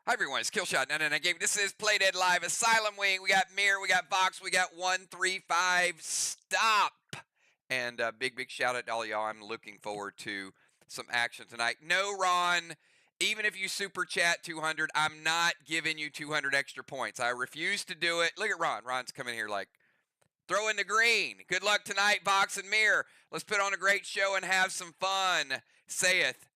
Hi everyone, it's Killshot 99 Game. This is Play Dead Live Asylum Wing. We got MIR, we got VOX, we got 135 Stop. And big shout out to all y'all. I'm looking forward to some action tonight. No, Ron, even if you super chat 200, I'm not giving you 200 extra points. I refuse to do it. Look at Ron. Ron's coming here like, throw in the green. Good luck tonight, VOX and MIR. Let's put on a great show and have some fun, saith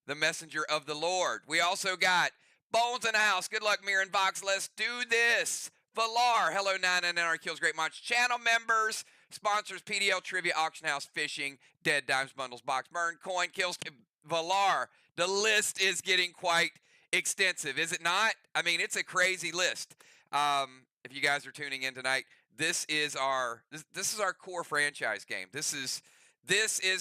the messenger of the Lord. We also got Bones in the house. Good luck, MIR and VOX. Let's do this. Valar. Hello, 99 Kills. Great Munch. Channel members. Sponsors. PDL Trivia. Auction House. Fishing. Dead Dimes. Bundles. Box. Burn. Coin. Kills. Valar. The list is getting quite extensive, is it not? I mean, it's a crazy list. If you guys are tuning in tonight, this is our core franchise game. This is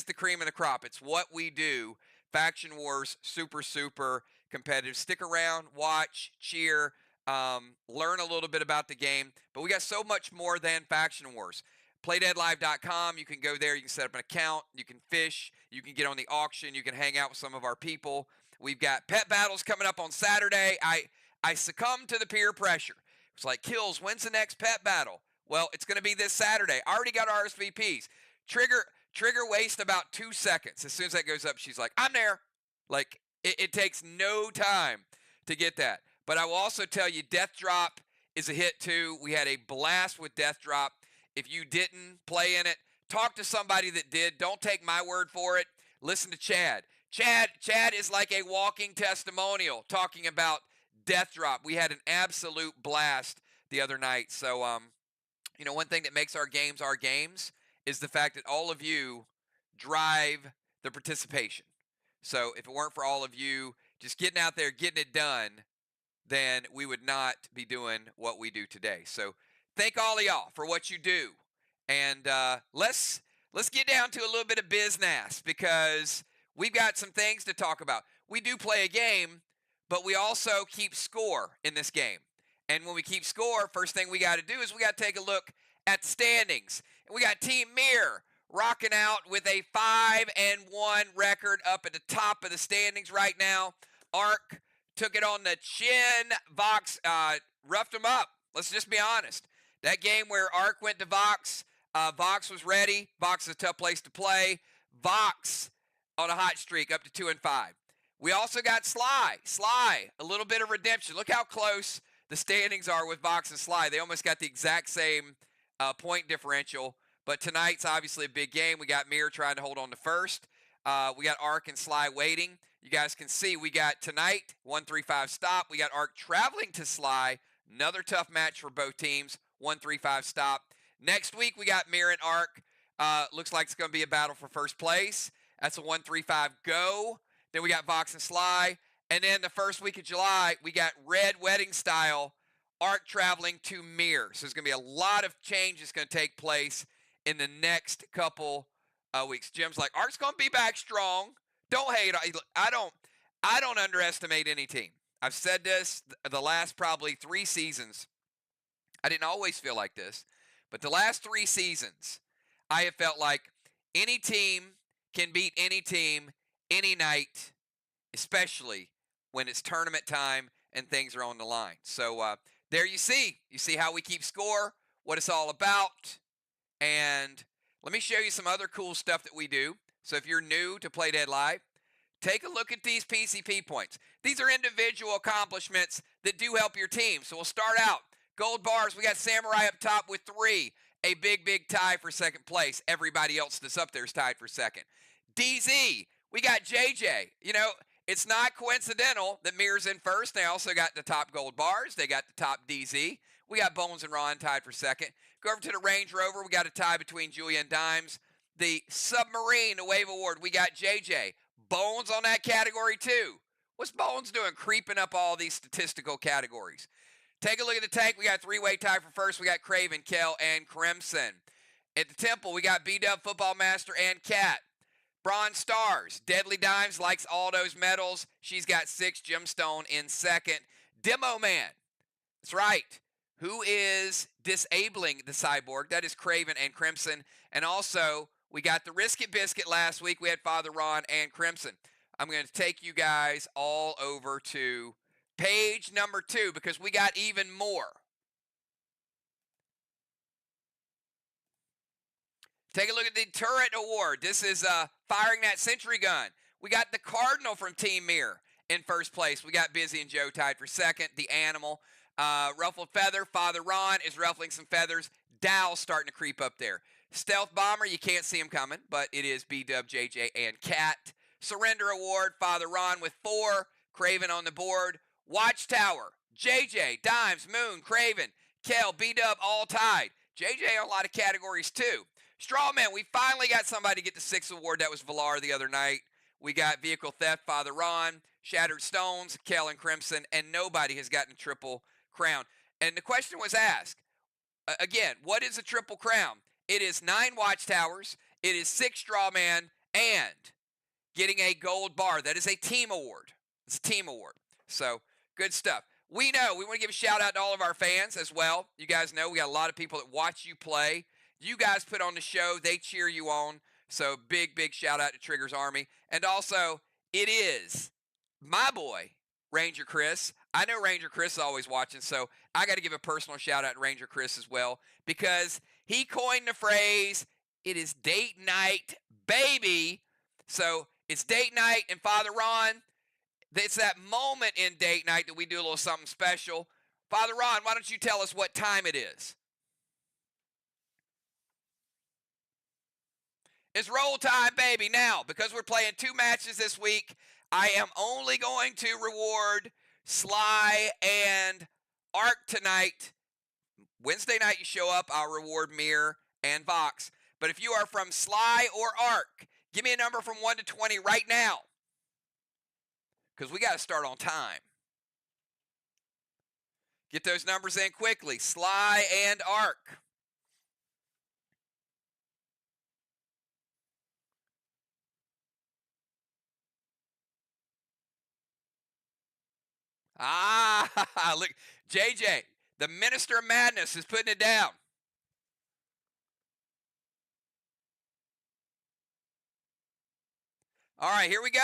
the cream of the crop. It's what we do. Faction Wars, super competitive. Stick around, watch, cheer, learn a little bit about the game. But we got so much more than Faction Wars. PlayDeadLive.com, you can go there, you can set up an account, you can fish, you can get on the auction, you can hang out with some of our people. We've got pet battles coming up on Saturday. I succumbed to the peer pressure. It's like, Kills, when's the next pet battle? Well, it's going to be this Saturday. I already got RSVPs. Trigger wastes about 2 seconds. As soon as that goes up, she's like, I'm there. Like, it takes no time to get that. But I will also tell you, Death Drop is a hit too. We had a blast with Death Drop. If you didn't play in it, talk to somebody that did. Don't take my word for it. Listen to Chad. Chad is like a walking testimonial talking about Death Drop. We had an absolute blast the other night. So, one thing that makes our games is the fact that all of you drive the participation. So if it weren't for all of you just getting out there, getting it done, then we would not be doing what we do today. So thank all of y'all for what you do. And let's get down to a little bit of business, because we've got some things to talk about. We do play a game, but we also keep score in this game. And when we keep score, first thing we got to do is we got to take a look at the standings. And we got Team MIR rocking out with a 5-1 record up at the top of the standings right now. Ark took it on the chin. VOX roughed them up. Let's just be honest. That game where Ark went to VOX, VOX was ready. VOX is a tough place to play. VOX on a hot streak up to 2-5. We also got Sly. Sly, a little bit of redemption. Look how close the standings are with VOX and Sly. They almost got the exact same point differential. But tonight's obviously a big game. We got MIR trying to hold on to first. We got Ark and Sly waiting. You guys can see we got tonight 135 Stop. We got Ark traveling to Sly. Another tough match for both teams. 135 Stop. Next week we got MIR and Ark. Looks like it's going to be a battle for first place. That's a 135 go. Then we got VOX and Sly. And then the first week of July, we got Red Wedding Style, Ark traveling to MIR. So there's going to be a lot of changes going to take place in the next couple weeks. Jim's like, Ark's going to be back strong. Don't hate. I don't underestimate any team. I've said this the last probably 3 seasons. I didn't always feel like this, but the last 3 seasons, I have felt like any team can beat any team any night, especially when it's tournament time and things are on the line. So there you see how we keep score, what it's all about. And let me show you some other cool stuff that we do. So if you're new to Play Dead Live, take a look at these PCP points. These are individual accomplishments that do help your team. So we'll start out. Gold bars, we got Samurai up top with 3. A big tie for second place. Everybody else that's up there is tied for second. DZ, we got JJ. It's not coincidental that MIR's in first. They also got the top gold bars. They got the top DZ. We got Bones and Ron tied for second. Go over to the Range Rover. We got a tie between Julia and Dimes. The Submarine, the Wave Award, we got JJ. Bones on that category too. What's Bones doing creeping up all these statistical categories? Take a look at the tank. We got 3-way tie for first. We got Craven, Kel, and Crimson. At the Temple, we got B-Dub, Football Master, and Cat. Bronze Stars, Deadly Dimes likes all those medals. She's got 6. Gemstone in second. Demo Man, that's right. Who is disabling the cyborg? That is Craven and Crimson. And also, we got the Risk It Biscuit last week. We had Father Ron and Crimson. I'm going to take you guys all over to page number 2, because we got even more. Take a look at the Turret Award. This is firing that sentry gun. We got the Cardinal from Team MIR in first place. We got Busy and Joe tied for second. The Animal. Ruffled Feather. Father Ron is ruffling some feathers. Dow's starting to creep up there. Stealth Bomber, you can't see him coming, but it is B-Dub, JJ, and Cat. Surrender Award, Father Ron with 4. Craven on the board. Watchtower, JJ, Dimes, Moon, Craven, Kel, B-Dub, all tied. JJ on a lot of categories too. Strawman, we finally got somebody to get the 6th award. That was Villar the other night. We got Vehicle Theft, Father Ron, Shattered Stones, Kel and Crimson, and nobody has gotten a triple crown. And the question was asked, again, what is a triple crown? It is 9 Watchtowers, it is 6 Strawman, and getting a gold bar. That is a team award. It's a team award. So, good stuff. We know, we want to give a shout out to all of our fans as well. You guys know we got a lot of people that watch you play. You guys put on the show. They cheer you on. So big, big shout out to Trigger's Army. And also, it is my boy, Ranger Chris. I know Ranger Chris is always watching, so I got to give a personal shout out to Ranger Chris as well, because he coined the phrase, it is date night, baby. So it's date night, and Father Ron, it's that moment in date night that we do a little something special. Father Ron, why don't you tell us what time it is? It's roll time, baby. Now, because we're playing 2 matches this week, I am only going to reward Sly and Arc tonight. Wednesday night you show up, I'll reward MIR and VOX. But if you are from Sly or Arc, give me a number from 1 to 20 right now, because we got to start on time. Get those numbers in quickly. Sly and Arc. Ah, look, JJ, the Minister of Madness is putting it down. All right, here we go.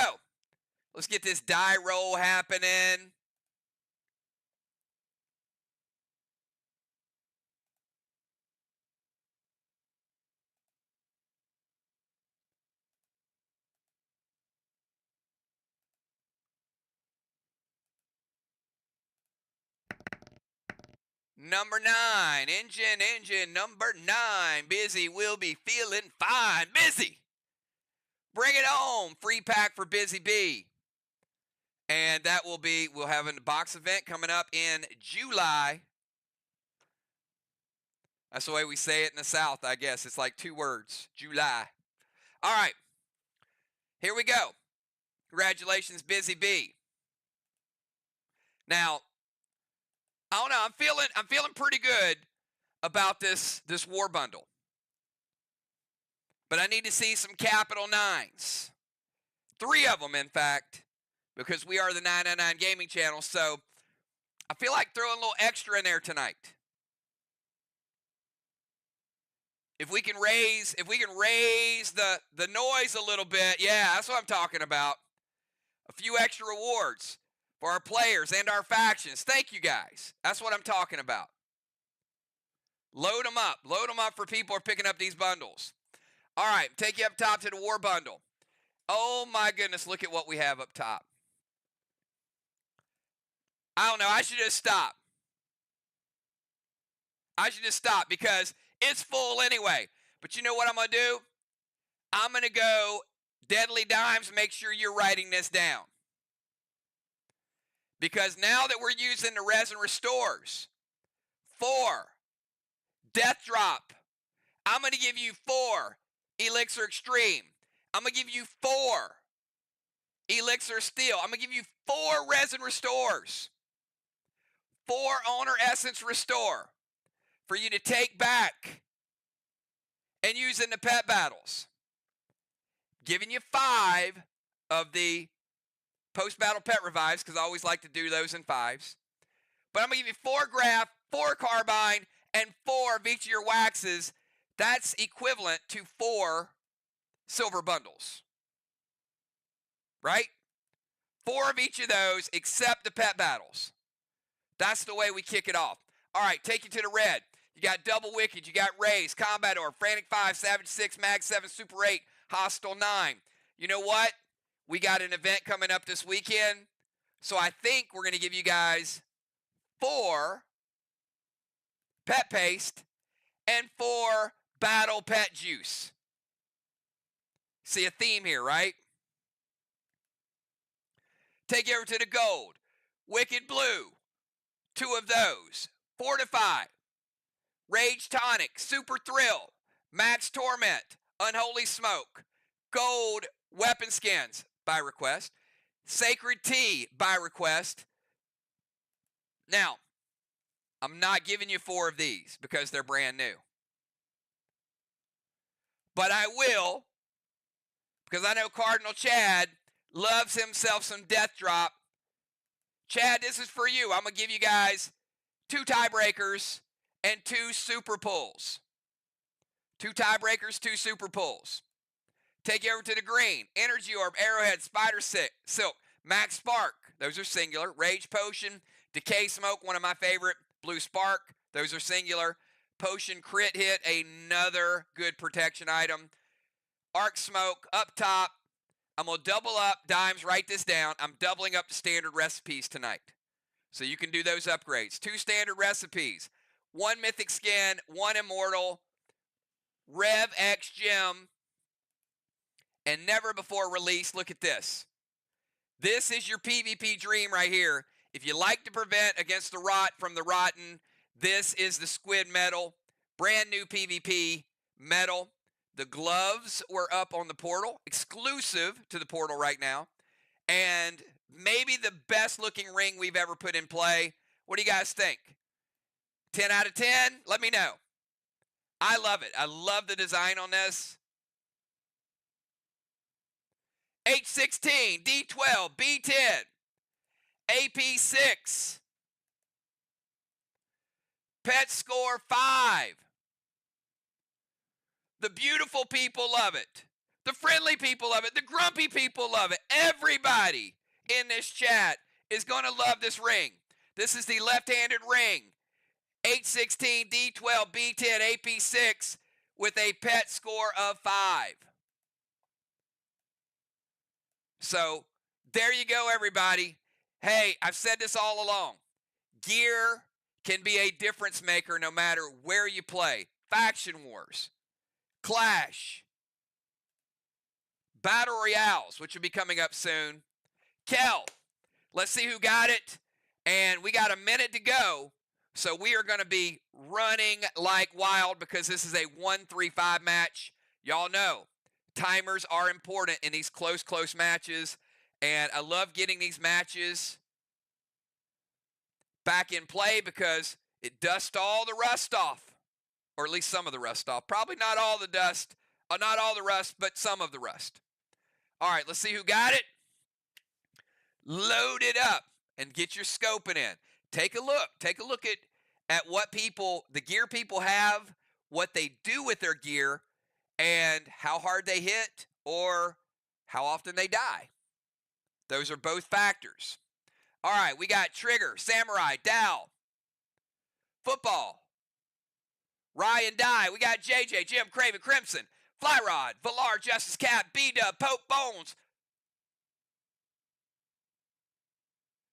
Let's get this die roll happening. Number 9, engine number 9. Busy will be feeling fine. Busy. Bring it home. Free pack for Busy B. And that will be, we'll have a box event coming up in July. That's the way we say it in the South, I guess. It's like 2 words. July. All right. Here we go. Congratulations, Busy B. Now, I don't know. I'm feeling pretty good about this war bundle. But I need to see some capital 9s. 3 of them, in fact, because we are the 999 Gaming Channel. So I feel like throwing a little extra in there tonight. If we can raise the noise a little bit, yeah, that's what I'm talking about. A few extra rewards for our players and our factions. Thank you, guys. That's what I'm talking about. Load them up. Load them up for people who are picking up these bundles. All right, take you up top to the war bundle. Oh, my goodness, look at what we have up top. I don't know. I should just stop. I should just stop because it's full anyway. But you know what I'm going to do? I'm going to go Deadly Dimes, make sure you're writing this down. Because now that we're using the resin restores, 4 Death Drop, I'm going to give you 4 Elixir Extreme. I'm going to give you 4 Elixir Steel. I'm going to give you 4 resin restores. 4 Owner Essence Restore for you to take back and use in the pet battles. Giving you 5 of the post-battle pet revives, because I always like to do those in 5s. But I'm going to give you 4 Graph, 4 Carbine, and 4 of each of your waxes. That's equivalent to 4 silver bundles. Right? 4 of each of those except the pet battles. That's the way we kick it off. All right, take you to the red. You got Double Wicked, you got Raise, Combator, Frantic 5, Savage 6, Mag 7, Super 8, Hostile 9. You know what? We got an event coming up this weekend, so I think we're going to give you guys 4 Pet Paste and 4 Battle Pet Juice. See a theme here, right? Take you over to the gold. Wicked Blue, 2 of those. Fortify, Rage Tonic, Super Thrill, Max Torment, Unholy Smoke, Gold Weapon Skins by request, Sacred Tea by request. Now, I'm not giving you 4 of these because they're brand new. But I will, because I know Cardinal Chad loves himself some Death Drop. Chad, this is for you. I'm going to give you guys 2 tiebreakers and 2 super pulls. 2 tiebreakers, 2 super pulls. Take you over to the green. Energy Orb, Arrowhead, Spider Silk, Max Spark. Those are singular. Rage Potion, Decay Smoke, one of my favorite. Blue Spark. Those are singular. Potion Crit Hit, another good protection item. Arc Smoke, up top. I'm going to double up. Dimes, write this down. I'm doubling up the standard recipes tonight. So you can do those upgrades. 2 standard recipes. 1 Mythic Skin, 1 Immortal, Rev X Gem, and never before released. Look at this. This is your PvP dream right here. If you like to prevent against the rot from the rotten, this is the Squid Medal. Brand new PvP medal. The gloves were up on the portal, exclusive to the portal right now. And maybe the best looking ring we've ever put in play. What do you guys think? 10 out of 10? Let me know. I love it. I love the design on this. H16, D12, B10, AP6, Pet Score 5. The beautiful people love it. The friendly people love it. The grumpy people love it. Everybody in this chat is going to love this ring. This is the left-handed ring. H16, D12, B10, AP6 with a pet score of 5. So there you go, everybody. Hey, I've said this all along. Gear can be a difference maker no matter where you play. Faction Wars, Clash, Battle Royales, which will be coming up soon. Kel, let's see who got it. And we got a minute to go. So we are going to be running like wild because this is a 1-3-5 match. Y'all know timers are important in these close matches. And I love getting these matches back in play because it dusts all the rust off. Or at least some of the rust off. Probably not all the dust, not all the rust, but some of the rust. All right, let's see who got it. Load it up and get your scoping in. Take a look. Take a look at what people, the gear people have, what they do with their gear, and how hard they hit or how often they die. Those are both factors. All right, we got Trigger, Samurai, Dow, Football, Ryan Die. We got JJ, Jim, Craven, Crimson, Flyrod, Valar, Justice Cat, B-Dub, Pope, Bones,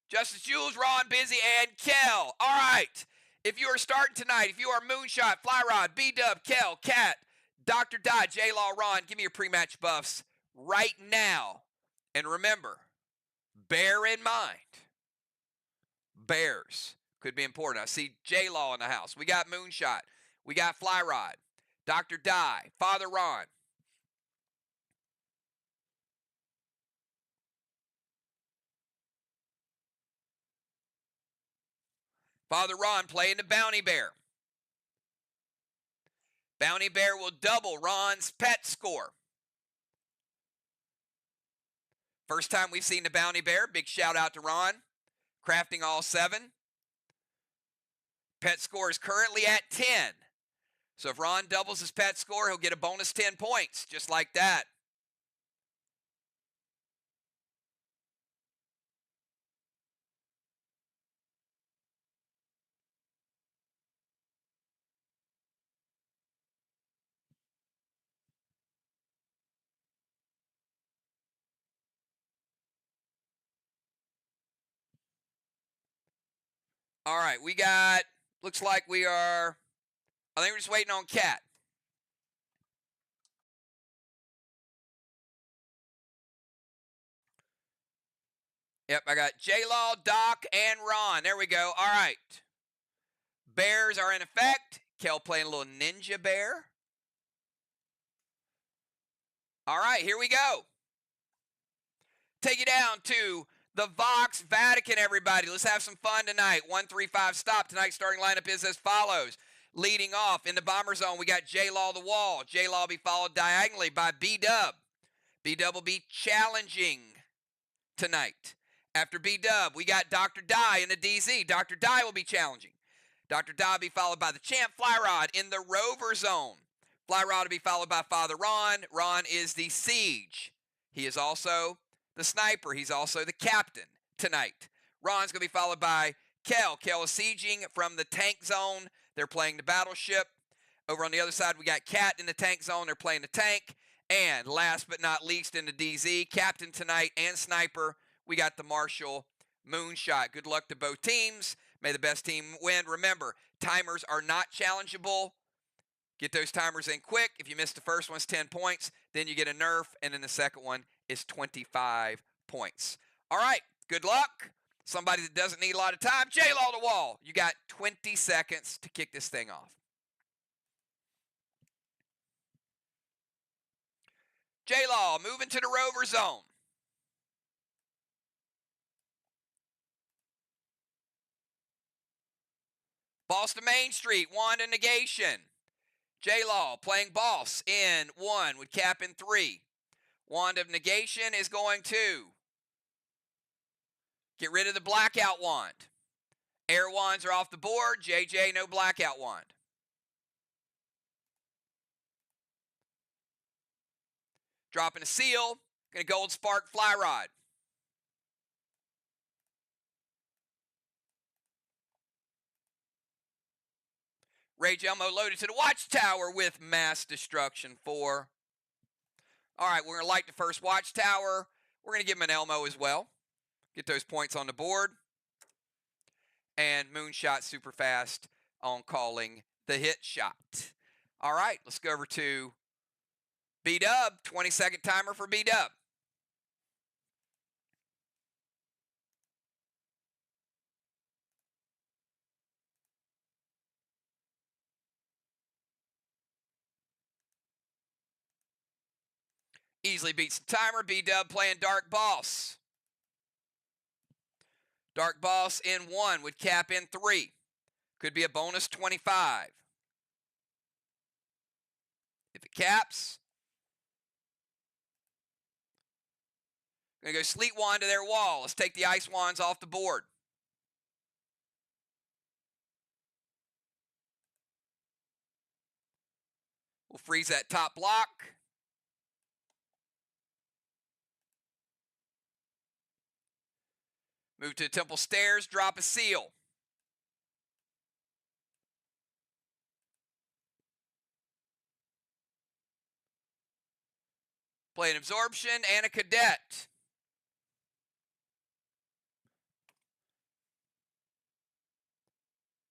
Justice Jules, Ron, Busy, and Kel. All right. If you are starting tonight, if you are Moonshot, Flyrod, B-Dub, Kel, Cat, Dr. Dot, J-Law, Ron, give me your pre-match buffs right now. And remember, bear in mind, bears could be important. I see J-Law in the house. We got Moonshot. We got Flyrod, Dr. Die, Father Ron. Father Ron playing the Bounty Bear. Bounty Bear will double Ron's pet score. First time we've seen the Bounty Bear. Big shout out to Ron. Crafting all 7. Pet score is currently at 10. So if Ron doubles his pet score, he'll get a bonus 10 points, just like that. All right, we got, looks like we are, I think we're just waiting on Cat. Yep, I got J-Law, Doc, and Ron. There we go. All right. Bears are in effect. Kel playing a little ninja bear. All right, here we go. Take you down to the VOX Vatican, everybody. Let's have some fun tonight. 1-3-5 stop. Tonight's starting lineup is as follows. Leading off in the bomber zone, we got J-Law the wall. J-Law will be followed diagonally by B-Dub. B-Dub will be challenging tonight. After B-Dub, we got Dr. Dye in the DZ. Dr. Dye will be challenging. Dr. Dye will be followed by the champ Fly Rod in the rover zone. Fly Rod will be followed by Father Ron. Ron is the siege. He is also the sniper. He's also the captain tonight. Ron's going to be followed by Kel. Kel is sieging from the tank zone. They're playing the battleship. Over on the other side, we got Cat in the tank zone. They're playing the tank. And last but not least in the DZ, captain tonight and sniper, we got the Marshal Moonshot. Good luck to both teams. May the best team win. Remember, timers are not challengeable. Get those timers in quick. If you miss the first one, it's 10 points. Then you get a nerf, and then the second one is 25 points. All right, good luck. Somebody that doesn't need a lot of time, J-Law the wall. You got 20 seconds to kick this thing off. J-Law, moving to the rover zone. Boss to Main Street, Wanda negation. J-Law playing boss in 1 with cap in 3. Wand of negation is going to get rid of the blackout wand. Air wands are off the board. JJ, no blackout wand. Dropping a seal. Going to gold spark fly rod. Rage Elmo loaded to the watchtower with mass destruction 4. All right, we're going to light the first watchtower. We're going to give him an Elmo as well. Get those points on the board. And Moonshot super fast on calling the hit shot. All right, let's go over to B-Dub. 20-second timer for B-Dub. Easily beats the timer. B-Dub playing Dark Boss. Dark Boss in 1 with cap in 3. Could be a bonus 25. If it caps, going to go Sleet Wand to their wall. Let's take the Ice Wands off the board. We'll freeze that top block. Move to the Temple Stairs, drop a seal. Play an Absorption and a Cadet.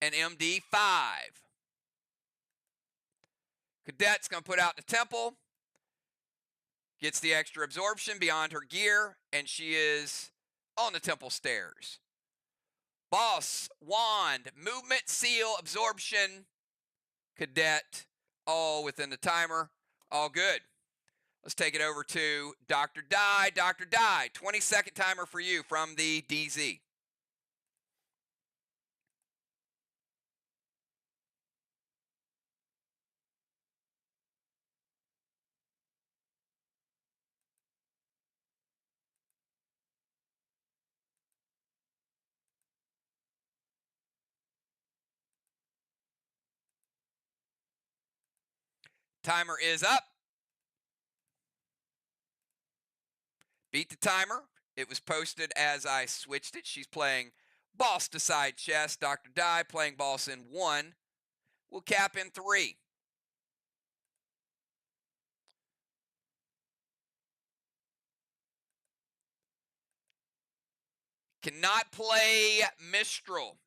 An MD5. Cadet's going to put out the Temple. Gets the extra Absorption beyond her gear, and she is on the Temple Stairs. Boss, Wand, Movement, Seal, Absorption, Cadet, all within the timer. All good. Let's take it over to Dr. Dye. Dr. Dye, 20-second timer for you from the DZ. Timer is up. Beat the timer. It was posted as I switched it. She's playing boss to side chess. Dr. Dye playing boss in 1. We'll cap in 3. Cannot play Mistral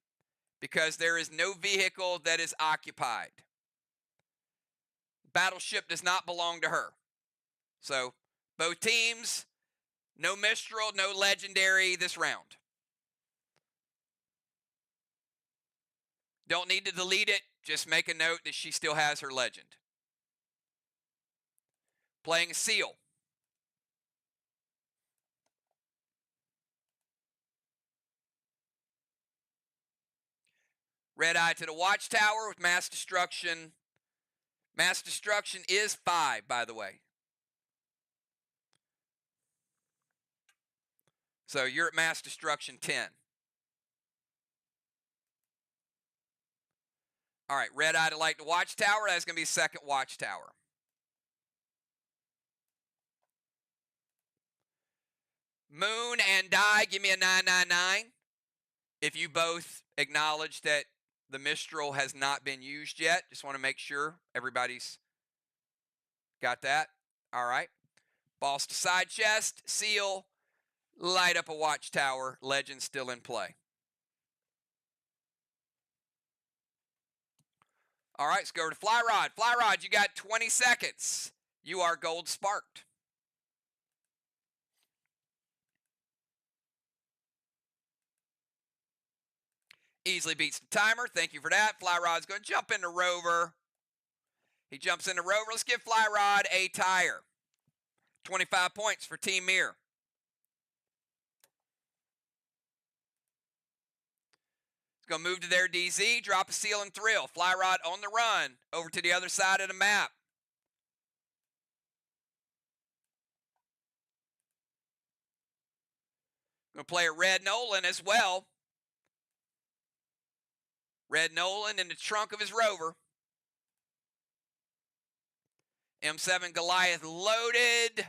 because there is no vehicle that is occupied. Battleship does not belong to her. So both teams, no Mistral, no Legendary this round. Don't need to delete it. Just make a note that she still has her Legend. Playing a Seal. Red Eye to the Watchtower with Mass Destruction. Mass Destruction is 5, by the way. So you're at Mass Destruction 10. All right, Red Eye to Light the Watchtower. That's going to be second Watchtower. Moon and Die, give me a 999. If you both acknowledge that the Mistral has not been used yet, just want to make sure everybody's got that. All right. Boss to Side Chest, Seal, light up a Watchtower. Legend still in play. All right, let's go over to Fly Rod. Fly Rod, you got 20 seconds. You are gold sparked. Easily beats the timer. Thank you for that. Fly Rod's going to jump into Rover. He jumps into Rover. Let's give Fly Rod a tire. 25 points for Team MIR. He's going to move to their DZ, drop a Seal and Thrill. Fly Rod on the run over to the other side of the map. Going to play a Red Nolan as well. Red Nolan in the trunk of his Rover. M7 Goliath loaded.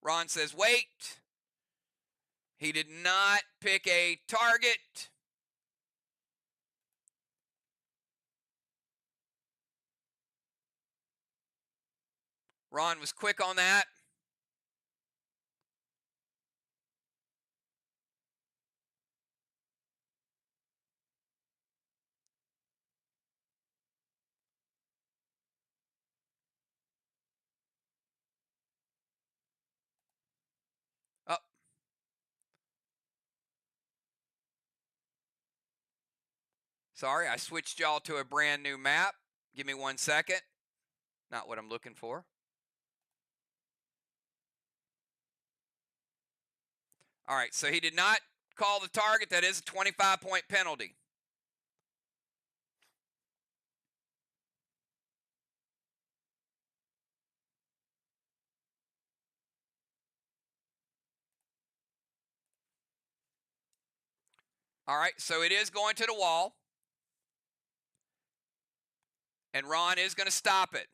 Ron says, wait. He did not pick a target. Ron was quick on that. Oh. Sorry, I switched y'all to a brand new map. Give me 1 second. Not what I'm looking for. All right, so he did not call the target. That is a 25-point penalty. All right, so it is going to the wall. And Ron is going to stop it.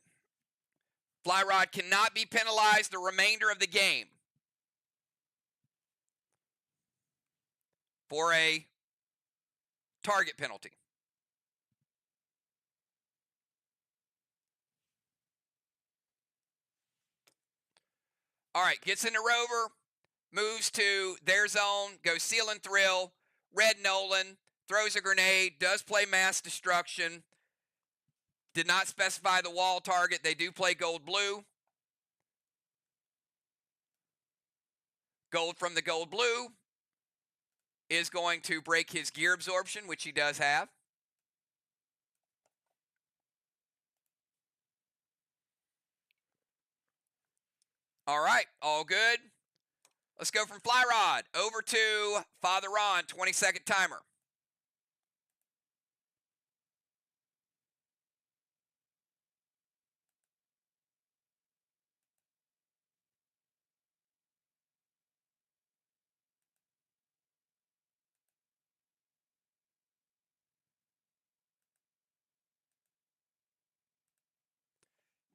Fly Rod cannot be penalized the remainder of the game for a target penalty. All right, gets in the Rover, moves to their zone, goes Seal and Thrill, Red Nolan, throws a grenade, does play Mass Destruction, did not specify the wall target. They do play gold blue. Gold from the gold blue is going to break his gear absorption, which he does have. All right, all good. Let's go from Fly Rod over to Father Ron, 20-second timer.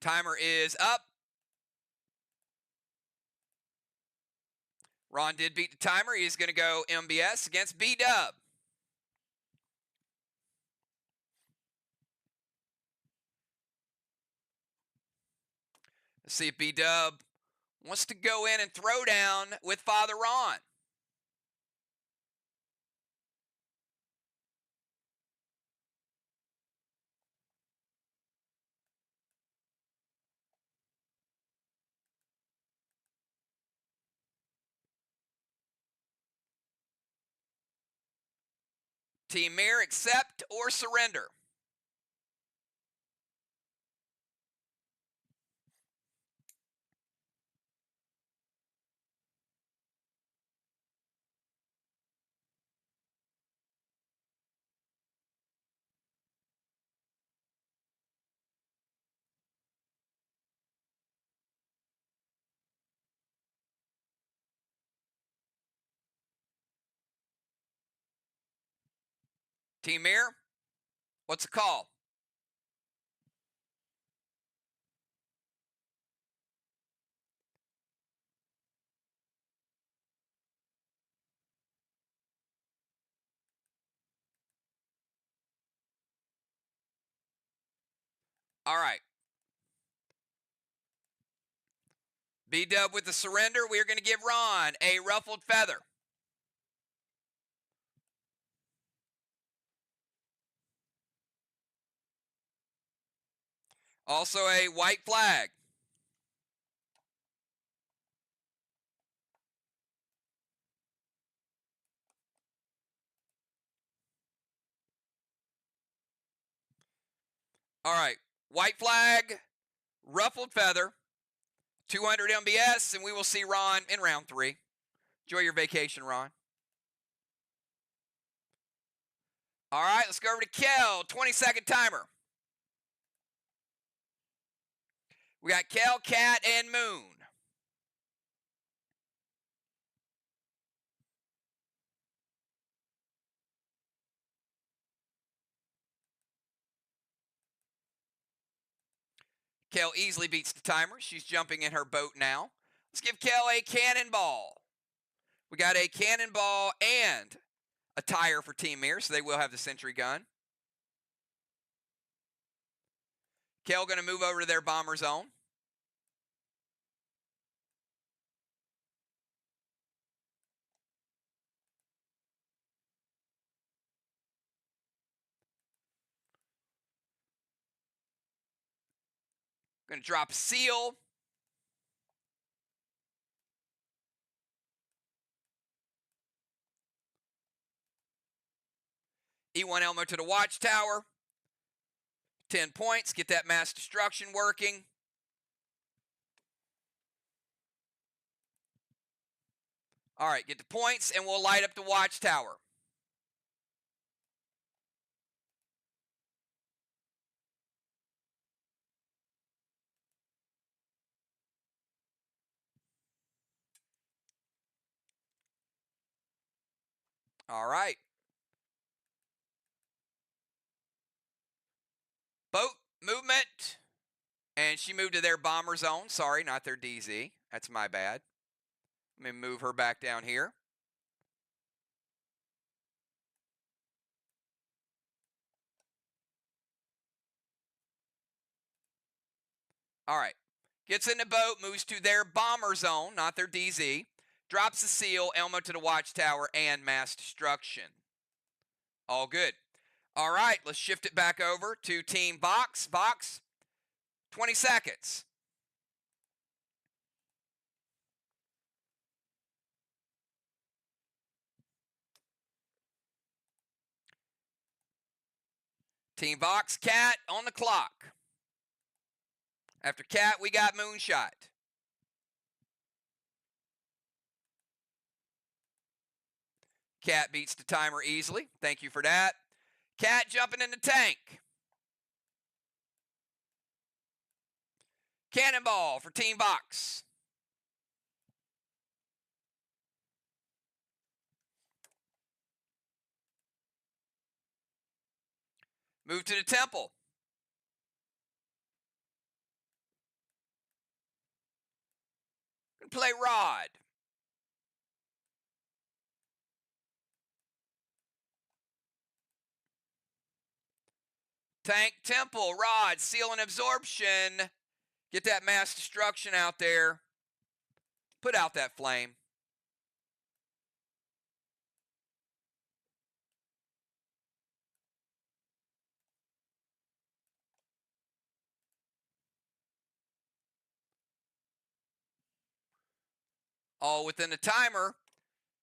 Timer is up. Ron did beat the timer. He's going to go MBS against B-Dub. Let's see if B-Dub wants to go in and throw down with Father Ron. Team MIR, accept or surrender? Team MIR, what's the call? All right. B-Dub with the surrender. We're going to give Ron a ruffled feather. Also a white flag. All right. White flag, ruffled feather, 200 MBS, and we will see Ron in round 3. Enjoy your vacation, Ron. All right, let's go over to Kel. 20-second timer. We got Kel, Cat, and Moon. Kel easily beats the timer. She's jumping in her boat now. Let's give Kel a cannonball. We got a cannonball and a tire for Team MIR, so they will have the sentry gun. Kel going to move over to their bomber zone. Going to drop a seal. E1 Elmo to the watchtower. 10 points. Get that mass destruction working. All right, get the points, and we'll light up the watchtower. All right. Boat movement. And she moved to their bomber zone. Sorry, not their DZ. That's my bad. Let me move her back down here. All right. Gets in the boat, moves to their bomber zone, not their DZ. Drops the seal, Elmo to the watchtower, and mass destruction. All good. All right, let's shift it back over to Team VOX. VOX, 20 seconds. Team VOX, Cat on the clock. After Cat, we got Moonshot. Cat beats the timer easily. Thank you for that. Cat jumping in the tank. Cannonball for Team VOX. Move to the temple. Play Rod. Tank, temple, Rod, seal and absorption. Get that mass destruction out there. Put out that flame. All within the timer.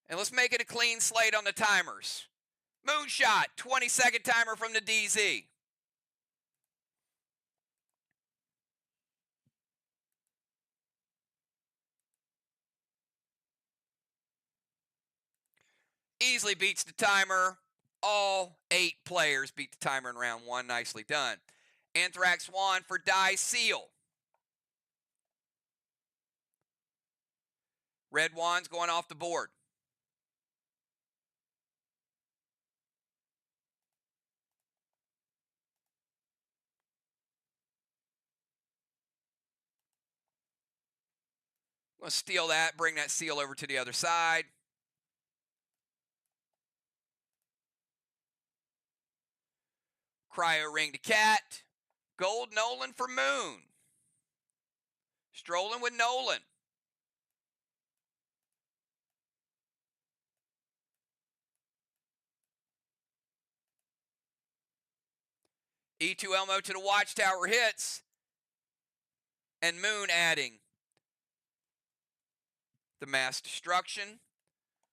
And let's make it a clean slate on the timers. Moonshot, 20-second timer from the DZ. Easily beats the timer. All 8 players beat the timer in round 1. Nicely done. Anthrax Wand for Die Seal. Red Wand's going off the board. I'm going to steal that, bring that seal over to the other side. Cryo Ring to Cat. Gold Nolan for Moon. Strolling with Nolan. E2 Elmo to the Watchtower hits. And Moon adding the Mass Destruction.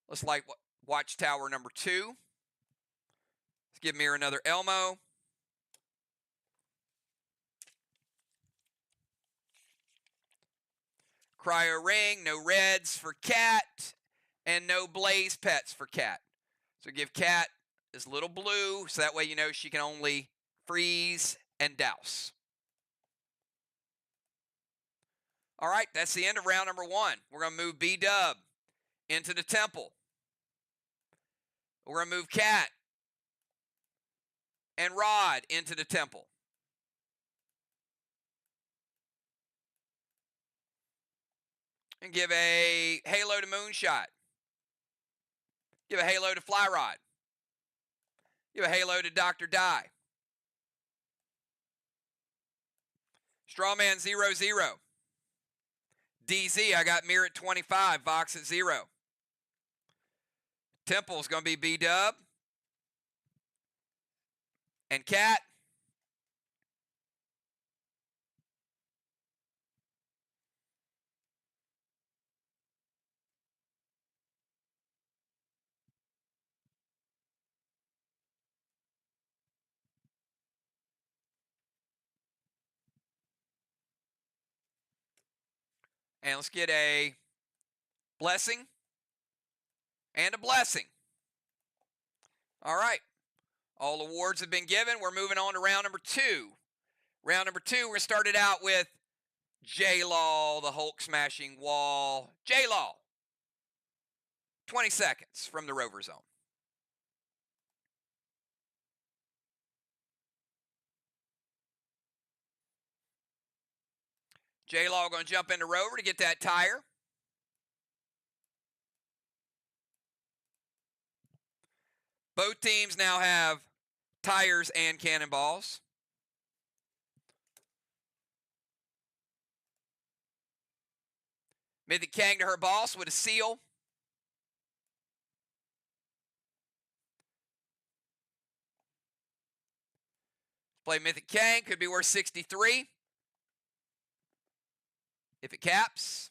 Let's light Watchtower number 2. Let's give MIR another Elmo. Cryo Ring, no reds for Cat, and no Blaze Pets for Cat. So give Cat this little blue, so that way you know she can only freeze and douse. All right, that's the end of round number 1. We're going to move B-Dub into the temple. We're going to move Cat and Rod into the temple. And give a halo to Moonshot. Give a halo to Fly Rod. Give a halo to Dr. Die. Strawman 0-0. DZ, I got MIR at 25, Vox at 0. Temple's going to be B-Dub. And Cat. And let's get a blessing and a blessing. All right. All awards have been given. We're moving on to round number 2. Round number 2, we're going to start it out with J-Law, the Hulk smashing wall. J-Law, 20 seconds from the Rover Zone. J-Law going to jump into Rover to get that tire. Both teams now have tires and cannonballs. Mythic Kang to her boss with a seal. Play Mythic Kang, could be worth 63. If it caps.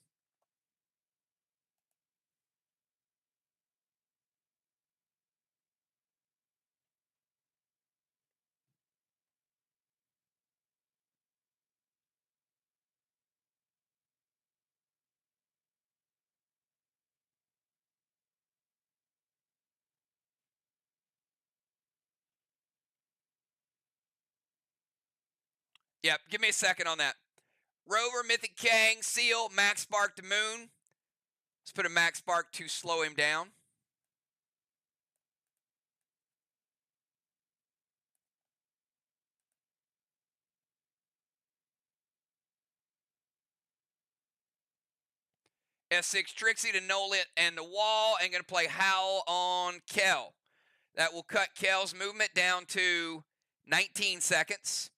Yep, give me a second on that. Rover, Mythic Kang, seal, Max Spark to Moon. Let's put a Max Spark to slow him down. S6 Trixie to Nolan and the wall, and going to play Howl on Kel. That will cut Kel's movement down to 19 seconds.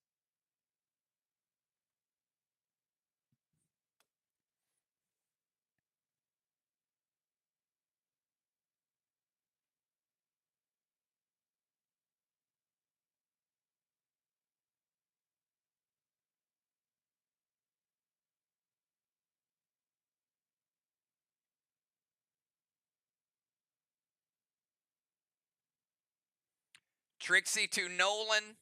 Trixie to Nolan.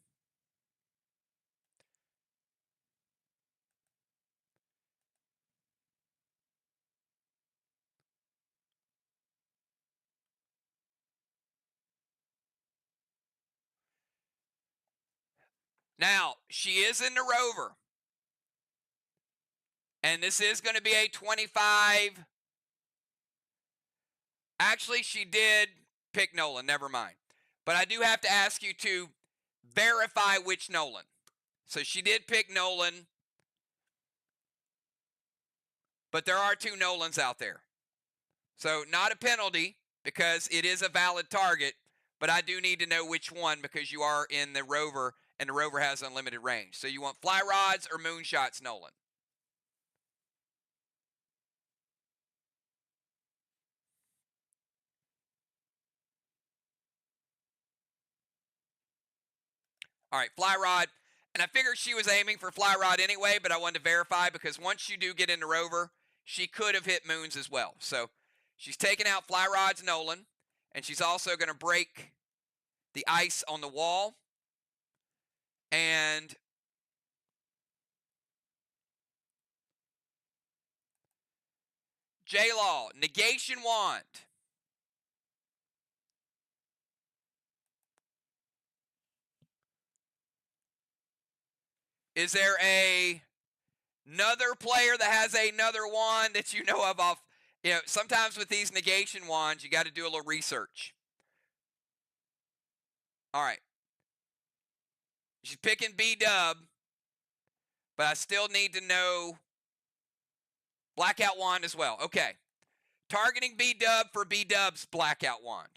Now, she is in the rover. And this is going to be a 25. Actually, she did pick Nolan. Never mind. But I do have to ask you to verify which Nolan. So she did pick Nolan. But there are 2 Nolans out there. So not a penalty because it is a valid target. But I do need to know which one because you are in the rover. And the rover has unlimited range. So you want fly rods or moonshots, Nolan? All right, fly rod. And I figured she was aiming for fly rod anyway, but I wanted to verify because once you do get into rover, she could have hit moons as well. So she's taking out fly rods, Nolan. And she's also going to break the ice on the wall. And J-Law, negation wand. Is there another player that has another wand that you know of off? You know, sometimes with these negation wands, you got to do a little research. All right. She's picking B-Dub, but I still need to know blackout wand as well. Okay. Targeting B-Dub for B-Dub's blackout wand.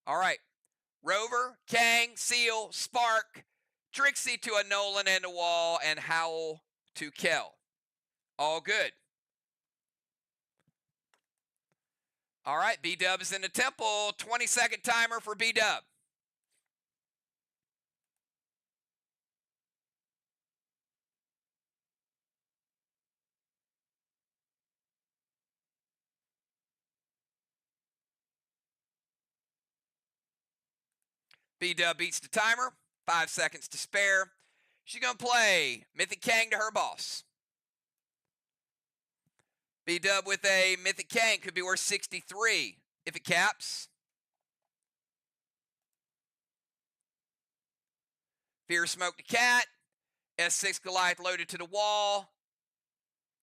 All right. Rover, Kang, Seal, Spark, Trixie to a Nolan and a wall, and Howl to Kel. All good. All right, B-Dub is in the temple. 20-second timer for B-Dub. B-Dub beats the timer. 5 seconds to spare. She's going to play Mythic Kang to her boss. B-Dub with a Mythic Kang could be worth 63 if it caps. Fear Smoke to Cat. S6 Goliath loaded to the wall.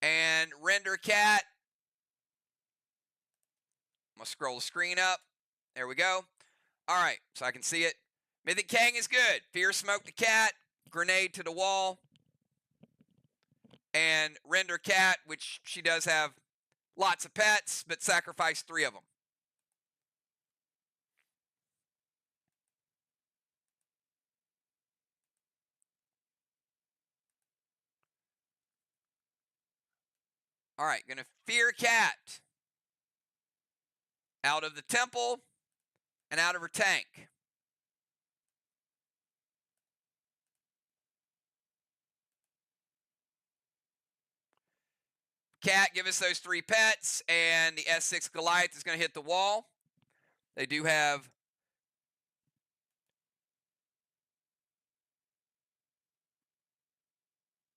And Render Cat. I'm going to scroll the screen up. There we go. All right, so I can see it. Mythic Kang is good. Fear Smoke to Cat. Grenade to the wall. And Render Cat, which she does have lots of pets, but sacrifice 3 of them. All right, going to Fear Cat out of the temple and out of her tank. Cat, give us those 3 pets, and the S6 Goliath is going to hit the wall. They do have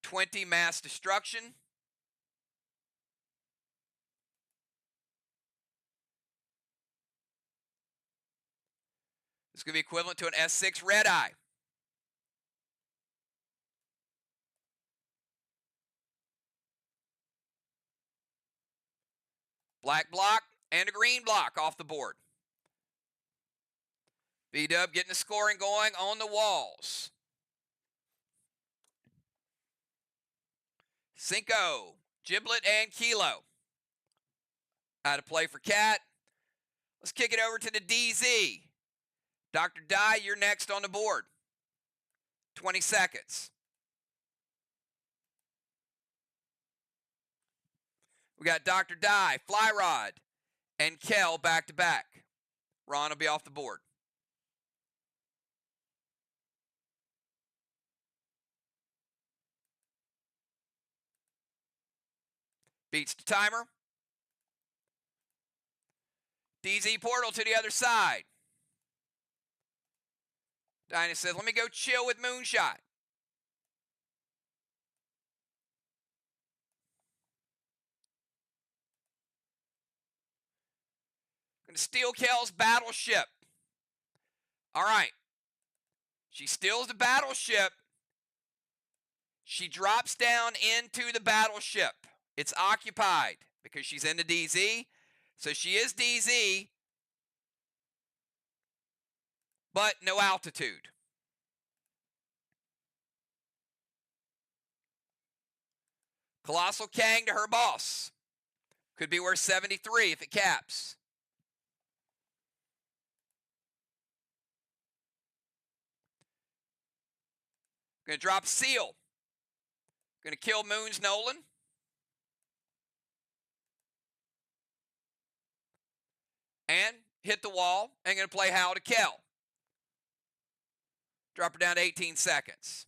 $20 mass destruction. It's going to be equivalent to an S6 Red Eye. Black block and a green block off the board. B-Dub getting the scoring going on the walls. Cinco, Giblet, and Kilo. Out of play for Cat. Let's kick it over to the DZ. Dr. Dye, you're next on the board. 20 seconds. We got Dr. Dye, Fly Rod, and Kel back to back. Ron will be off the board. Beats the timer. DZ portal to the other side. Dinah says, let me go chill with Moonshot. Gonna steal Kel's battleship. All right. She steals the battleship. She drops down into the battleship. It's occupied because she's in the DZ. So she is DZ, but no altitude. Colossal Kang to her boss. Could be worth 73 if it caps. Gonna drop Seal. Gonna kill Moon's Nolan. And hit the wall. And gonna play Howl to Kel. Drop her down to 18 seconds.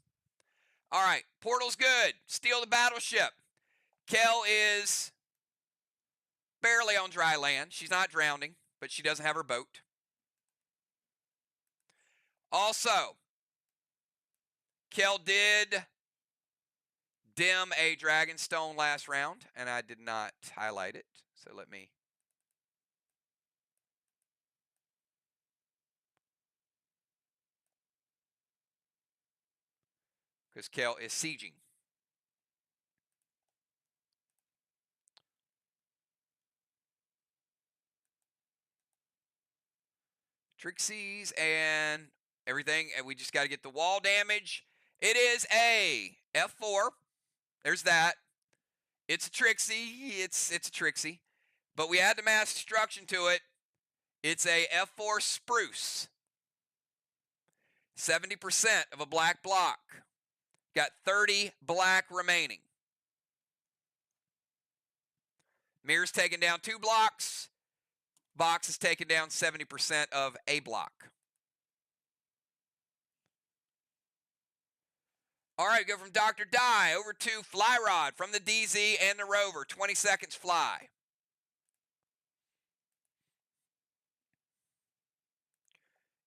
All right, portal's good. Steal the battleship. Kel is barely on dry land. She's not drowning, but she doesn't have her boat. Also, Kel did dim a Dragonstone last round, and I did not highlight it. So let me. Because Kel is sieging. Trixie's and everything, and we just got to get the wall damage. It is a F4. There's that. It's a Trixie. It's a Trixie. But we add the mass destruction to it. It's a F4 Spruce. 70% of a black block. Got 30 black remaining. MIR's taking down 2 blocks. VOX is taking down 70% of a block. All right, go from Dr. Die over to Fly Rod from the DZ and the Rover. 20 seconds fly.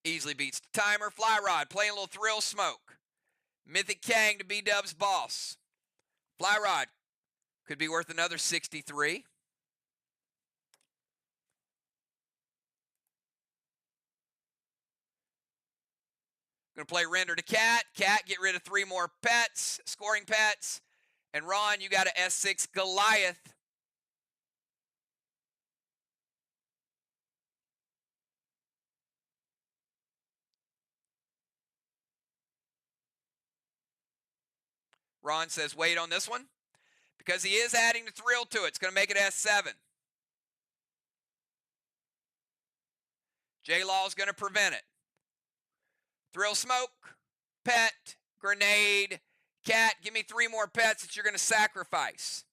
Easily beats the timer. Fly Rod playing a little Thrill Smoke. Mythic Kang to B-Dub's boss. Fly Rod could be worth another 63. Going to play Render to Cat. Cat, get rid of 3 more pets, scoring pets. And Ron, you got a S6 Goliath. Ron says, wait on this one. Because he is adding the thrill to it. It's going to make it S7. J-Law is going to prevent it. Thrill Smoke, Pet, Grenade, Cat. Give me 3 more pets that you're going to sacrifice.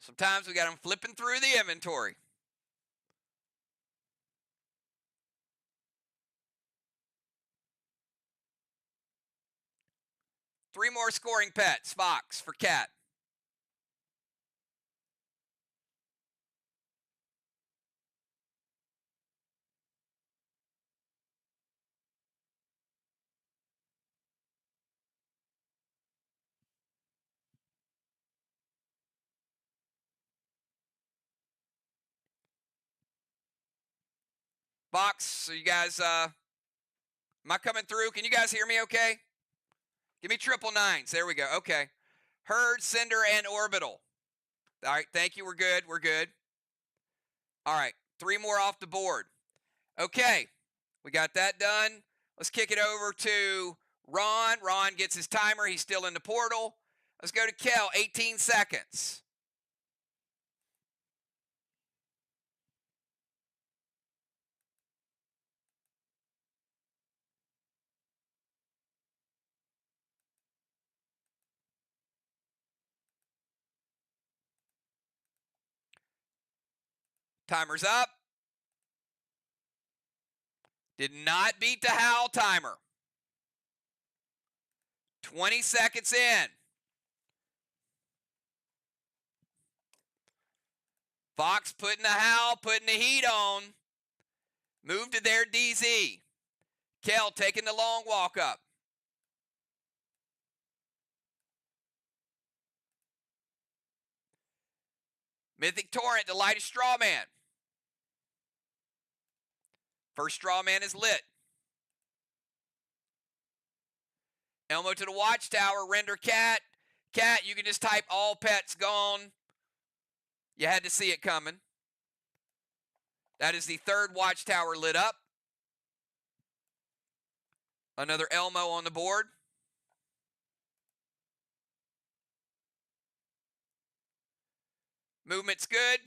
Sometimes we got them flipping through the inventory. Three more scoring pets. Fox for Cat. Fox, so you guys, am I coming through? Can you guys hear me okay? Give me 999s. There we go. Okay. Herd, Cinder, and Orbital. All right. Thank you. We're good. We're good. All right. 3 more off the board. Okay. We got that done. Let's kick it over to Ron. Ron gets his timer. He's still in the portal. Let's go to Kel, 18 seconds. Timer's up. Did not beat the Howl timer. 20 seconds in. Vox putting the Howl, putting the heat on. Move to their DZ. Kel taking the long walk up. Mythic Torrent, the lightest straw man. First straw man is lit. Elmo to the Watchtower, render cat. Cat, you can just type all pets gone. You had to see it coming. That is the third Watchtower lit up. Another Elmo on the board. Movement's good.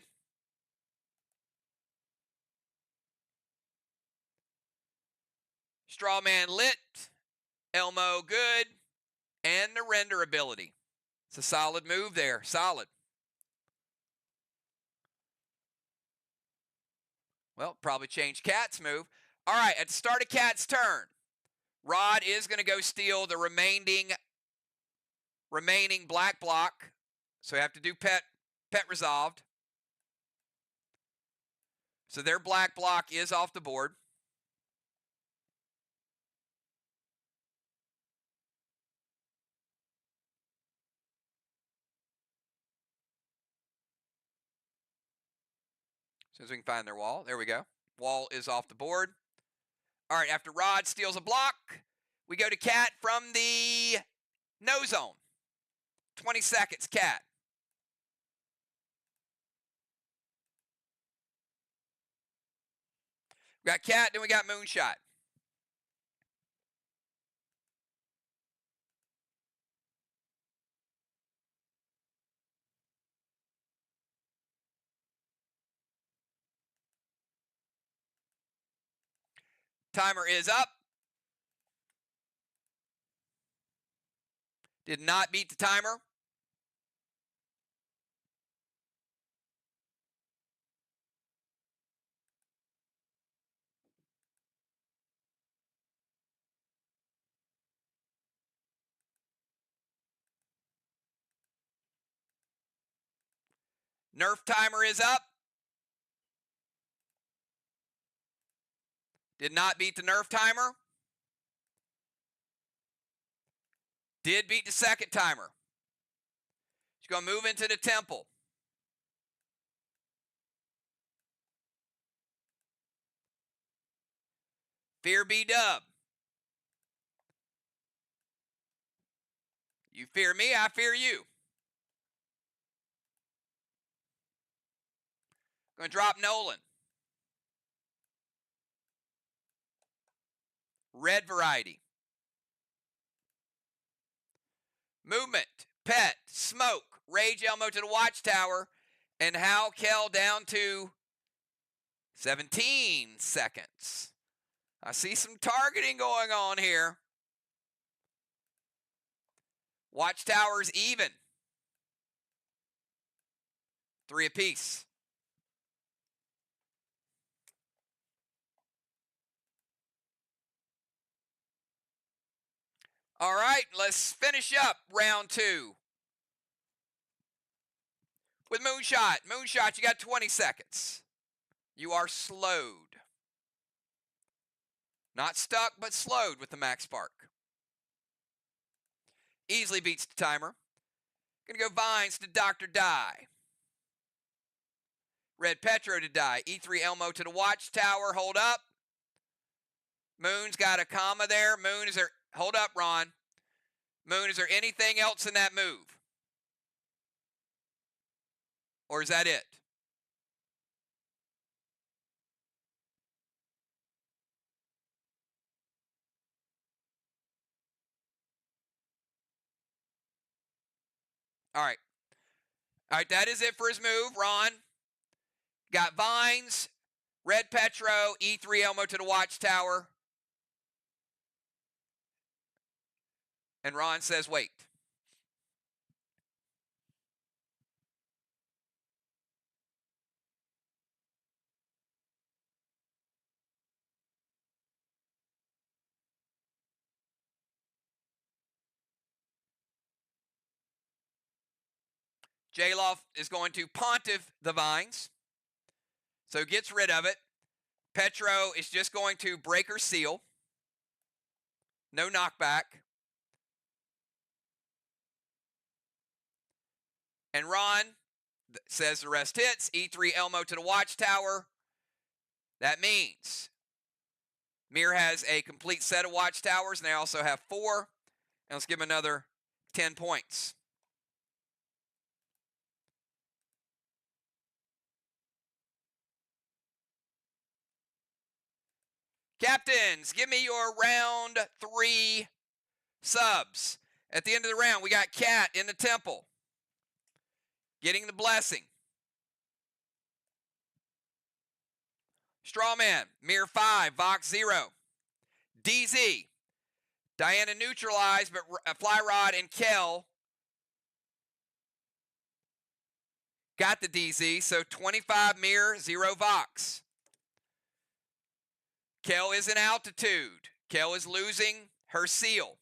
Strawman lit. Elmo good. And the render ability. It's a solid move there. Solid. Well, probably change Cat's move. All right, at the start of Cat's turn, Rod is going to go steal the remaining black block. So we have to do pet resolved. So their black block is off the board. As soon as we can find their wall. There we go. Wall is off the board. All right, after Rod steals a block, we go to Cat from the no zone. 20 seconds, Cat. We got Cat, then we got Moonshot. Timer is up. Did not beat the timer. Nerf timer is up. Did not beat the Nerf timer. Did beat the second timer. She's going to move into the temple. Fear B-Dub. You fear me, I fear you. Going to drop Nolan. Red variety. Movement, Pet, Smoke, Rage Elmo to the Watchtower, and Hal Kel down to 17 seconds. I see some targeting going on here. Watchtower's even. 3 apiece. All right, let's finish up round 2 with Moonshot. Moonshot, you got 20 seconds. You are slowed. Not stuck, but slowed with the Max Spark. Easily beats the timer. Gonna go Vines to Dr. Die. Red Petro to die. E3 Elmo to the Watchtower. Hold up. Moon's got a comma there. Moon, is there... Hold up, Ron. Moon, is there anything else in that move? Or is that it? All right. All right, that is it for his move. Ron got Vines, Red Petro, E3 Elmo to the Watchtower. And Ron says, wait. J-Loft is going to Pontiff the Vines. So gets rid of it. Petro is just going to Breaker Seal. No knockback. And Ron says the rest hits. E3 Elmo to the Watchtower. That means MIR has a complete set of Watchtowers, and they also have 4. And let's give them another 10 points. Captains, give me your round 3 subs. At the end of the round, we got Cat in the temple, getting the blessing. Strawman, MIR 5, VOX 0. DZ, Diana neutralized, but Flyrod and Kel got the DZ, so 25 MIR, 0 VOX. Kel is in altitude. Kel is losing her seal.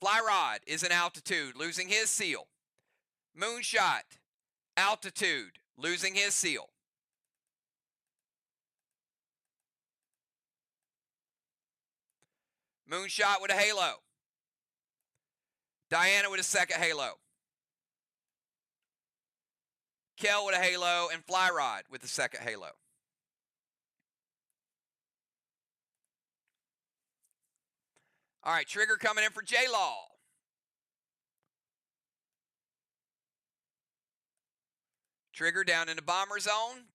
Flyrod is in altitude, losing his seal. Moonshot, altitude, losing his seal. Moonshot with a halo. Diana with a second halo. Kel with a halo, and Flyrod with the second halo. All right, trigger coming in for J-Law. Trigger down in the bomber zone.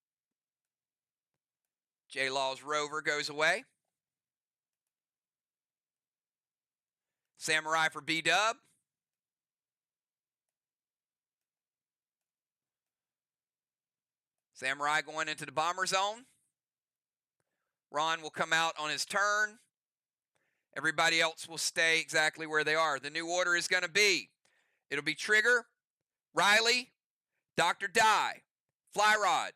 J-Law's rover goes away. Samurai for B-Dub. Samurai going into the bomber zone. Ron will come out on his turn. Everybody else will stay exactly where they are. The new order is going to be, it'll be Trigger, Riley, Dr. Dye, Flyrod,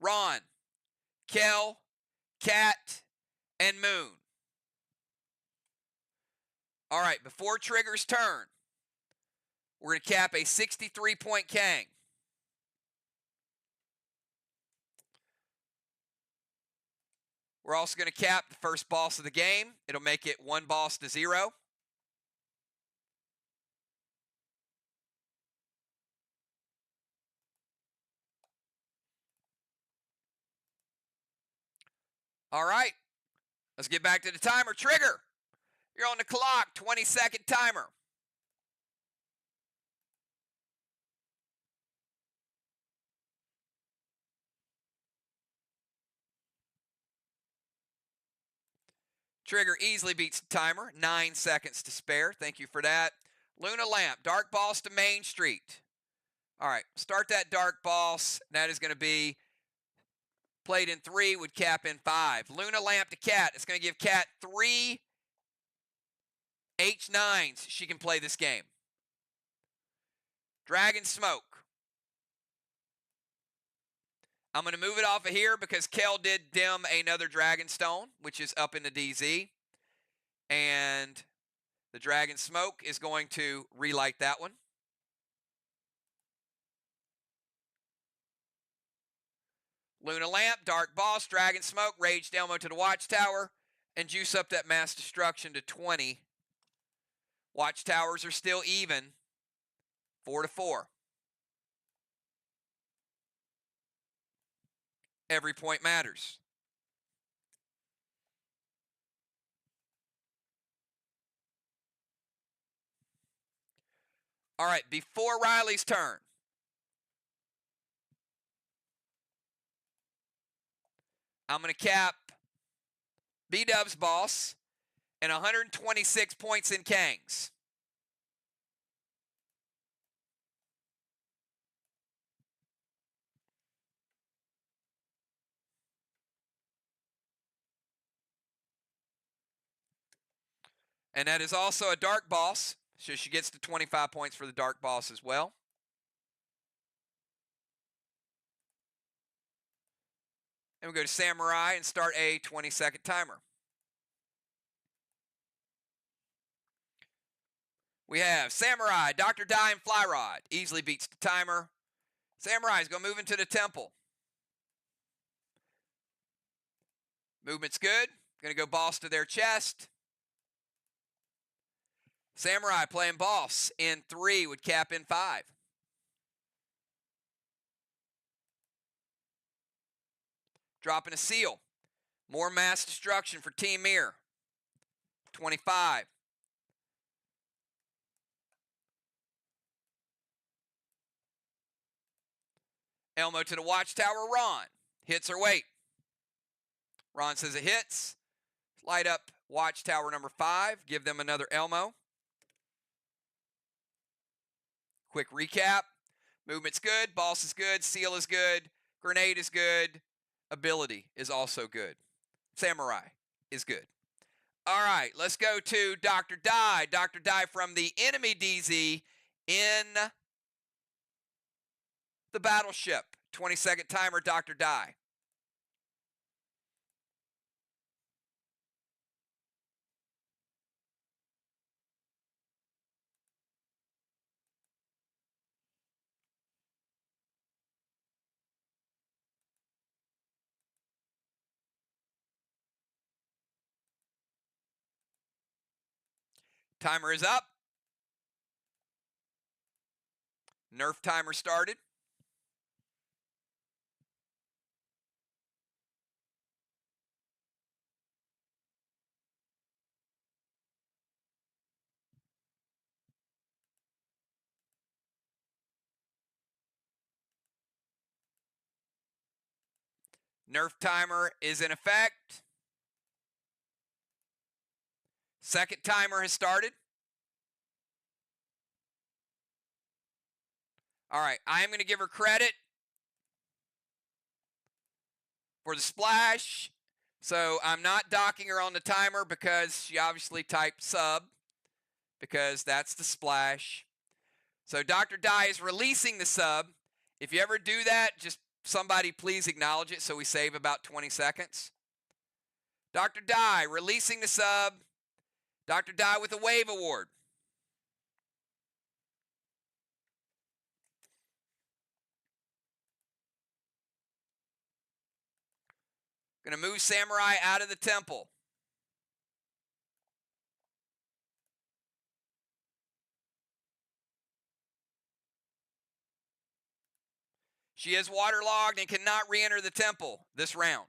Ron, Kel, Cat, and Moon. All right, before Trigger's turn, we're going to cap a 63-point Kang. We're also going to cap the first boss of the game. It'll make it 1 boss to 0. All right, let's get back to the timer. Trigger, you're on the clock, 20-second timer. Trigger easily beats the timer, 9 seconds to spare. Thank you for that. Luna Lamp, Dark Boss to Main Street. All right, start that Dark Boss. That is going to be played in 3, would cap in 5. Luna Lamp to Cat. It's going to give Cat 3 H9s. She can play this game. Dragon Smoke. I'm going to move it off of here because Kel did dim another Dragon Stone, which is up in the DZ. And the Dragon Smoke is going to relight that one. Luna Lamp, Dark Boss, Dragon Smoke, Rage Elmo to the Watchtower, and juice up that Mass Destruction to 20. Watchtowers are still even, 4-4. Every point matters. All right, before Riley's turn, I'm going to cap B-Dub's boss and 126 points in Kangs. And that is also a dark boss, so she gets to 25 points for the dark boss as well. And we go to Samurai and start a 20-second timer. We have Samurai, Dr. Die, and Fly Rod. Easily beats the timer. Samurai is going to move into the temple. Movement's good. Going to go boss to their chest. Samurai playing boss in 3 would cap in 5. Dropping a seal. More mass destruction for Team MIR. 25. Elmo to the watchtower. Ron hits or wait. Ron says it hits. Light up watchtower number 5. Give them another Elmo. Quick recap. Movement's good. Boss is good. Seal is good. Grenade is good. Ability is also good. Samurai is good. All right, let's go to Dr. Die. Dr. Die from the enemy DZ in the battleship. 20-second timer, Dr. Die. Timer is up. Nerf timer started. Nerf timer is in effect. Second timer has started. All right, I am going to give her credit for the splash. So I'm not docking her on the timer because she obviously typed sub because that's the splash. So Dr. Die is releasing the sub. If you ever do that, just somebody please acknowledge it so we save about 20 seconds. Dr. Die releasing the sub. Dr. Die with a wave award. Going to move Samurai out of the temple. She is waterlogged and cannot re-enter the temple this round.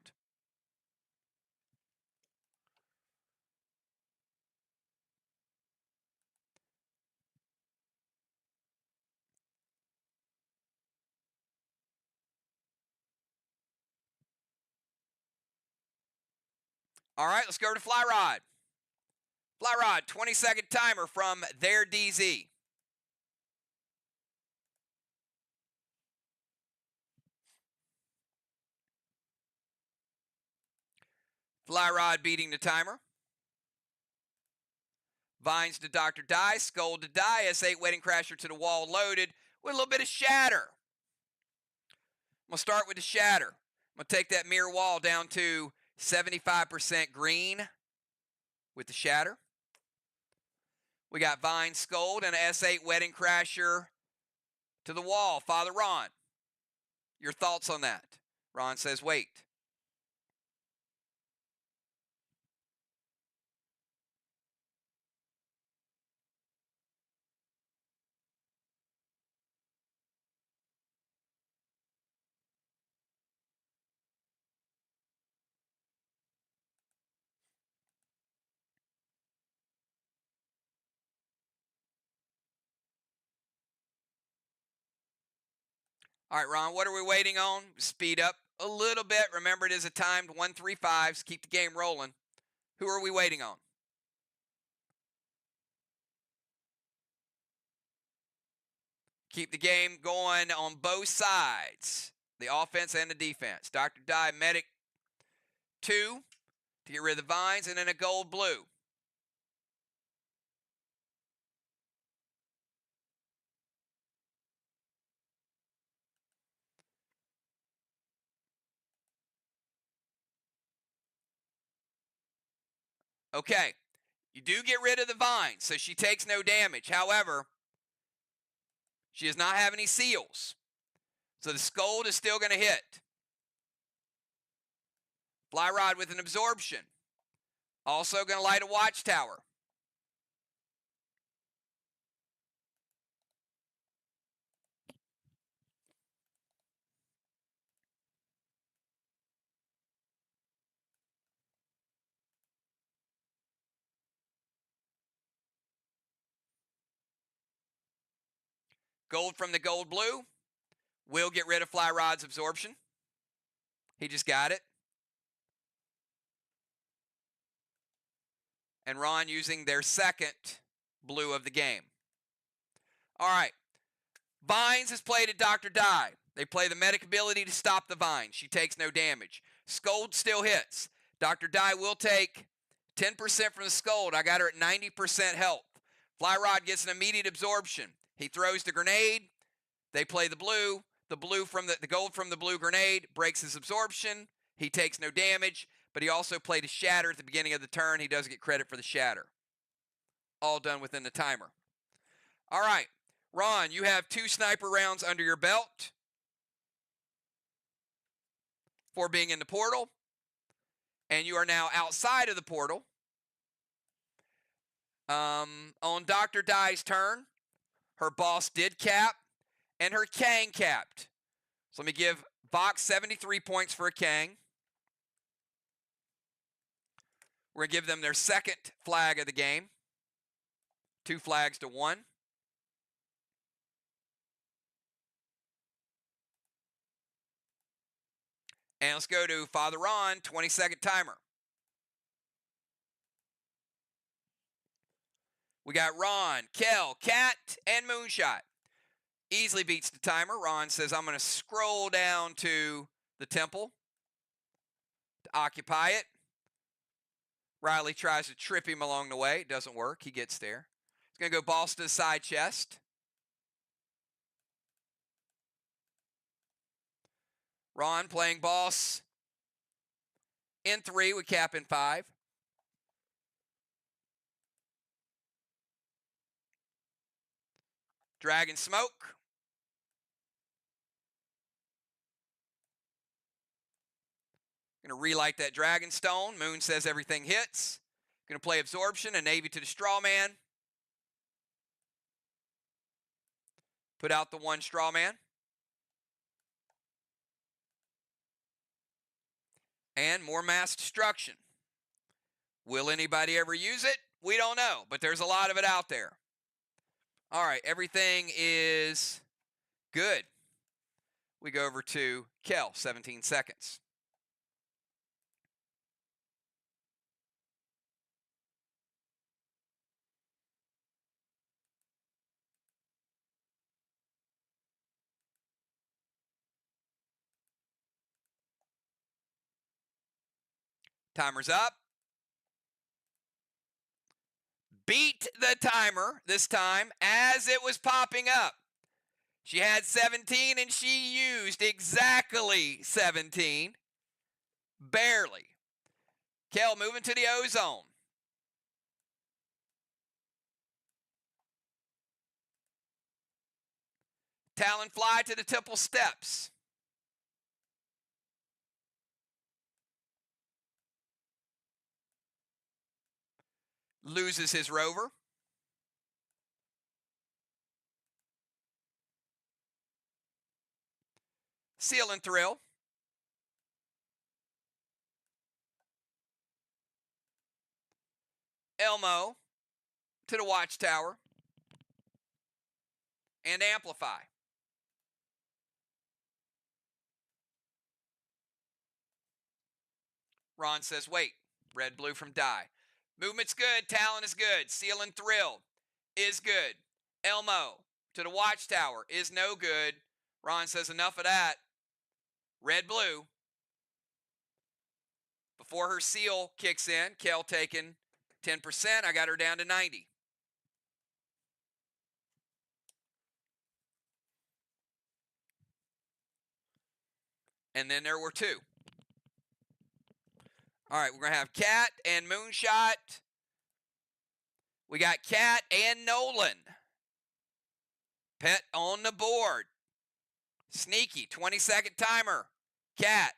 All right, let's go over to Fly Rod. Fly Rod, 20-second timer from their DZ. Fly Rod beating the timer. Vines to Dr. Die, Skull to Die, S8 Wedding Crasher to the wall loaded with a little bit of shatter. I'm going to start with the shatter. I'm going to take that mirror wall down to 75% green with the shatter. We got Vine Scold and an S8 Wedding Crasher to the wall. Father Ron, your thoughts on that? Ron says wait. All right, Ron, what are we waiting on? Speed up a little bit. Remember, it is a timed 1-3-5s. Keep the game rolling. Who are we waiting on? Keep the game going on both sides, the offense and the defense. Dr. Die, Medic 2 to get rid of the vines, and then a gold blue. Okay, you do get rid of the vine, so she takes no damage. However, she does not have any seals, so the Scold is still going to hit. Fly Rod with an absorption. Also going to light a Watchtower. Gold from the gold blue will get rid of Fly Rod's absorption. He just got it. And Ron using their second blue of the game. All right. Vines is played at Dr. Die. They play the medic ability to stop the vine. She takes no damage. Scold still hits. Dr. Die will take 10% from the Scold. I got her at 90% health. Fly Rod gets an immediate absorption. He throws the grenade. They play the blue. The blue from the gold from the blue grenade breaks his absorption. He takes no damage, but he also played a shatter at the beginning of the turn. He does get credit for the shatter. All done within the timer. All right, Ron, you have 2 sniper rounds under your belt for being in the portal, and you are now outside of the portal. On Dr. Die's turn, her boss did cap, and her Kang capped. So let me give VOX 73 points for a Kang. We're going to give them their second flag of the game. 2 flags to 1. And let's go to Father Ron, 20-second timer. We got Ron, Kel, Cat, and Moonshot. Easily beats the timer. Ron says, I'm going to scroll down to the temple to occupy it. Riley tries to trip him along the way. It doesn't work. He gets there. He's going to go boss to the side chest. Ron playing boss in 3 with cap in 5. Dragon Smoke. Going to relight that Dragon Stone. Moon says everything hits. Going to play Absorption, a Navy to the Straw Man. Put out the 1 Straw Man. And more mass destruction. Will anybody ever use it? We don't know, but there's a lot of it out there. All right, everything is good. We go over to Kel, 17 seconds. Timer's up. Beat the timer this time as it was popping up. She had 17 and she used exactly 17. Barely. Kel moving to the ozone. Talonfly to the temple steps. Loses his rover. Seal and Thrill. Elmo to the Watchtower. And Amplify. Ron says, wait. Red, blue from Die. Movement's good. Talon is good. Seal and Thrill is good. Elmo to the Watchtower is no good. Ron says, enough of that. Red, blue. Before her seal kicks in, Kel taking 10%. I got her down to 90. And then there were 2. All right, we're going to have Cat and Moonshot. We got Cat and Nolan. Pet on the board. Sneaky, 20-second timer. Cat.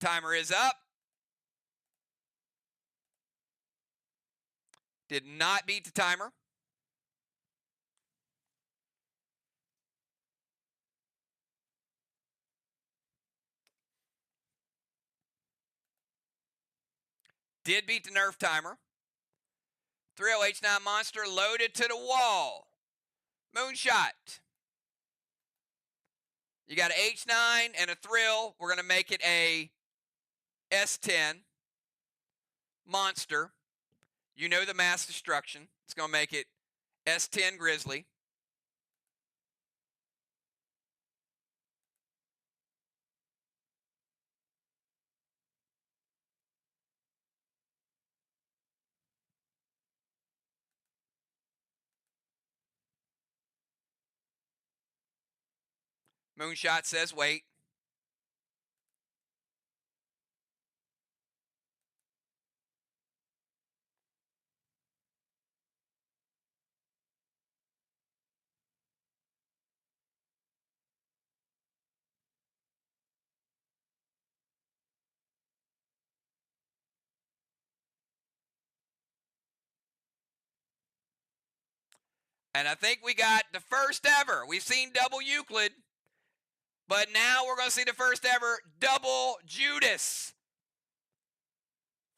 Timer is up. Did not beat the timer. Did beat the nerf timer. 30H9 monster loaded to the wall. Moonshot. You got an H9 and a thrill. We're going to make it a S10 monster. You know the mass destruction. It's going to make it S10 Grizzly. Moonshot says wait. And I think we got the first ever. We've seen double Euclid, but now we're going to see the first ever double Judas.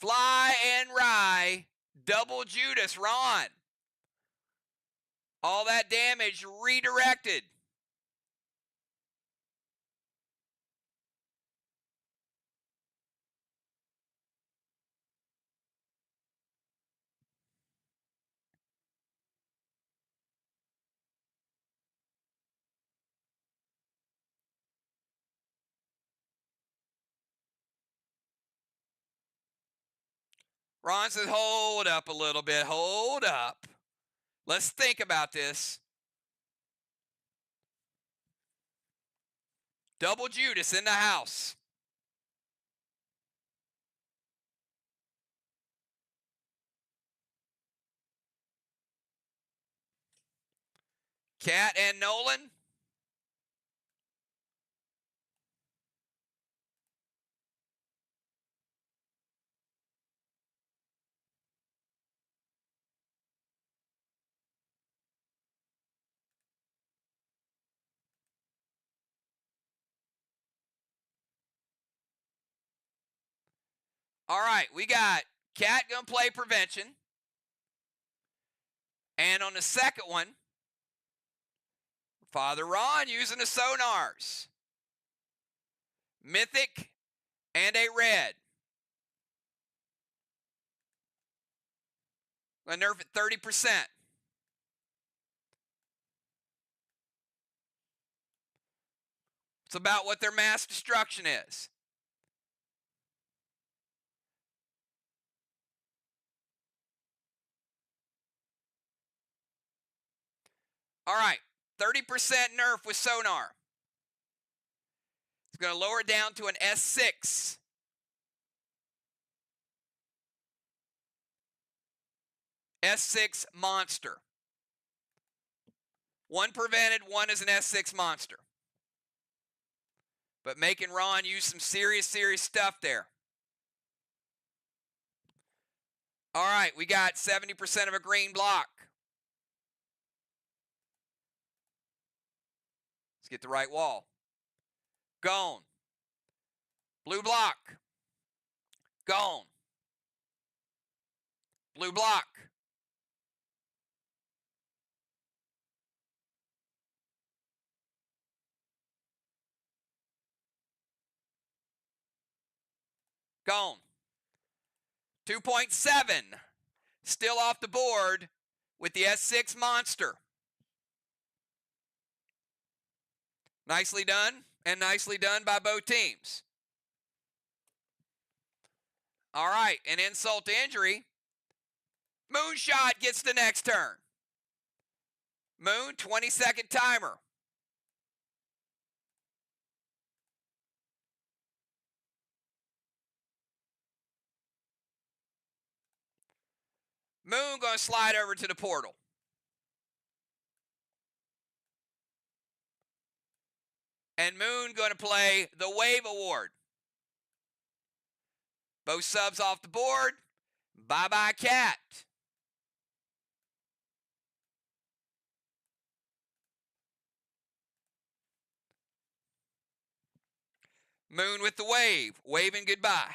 Fly and Rye, double Judas, Ron. All that damage redirected. Ron says, hold up a little bit. Hold up. Let's think about this. Double Judas in the house. Cat and Nolan. All right, we got Cat going to play prevention. And on the second one, Father Ron using the sonars. Mythic and a red. I'm going to nerf it 30%. It's about what their mass destruction is. All right, 30% nerf with sonar. It's going to lower it down to an S6. S6 monster. One prevented, one is an S6 monster. But making Ron use some serious stuff there. All right, we got 70% of a green block. Let's get the right wall. Gone. Blue block. Gone. Blue block. Gone. 2.7. Still off the board with the S6 monster. Nicely done, and nicely done by both teams. All right, an insult to injury. Moonshot gets the next turn. Moon, 20-second timer. Moon going to slide over to the portal. And Moon going to play the Wave Award. Both subs off the board. Bye-bye, Cat. Moon with the wave, waving goodbye.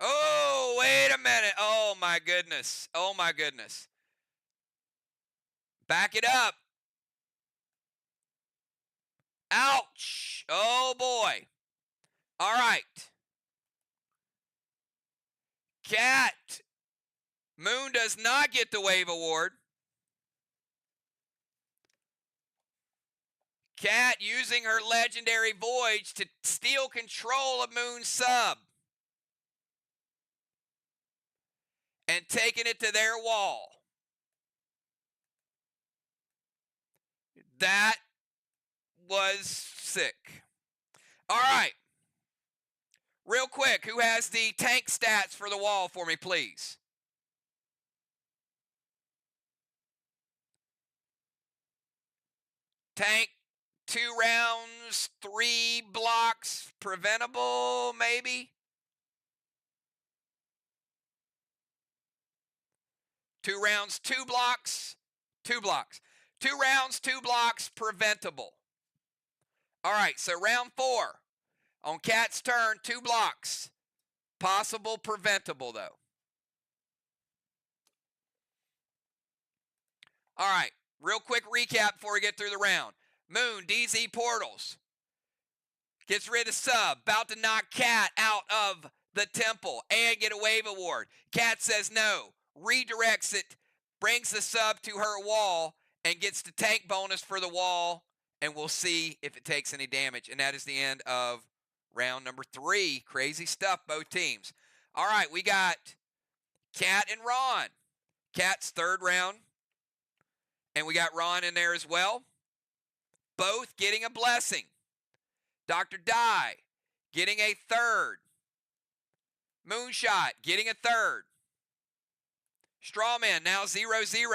Oh, wait a minute. Oh, my goodness. Oh, my goodness. Back it up. Ouch. Oh, boy. All right. Cat. Moon does not get the Wave Award. Cat using her legendary Voyage to steal control of Moon's sub. And taking it to their wall. That was sick. All right. Real quick, who has the tank stats for the wall for me, please? Tank, 2 rounds, 3 blocks, preventable, maybe? 2 rounds, 2 blocks, 2 blocks. 2 rounds, 2 blocks, preventable. All right, so round 4. On Cat's turn, 2 blocks. Possible preventable, though. All right, real quick recap before we get through the round. Moon, DZ portals. Gets rid of sub. About to knock Cat out of the temple and get a Wave Award. Cat says no. Redirects it. Brings the sub to her wall and gets the tank bonus for the wall. And we'll see if it takes any damage. And that is the end of round number 3. Crazy stuff, both teams. All right, we got Cat and Ron. Cat's 3rd round. And we got Ron in there as well. Both getting a blessing. Dr. Dye getting a 3rd. Moonshot getting a 3rd. Strawman now 0-0.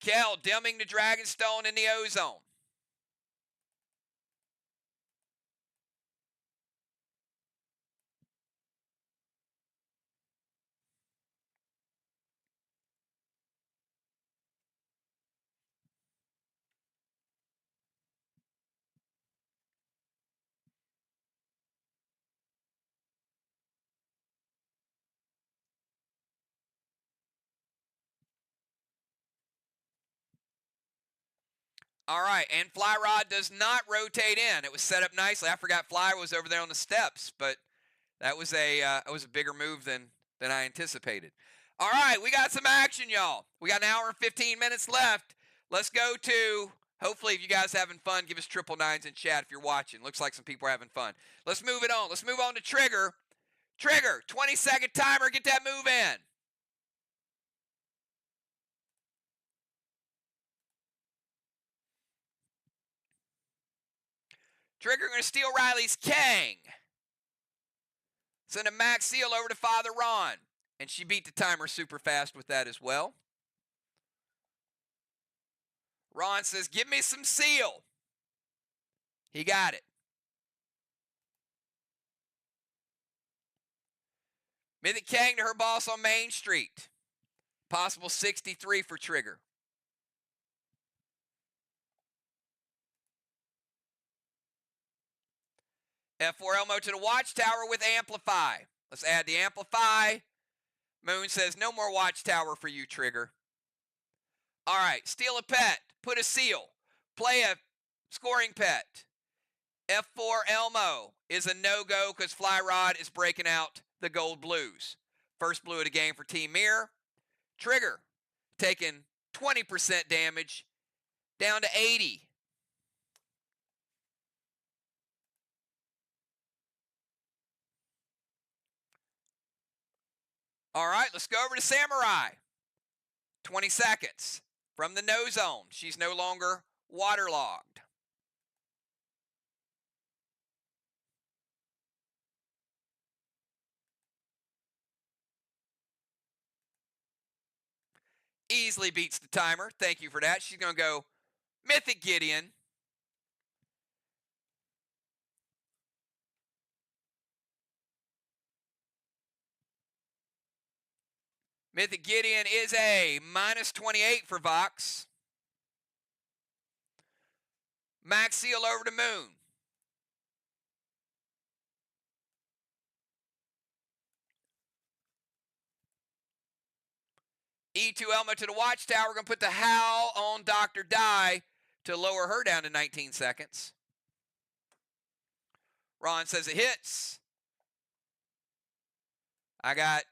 Kel dimming the Dragonstone in the Ozone. All right, and Fly Rod does not rotate in. It was set up nicely. I forgot Fly was over there on the steps, but that was a bigger move than I anticipated. All right, we got some action, y'all. We got an hour and 15 minutes left. Let's go to, hopefully if you guys are having fun, give us 999s in chat if you're watching. Looks like some people are having fun. Let's move it on. Let's move on to Trigger. Trigger, 20-second timer. Get that move in. Trigger going to steal Riley's Kang. Send a max seal over to Father Ron. And she beat the timer super fast with that as well. Ron says, give me some seal. He got it. Mythic Kang to her boss on Main Street. Possible 63 for Trigger. F4 Elmo to the Watchtower with Amplify. Let's add the Amplify. Moon says, no more Watchtower for you, Trigger. All right, steal a pet, put a seal, play a scoring pet. F4 Elmo is a no-go because Fly Rod is breaking out the gold blues. First blue of the game for Team MIR. Trigger, taking 20% damage, down to 80. All right, let's go over to Samurai. 20 seconds from the no zone. She's no longer waterlogged. Easily beats the timer. Thank you for that. She's going to go Mythic Gideon. Mythic Gideon is a minus 28 for VOX. Max Seal over to Moon. E2 Elmo to the Watchtower. We're going to put the Howl on Dr. Die to lower her down to 19 seconds. Ron says it hits. I got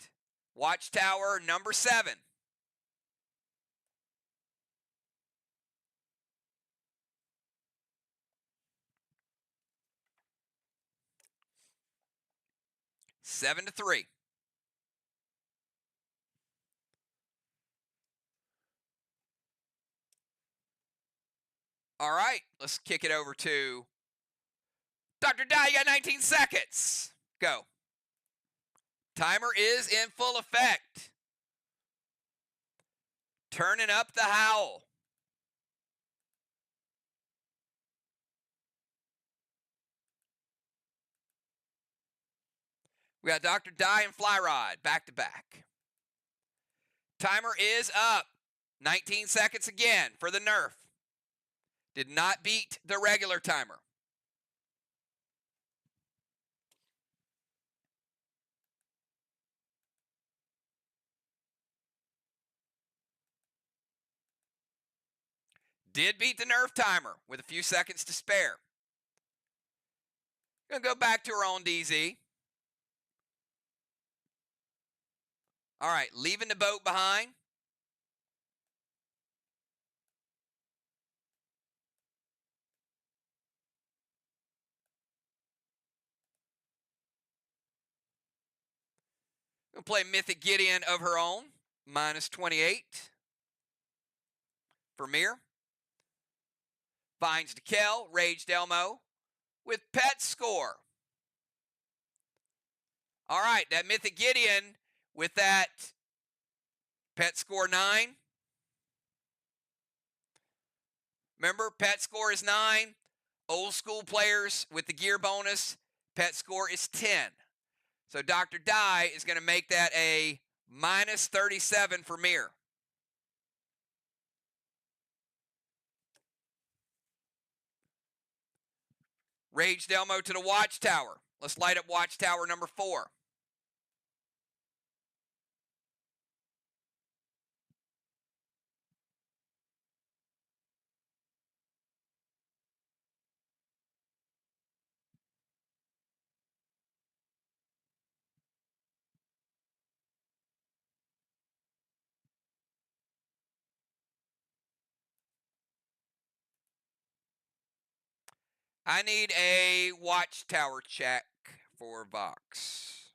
Watchtower number 7. Seven to 3. All right, let's kick it over to Dr. Die. You got 19 seconds. Go. Timer is in full effect. Turning up the Howl. We got Dr. Die and Fly Rod back to back. Timer is up. 19 seconds again for the nerf. Did not beat the regular timer. Did beat the nerf timer with a few seconds to spare. Gonna go back to her own DZ. All right, leaving the boat behind. Gonna play Mythic Gideon of her own, minus 28 for MIR. Finds Dekel, Raged Elmo with Pet Score. All right, that Mythic Gideon with that Pet Score 9. Remember, Pet Score is 9. Old school players with the gear bonus, Pet Score is 10. So Dr. Die is going to make that a minus 37 for MIR. Raged Elmo to the Watchtower. Let's light up Watchtower number 4. I need a Watchtower check for VOX.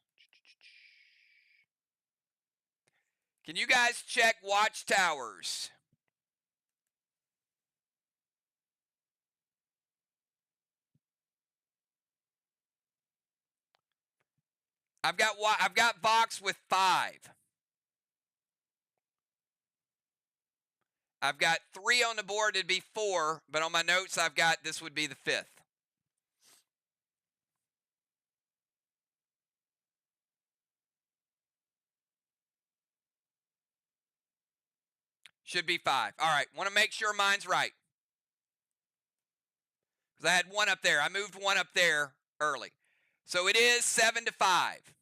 Can you guys check Watchtowers? I've got VOX with 5. I've got 3 on the board. It'd be 4, but on my notes I've got this would be the 5th. Should be 5. All right, want to make sure mine's right. Because I had 1 up there. I moved 1 up there early. So it is 7 to 5.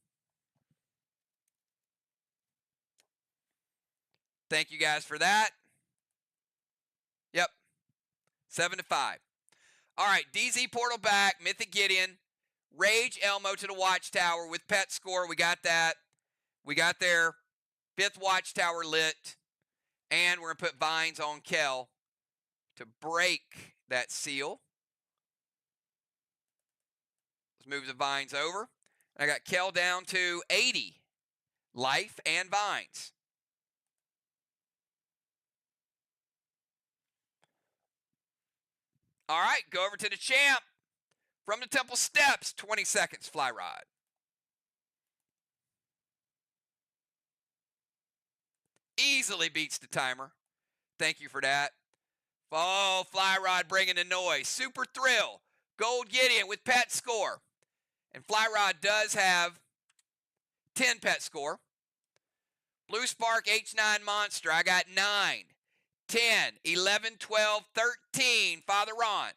Thank you guys for that. 7-5. All right, DZ Portal back, Mythic Gideon, Rage Elmo to the Watchtower with pet score. We got that. We got their 5th Watchtower lit. And we're going to put Vines on Kel to break that seal. Let's move the Vines over. I got Kel down to 80 life and Vines. All right, go over to the champ. From the Temple Steps, 20 seconds, Fly Rod. Easily beats the timer. Thank you for that. Oh, Fly Rod bringing the noise. Super Thrill. Gold Gideon with pet score. And Fly Rod does have 10 pet score. Blue Spark H9 Monster. I got 9, 10, 11, 12, 13. Father Ron.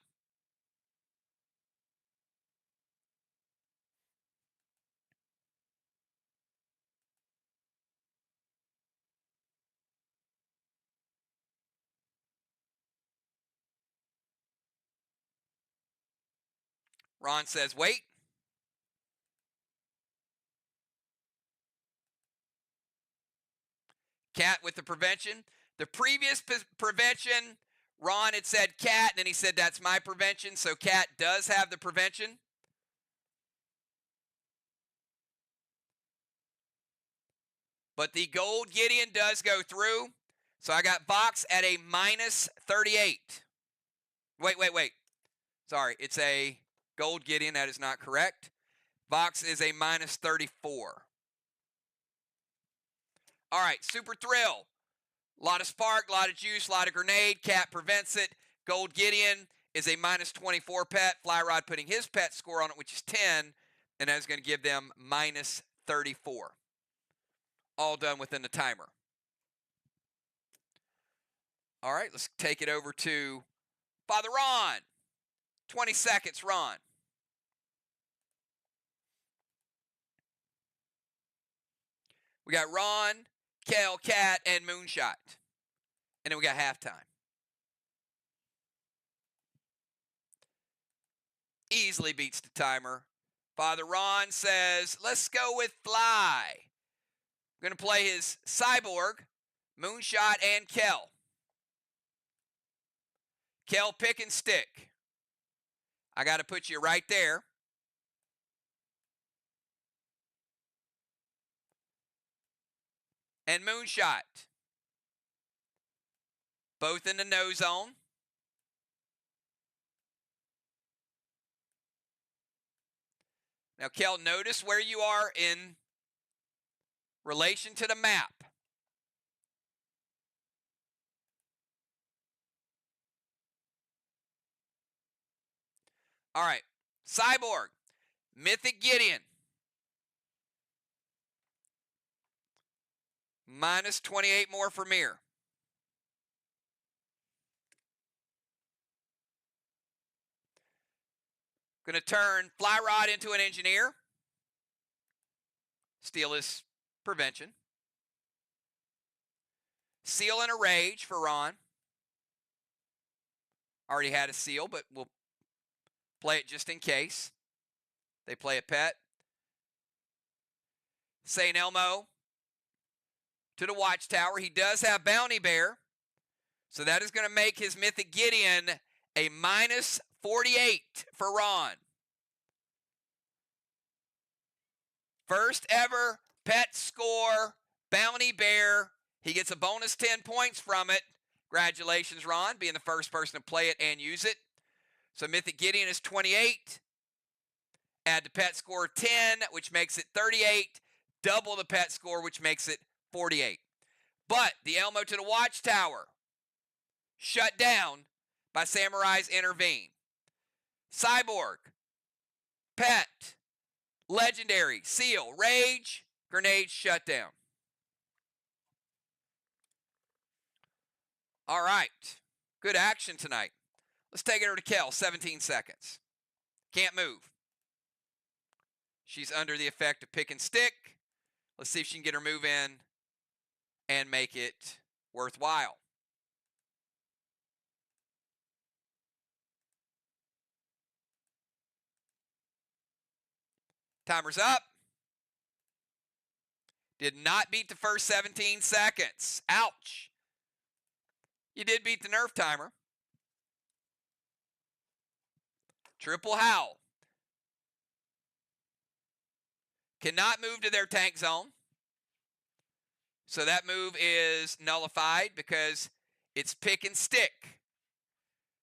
Ron says, wait. Cat with the prevention. The previous prevention, Ron had said Cat, and then he said that's my prevention, so Cat does have the prevention. But the Gold Gideon does go through, so I got VOX at a minus 38. Wait. Sorry, it's a Gold Gideon. That is not correct. VOX is a minus 34. All right, Super Thrill. A lot of spark, a lot of juice, a lot of grenade. Cat prevents it. Gold Gideon is a minus 24 pet. Fly Rod putting his pet score on it, which is 10, and that's going to give them minus 34. All done within the timer. All right, let's take it over to Father Ron. 20 seconds, Ron. We got Ron, Kel, Cat, and Moonshot. And then we got halftime. Easily beats the timer. Father Ron says, let's go with Fly. We're going to play his Cyborg, Moonshot, and Kel. Kel, pick and stick. I got to put you right there. And Moonshot. Both in the no zone. Now, Kel, notice where you are in relation to the map. All right, Cyborg, Mythic Gideon. Minus 28 more for MIR. Going to turn Fly Rod into an engineer. Steal his prevention. Seal and a rage for Ron. Already had a seal, but we'll play it just in case. They play a pet. St. Elmo to the Watchtower. He does have Bounty Bear. So that is going to make his Mythic Gideon a minus 48 for Ron. First ever pet score, Bounty Bear. He gets a bonus 10 points from it. Congratulations, Ron, being the first person to play it and use it. So Mythic Gideon is 28. Add the pet score 10, which makes it 38. Double the pet score, which makes it 48. But the Elmo to the Watchtower, shut down by Samurai's Intervene. Cyborg, Pet, Legendary, Seal, Rage, Grenade, shut down. All right. Good action tonight. Let's take it over to Kel, 17 seconds. Can't move. She's under the effect of pick and stick. Let's see if she can get her move in and make it worthwhile. Timer's up. Did not beat the first 17 seconds. Ouch. You did beat the nerf timer. Triple howl. Cannot move to their tank zone. So that move is nullified because it's pick and stick.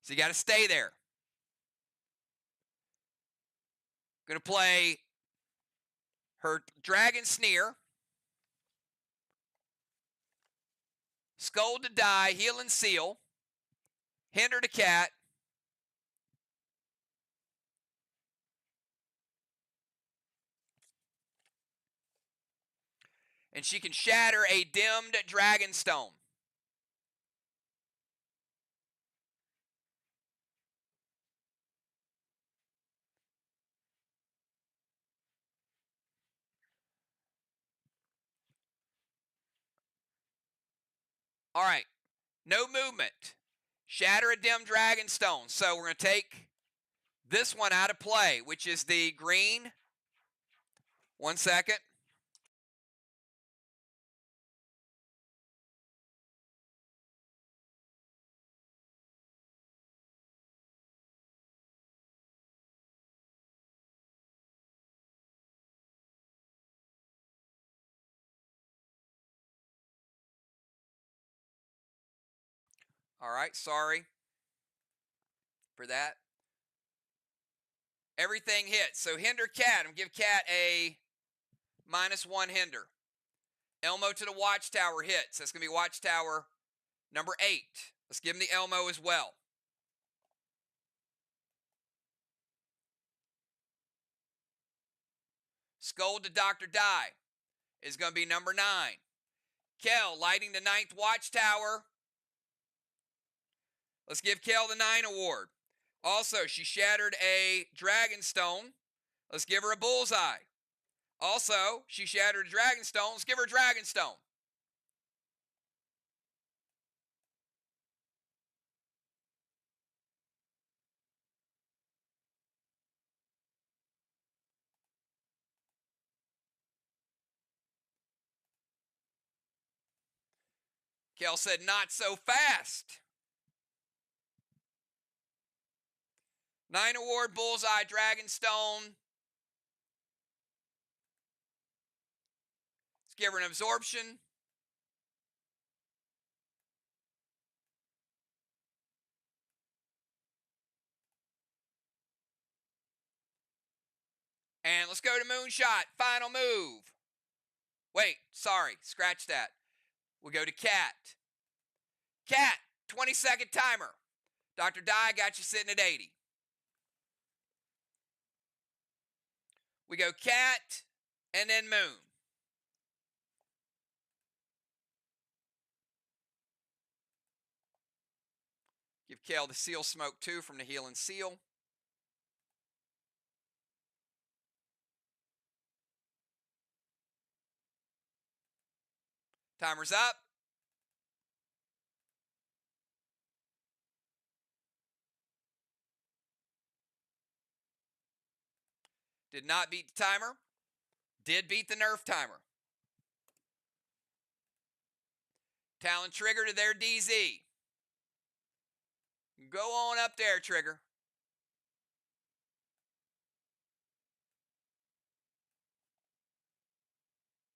So you got to stay there. Going to play her Dragon Sneer. Scold to die, Heal and Seal. Hinder to cat. And she can shatter a dimmed Dragonstone. All right, no movement. Shatter a dim Dragonstone. So we're going to take this one out of play, which is the green. 1 second. All right, sorry for that. Everything hits. So hinder cat. I'm going to give cat a -1 hinder. Elmo to the Watchtower hits. That's going to be Watchtower number 8. Let's give him the Elmo as well. Scold to Dr. Die is going to be number 9. Kel lighting the 9th Watchtower. Let's give Kel the 9 award. Also, she shattered a Dragonstone. Let's give her a bullseye. Also, she shattered a Dragonstone. Let's give her a Dragonstone. Kel said, not so fast. 9 award, bullseye, Dragonstone. Let's give her an absorption. And let's go to Moonshot. Final move. Wait, sorry. Scratch that. We'll go to Cat. Cat, 20-second timer. Dr. Die got you sitting at 80. We go Cat and then Moon. Give Kel the Seal Smoke 2 from the Heal and Seal. Timer's up. Did not beat the timer. Did beat the nerf timer. Talon Trigger to their DZ. Go on up there, Trigger.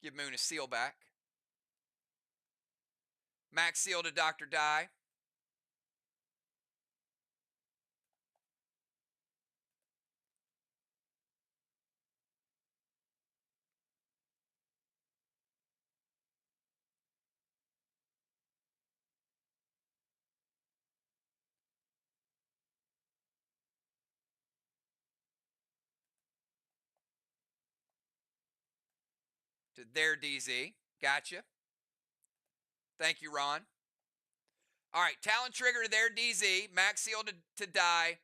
Give Moon a seal back. Max seal to Dr. Die. To their DZ. Gotcha. Thank you, Ron. All right, Talon Trigger to their DZ. Max seal to die.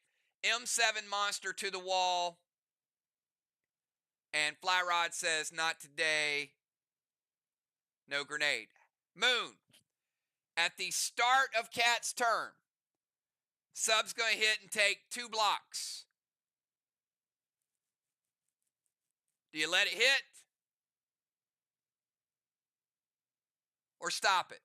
M7 Monster to the wall. And Flyrod says, not today. No grenade. Moon. At the start of Cat's turn, Sub's going to hit and take 2 blocks. Do you let it hit or stop it?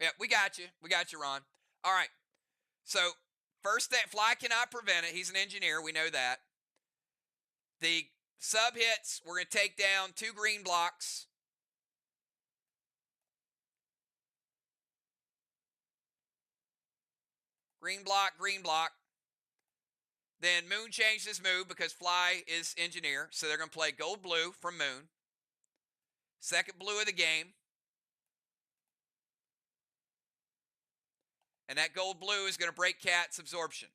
Yeah, we got you. We got you, Ron. All right. So, first thing, Fly cannot prevent it. He's an engineer. We know that. The sub hits, we're going to take down 2 green blocks. Green block, green block. Then Moon changed his move because Fly is engineer. So they're going to play gold blue from Moon. Second blue of the game. And that gold blue is going to break Cat's absorption.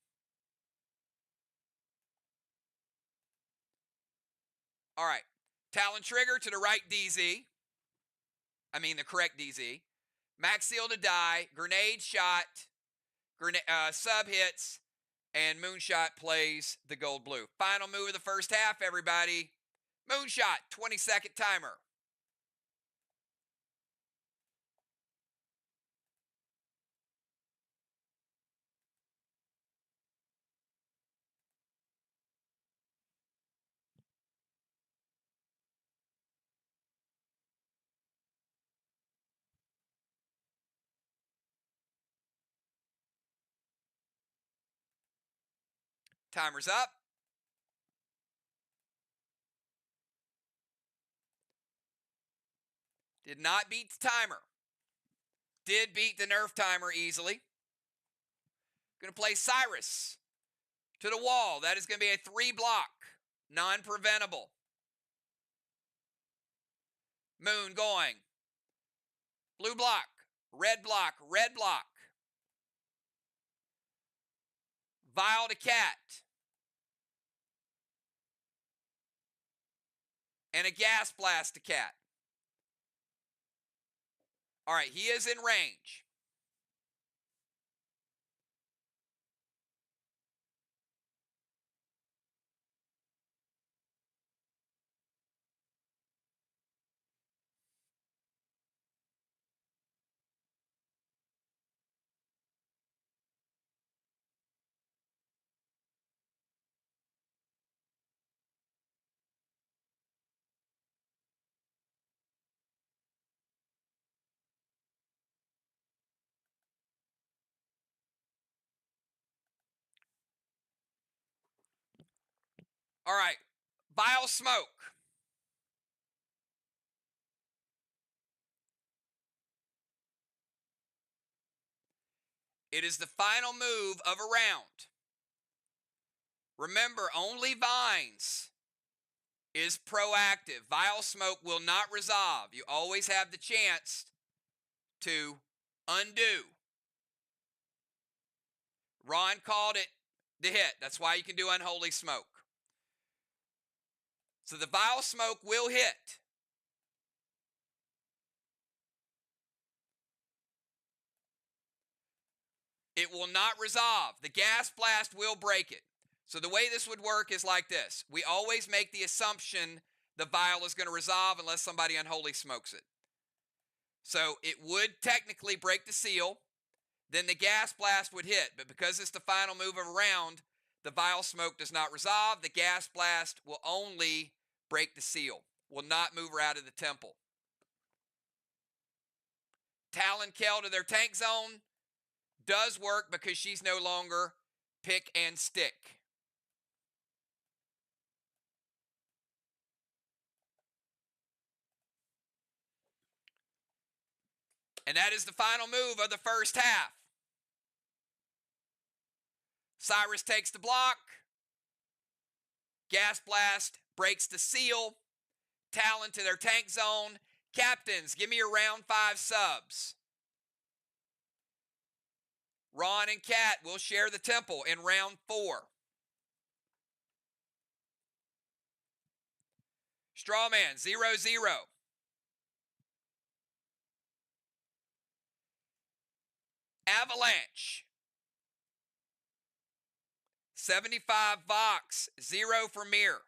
All right. Talon trigger to the right DZ. I mean the correct DZ. Max seal to die. Grenade shot. Sub hits. And Moonshot plays the gold blue. Final move of the first half, everybody. Moonshot, 20-second timer. Timer's up. Did not beat the timer. Did beat the nerf timer easily. Going to play Cyrus to the wall. That is going to be a 3-block. Non-preventable. Moon going. Blue block. Red block. Red block. Vial to Cat. And a gas blast to Cat. All right, he is in range. All right, Vial Smoke. It is the final move of a round. Remember, only Vines is proactive. Vial Smoke will not resolve. You always have the chance to undo. Ron called it the hit. That's why you can do Unholy Smoke. So the Vial Smoke will hit. It will not resolve. The gas blast will break it. So the way this would work is like this. We always make the assumption the vial is going to resolve unless somebody unholy smokes it. So it would technically break the seal. Then the gas blast would hit. But because it's the final move of a round, the vial smoke does not resolve. The gas blast will only break the seal. Will not move her out of the temple. Talon Kell to their tank zone does work because she's no longer pick and stick. And that is the final move of the first half. Cyrus takes the block. Gas blast breaks the seal. Talon to their tank zone. Captains, give me your round 5 subs. Ron and Kat will share the temple in round 4. Strawman, 0-0. Avalanche. 75 Vox, 0 for MIR.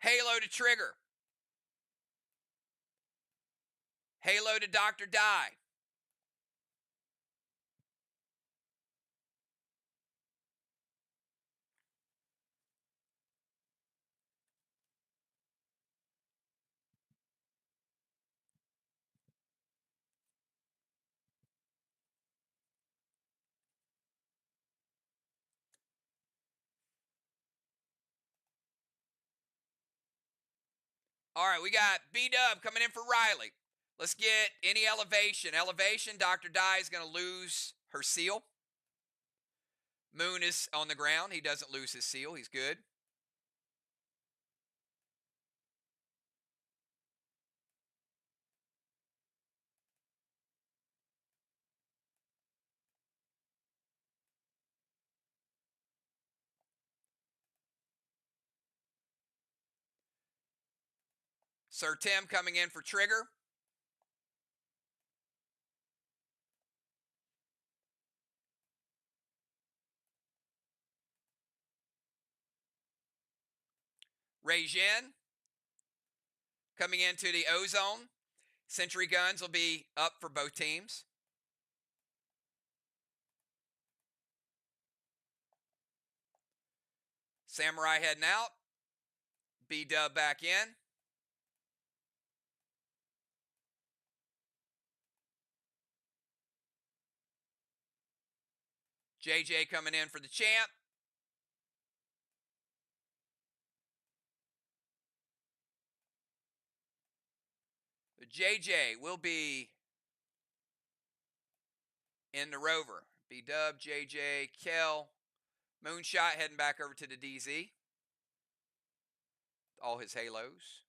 Halo to Trigger. Halo to Dr. Die. All right, we got B-Dub coming in for Riley. Let's get any elevation. Elevation, Dr. Die is going to lose her seal. Moon is on the ground. He doesn't lose his seal. He's good. Sir Tim coming in for Trigger. Rajin coming into the O-Zone. Sentry guns will be up for both teams. Samurai heading out. B-Dub back in. JJ coming in for the champ. JJ will be in the Rover. B-Dub, JJ, Kel. Moonshot heading back over to the DZ. All his halos.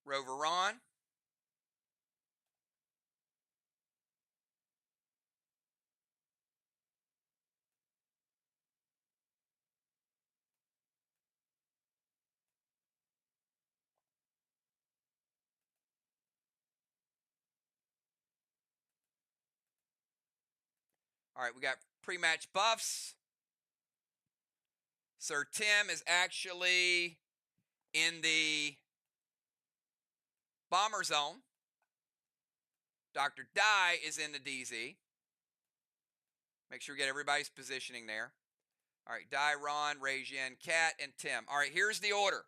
Rover Ron. All right, we got pre-match buffs. Sir Tim is actually in the bomber zone. Dr. Die is in the DZ. Make sure we get everybody's positioning there. All right, Die, Ron, Rajin, Cat, and Tim. All right, here's the order.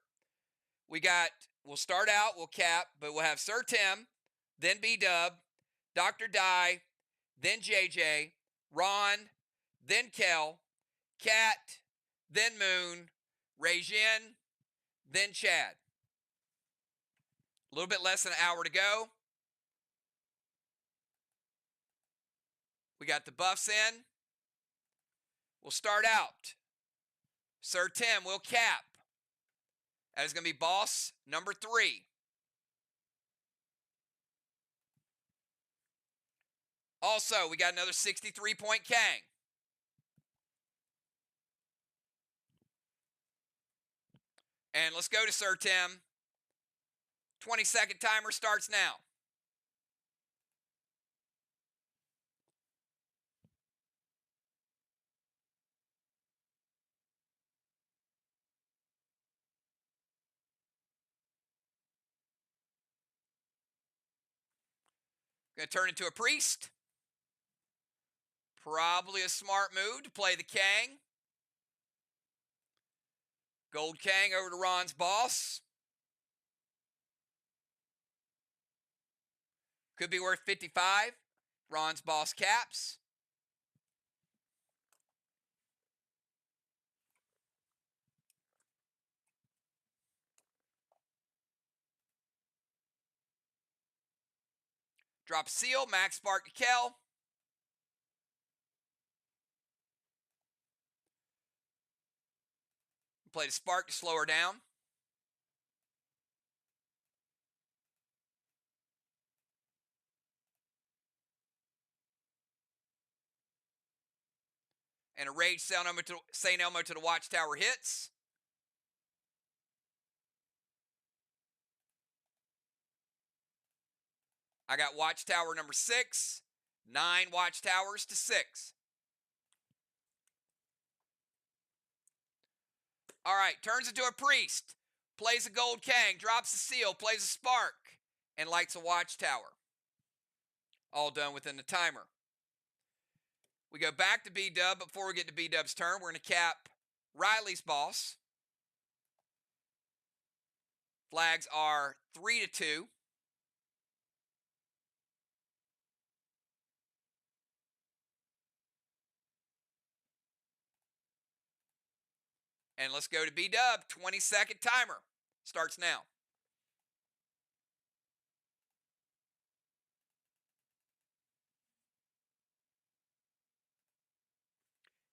We'll start out, we'll cap, but we'll have Sir Tim, then B-Dub, Dr. Die, then JJ, Ron, then Kel, Cat, then Moon, Rajin, then Chad. A little bit less than an hour to go. We got the buffs in. We'll start out. Sir Tim will cap. That is going to be boss number 3. Also, we got another 63-point Kang. And let's go to Sir Tim. 20-second timer starts now. Going to turn into a priest. Probably a smart move to play the Kang. Gold Kang over to Ron's boss. Could be worth 55. Ron's boss caps. Drop seal, max spark to Kel. Play the spark to slow her down. And a rage St. Elmo to the Watchtower hits. I got watchtower number 6. 9 watchtowers to 6. All right, turns into a priest. Plays a gold king, drops a seal, plays a spark, and lights a watchtower. All done within the timer. We go back to B-Dub. Before we get to B-Dub's turn, we're going to cap Riley's boss. Flags are 3 to 2. And let's go to B-Dub. 20-second timer. Starts now.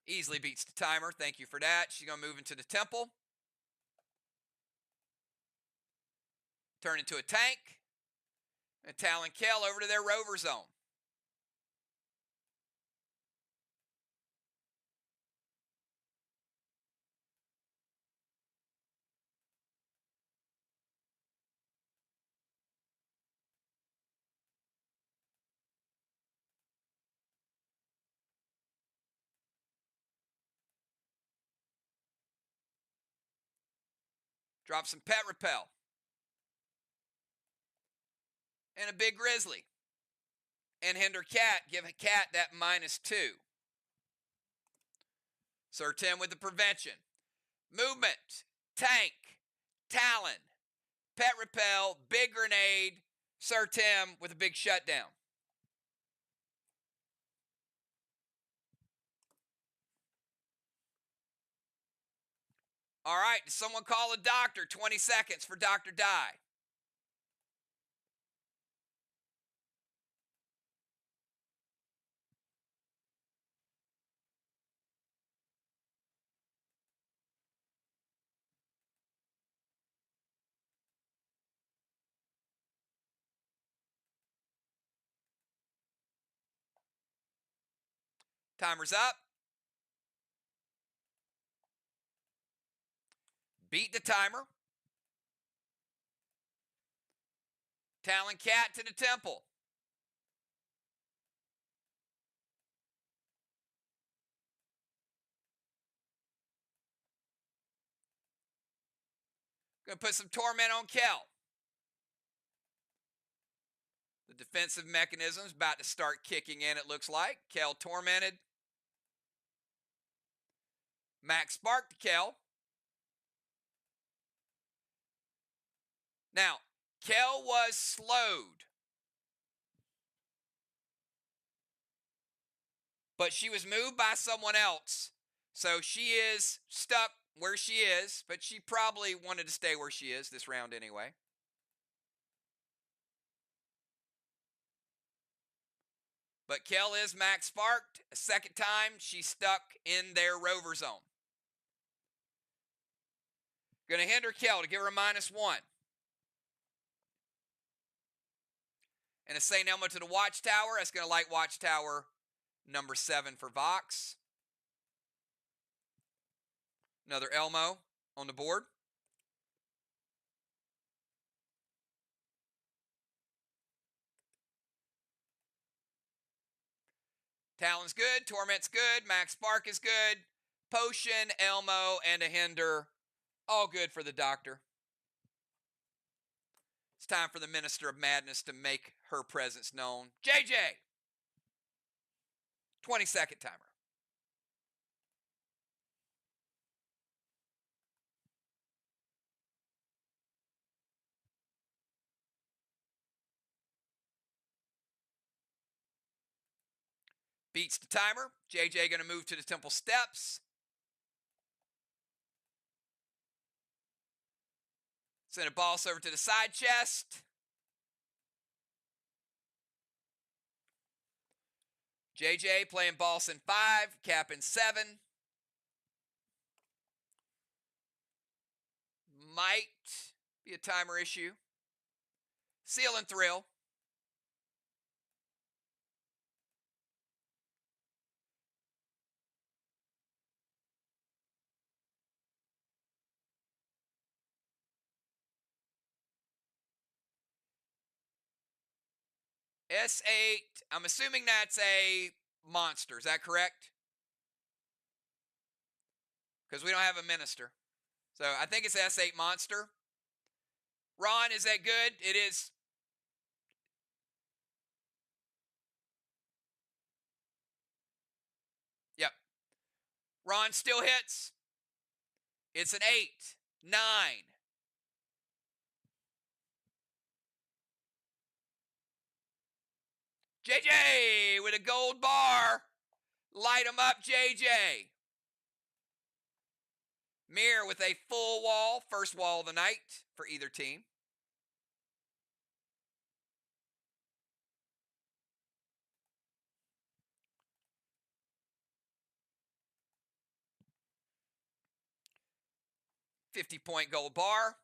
Easily beats the timer. Thank you for that. She's going to move into the temple. Turn into a tank. And Talon Kell over to their rover zone. Drop some pet repel. And a big grizzly. And hinder cat. Give a cat that -2. Sir Tim with the prevention. Movement. Tank. Talon. Pet repel. Big grenade. Sir Tim with a big shutdown. All right, someone call a doctor. 20 seconds for Dr. Die. Timer's up. Beat the timer. Talon Cat to the temple. Gonna put some torment on Kell. The defensive mechanism's about to start kicking in, it looks like. Kell tormented. Max spark to Kell. Now, Kell was slowed, but she was moved by someone else. So she is stuck where she is, but she probably wanted to stay where she is this round anyway. But Kell is max sparked. A second time, she's stuck in their rover zone. Going to hinder Kell to give her a -1. And a St. Elmo to the watchtower. That's going to light watchtower number 7 for VOX. Another Elmo on the board. Talon's good. Torment's good. Max Spark is good. Potion, Elmo, and a hinder. All good for the doctor. It's time for the Minister of Madness to make her presence known. JJ! 20-second timer. Beats the timer. JJ going to move to the temple steps. Send a boss over to the side chest. JJ playing boss in 5, cap in 7. Might be a timer issue. Seal and Thrill. S8, I'm assuming that's a monster. Is that correct? Because we don't have a minister. So I think it's S8 monster. Ron, is that good? It is. Yep. Ron still hits. It's an 8, 9. JJ with a gold bar. Light them up, JJ. MIR with a full wall, first wall of the night for either team. $50 gold bar.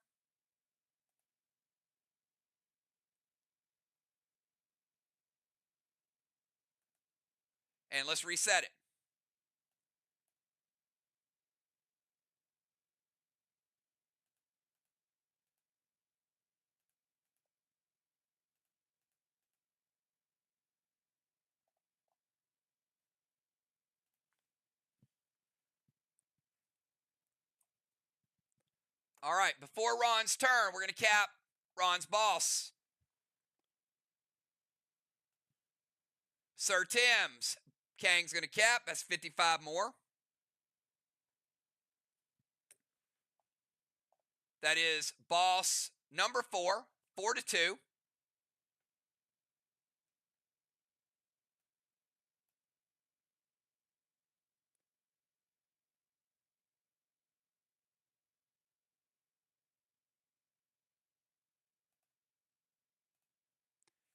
And let's reset it. All right, before Ron's turn, we're going to cap Ron's boss. Sir Tim's. Kang's going to cap. That's 55 more. That is boss number 4, 4-2.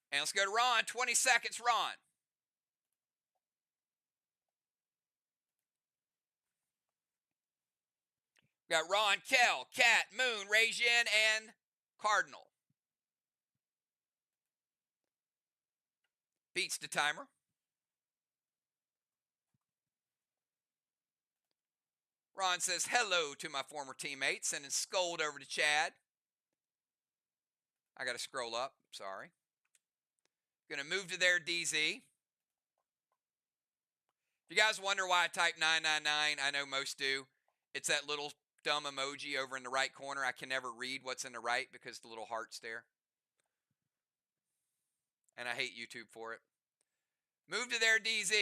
And let's go to Ron. 20 seconds, Ron. We got Ron, Kel, Cat, Moon, Rajin, and Cardinal. Beats the timer. Ron says hello to my former teammates, sending Scold over to Chad. I got to scroll up. Sorry. Going to move to their DZ. If you guys wonder why I type 999, I know most do. It's that little dumb emoji over in the right corner. I can never read what's in the right because the little heart's there. And I hate YouTube for it. Move to their DZ,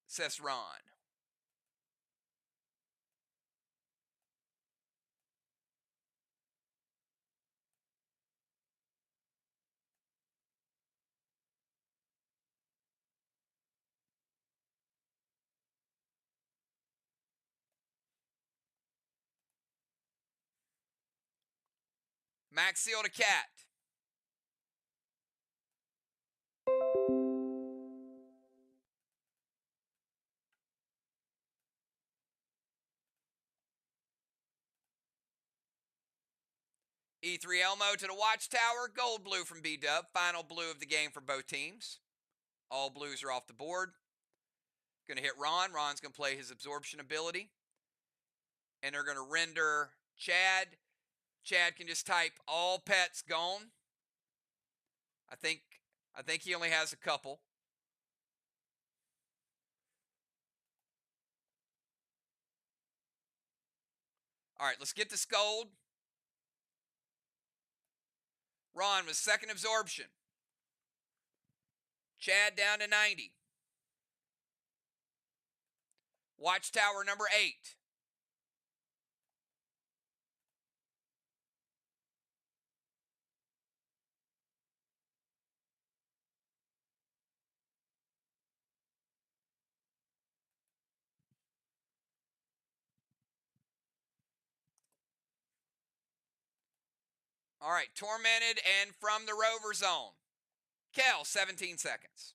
says Ron. Max Seal to Cat. E3 Elmo to the Watchtower. Gold blue from B-Dub. Final blue of the game for both teams. All blues are off the board. Going to hit Ron. Ron's going to play his absorption ability. And they're going to render Chad. Chad can just type all pets gone. I think he only has a couple. All right, let's get the Scold. Ron with second absorption. Chad down to 90. Watchtower number 8. All right, Tormented and from the Rover Zone. Kel, 17 seconds.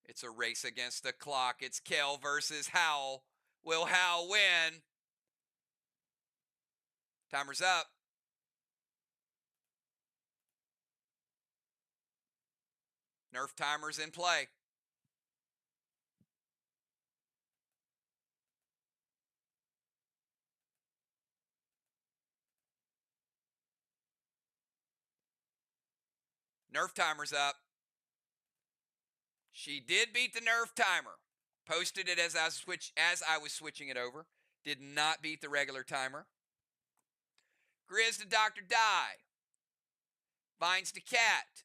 It's a race against the clock. It's Kel versus Howl. Will Howl win? Timer's up. Nerf timer's in play. Nerf timer's up. She did beat the Nerf timer. Posted it as I was switching it over. Did not beat the regular timer. Grizz to Dr. Die. Vines to Cat.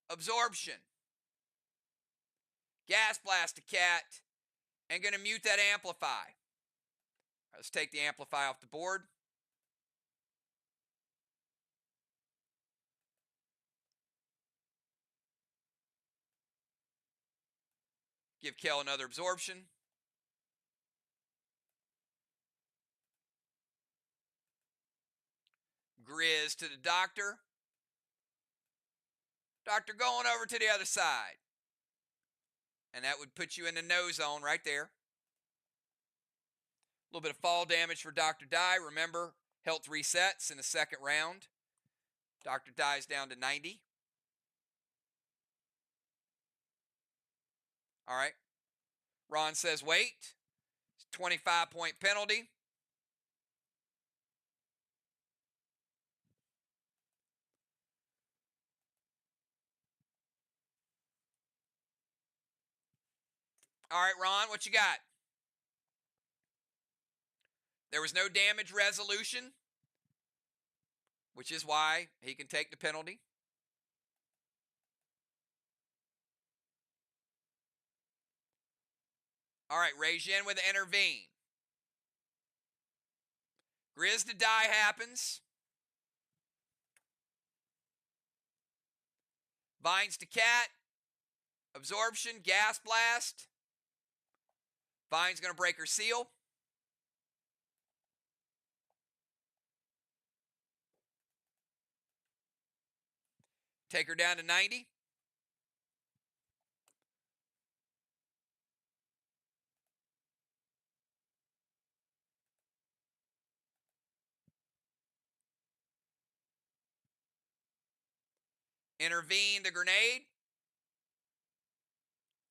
Absorption. Gas Blast to Cat. And going to mute that Amplify. Let's take the Amplify off the board. Give Kel another absorption. Grizz to the Doctor. Doctor going over to the other side. And that would put you in the no zone right there. A little bit of fall damage for Dr. Die. Remember, health resets in the second round. Dr. Die's down to 90. All right. Ron says wait. 25-point penalty. All right, Ron, what you got? There was no damage resolution, which is why he can take the penalty. All right, Regine with the intervene. Grizz to Die happens. Vines to Cat. Absorption, Gas Blast. Vine's going to break her seal. Take her down to 90. Intervene the grenade.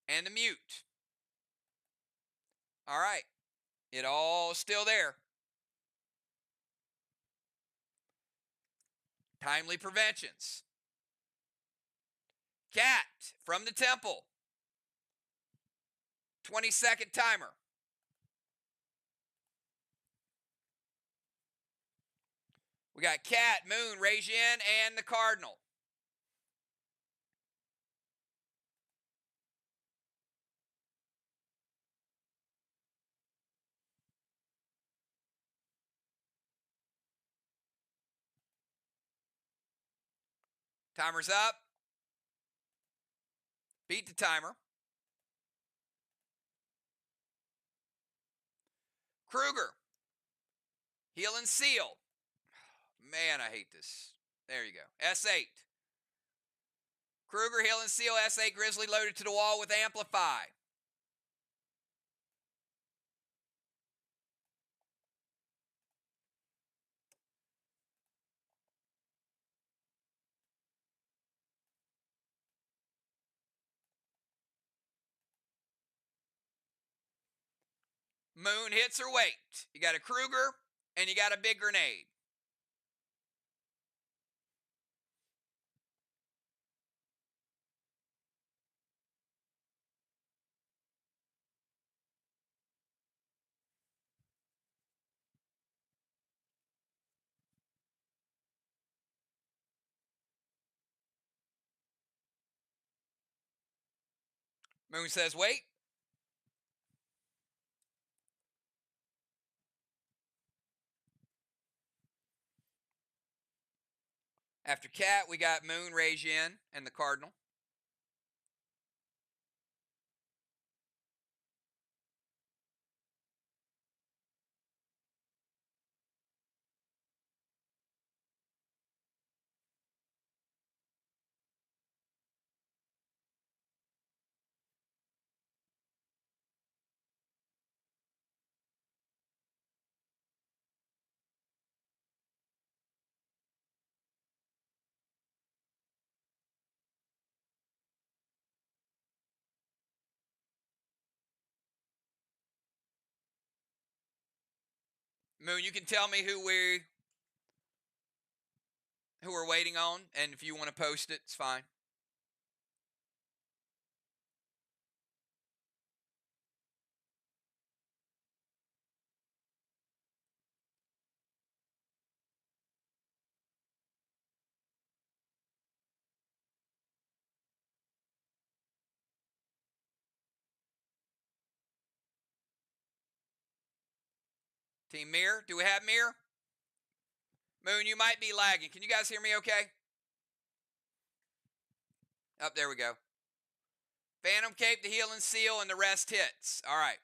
And the mute. All right. It all still there. Timely preventions. Cat from the temple. 20-second timer. We got Cat, Moon, Regine, and the Cardinal. Timer's up. Beat the timer. Kruger. Heal and seal. Man, I hate this. There you go. S8. Kruger, heal and seal. S8 Grizzly loaded to the wall with Amplify. Moon hits her weight. You got a Kruger and you got a big grenade. Moon says wait. After Cat, we got Moon, Regine, and the Cardinal. Moon, you can tell me who who we're waiting on, and if you want to post it, it's fine. Team MIR, do we have MIR? Moon, you might be lagging. Can you guys hear me okay? Up there we go. Phantom Cape, the Healing Seal, and the rest hits. All right.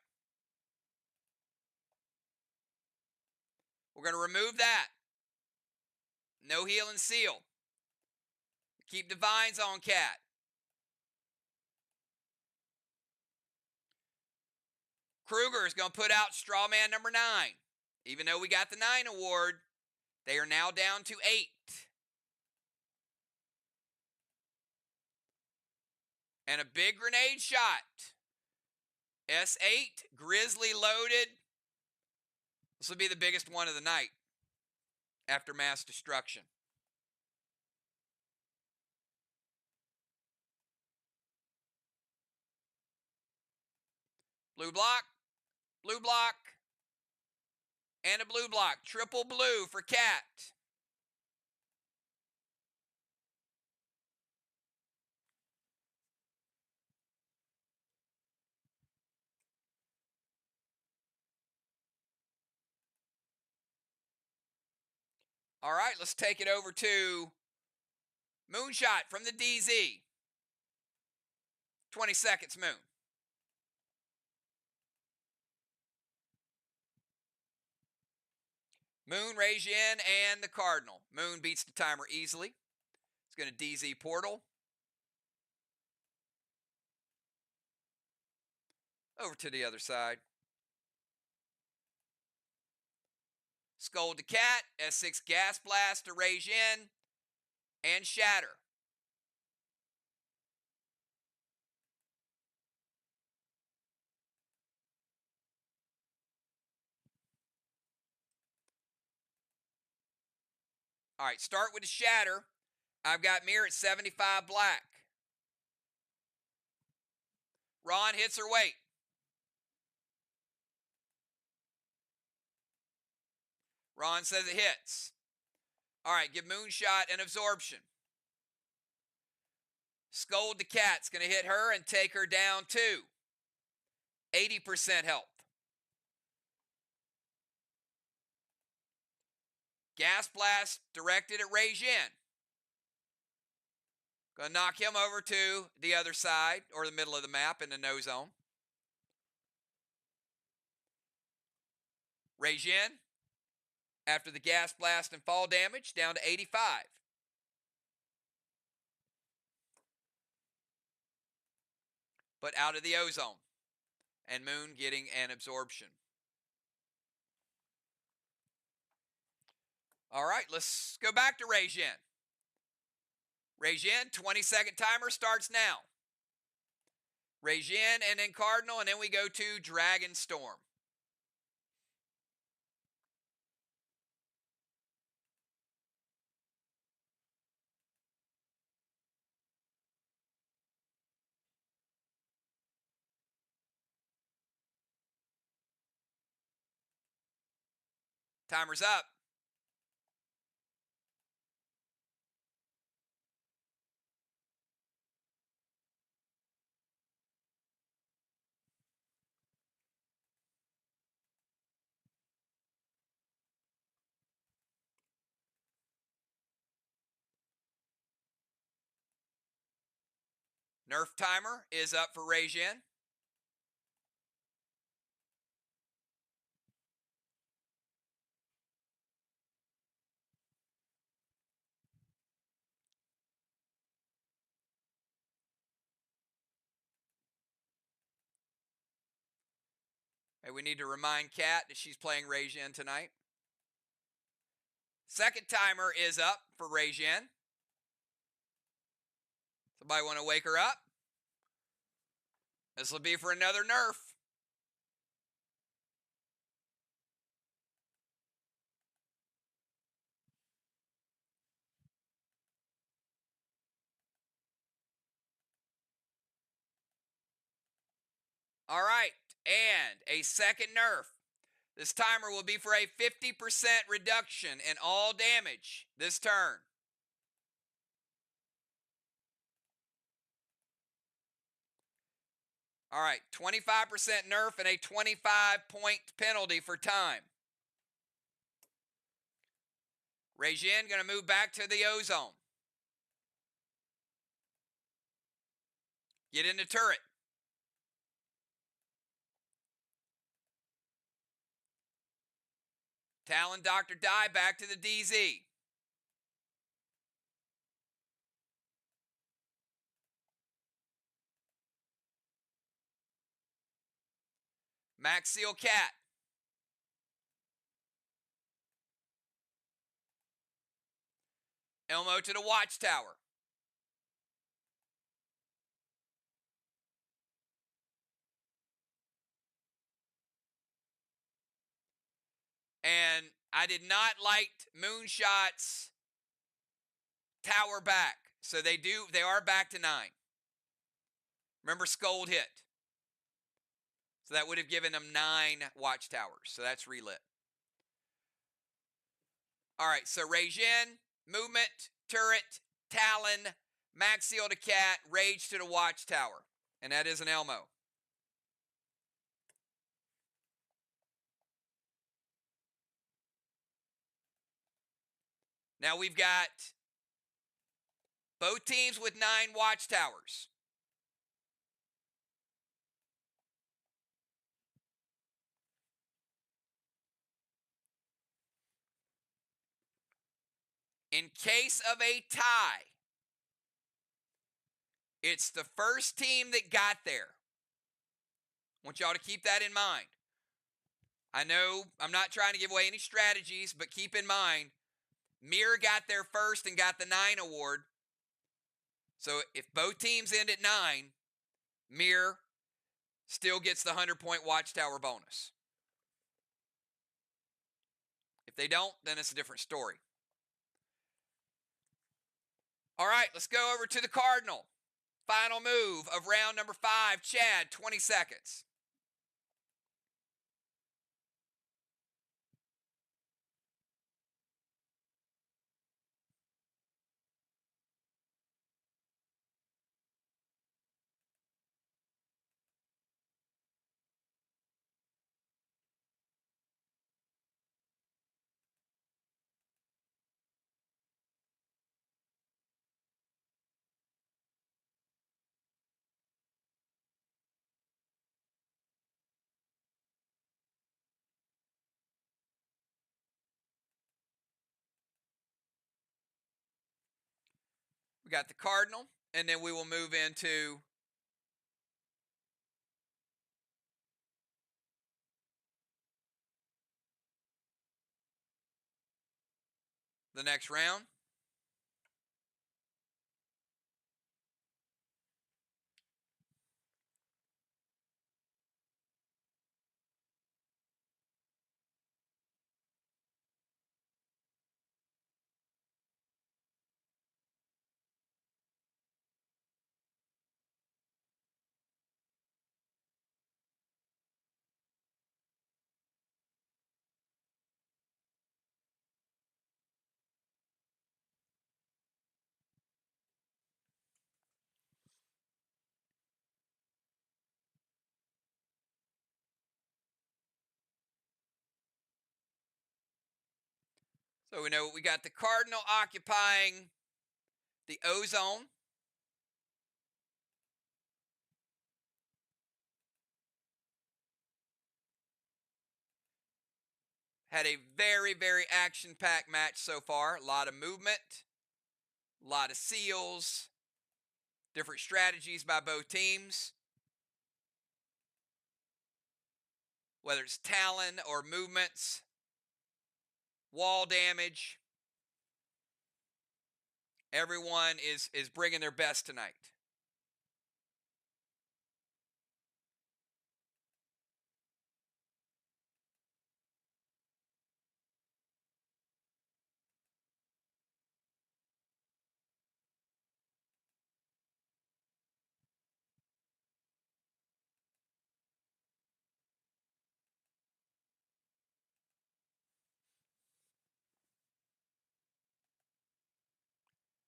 We're going to remove that. No Healing Seal. Keep Divines on Cat. Kruger is going to put out Strawman number 9. Even though we got the 9 award, they are now down to 8. And a big grenade shot. S8, Grizzly loaded. This will be the biggest one of the night after mass destruction. Blue block, and a blue block. Triple blue for Cat. All right, let's take it over to Moonshot from the DZ. 20 seconds, Moon. Moon, Rajin, and the Cardinal. Moon beats the timer easily. It's going to DZ Portal. Over to the other side. Skull to Cat, S6 Gas Blast to Rajin, and Shatter. All right, start with the Shatter. I've got MIR at 75 black. Ron hits her weight. Ron says it hits. All right, give Moonshot an absorption. Scold the Cat's going to hit her and take her down to 80% health. Gas Blast directed at Rajin. Going to knock him over to the other side or the middle of the map in the no zone. Rajin, after the Gas Blast and fall damage, down to 85. But out of the ozone. And Moon getting an absorption. All right, let's go back to Rajin. Rajin, 20-second timer starts now. Rajin and then Cardinal, and then we go to Dragon Storm. Timer's up. Nerf timer is up for Rajin. Hey, we need to remind Kat that she's playing Rajin tonight. Second timer is up for Rajin. Somebody want to wake her up? This will be for another nerf. All right, and a second nerf. This timer will be for a 50% reduction in all damage this turn. All right, 25% nerf and a 25-point penalty for time. Regine going to move back to the ozone. Get in the turret. Talon Dr. Die back to the DZ. Max Seal Cat. Elmo to the Watchtower. And I did not like Moonshot's tower back. So they are back to 9. Remember, Scold hit. So that would have given them 9 Watchtowers. So that's relit. All right, so Regine, movement, turret, Talon, Max Seal to Cat, Rage to the Watchtower. And that is an Elmo. Now we've got both teams with 9 Watchtowers. In case of a tie, it's the first team that got there. I want y'all to keep that in mind. I know I'm not trying to give away any strategies, but keep in mind, MIR got there first and got the 9 award. So if both teams end at 9, MIR still gets the 100-point Watchtower bonus. If they don't, then it's a different story. All right, let's go over to the Cardinal. Final move of round number 5. Chad, 20 seconds. We got the Cardinal, and then we will move into the next round. So we know we got the Cardinal occupying the ozone. Had a very, very action-packed match so far. A lot of movement, a lot of seals, different strategies by both teams. Whether it's Talon or movements, wall damage. Everyone is bringing their best tonight.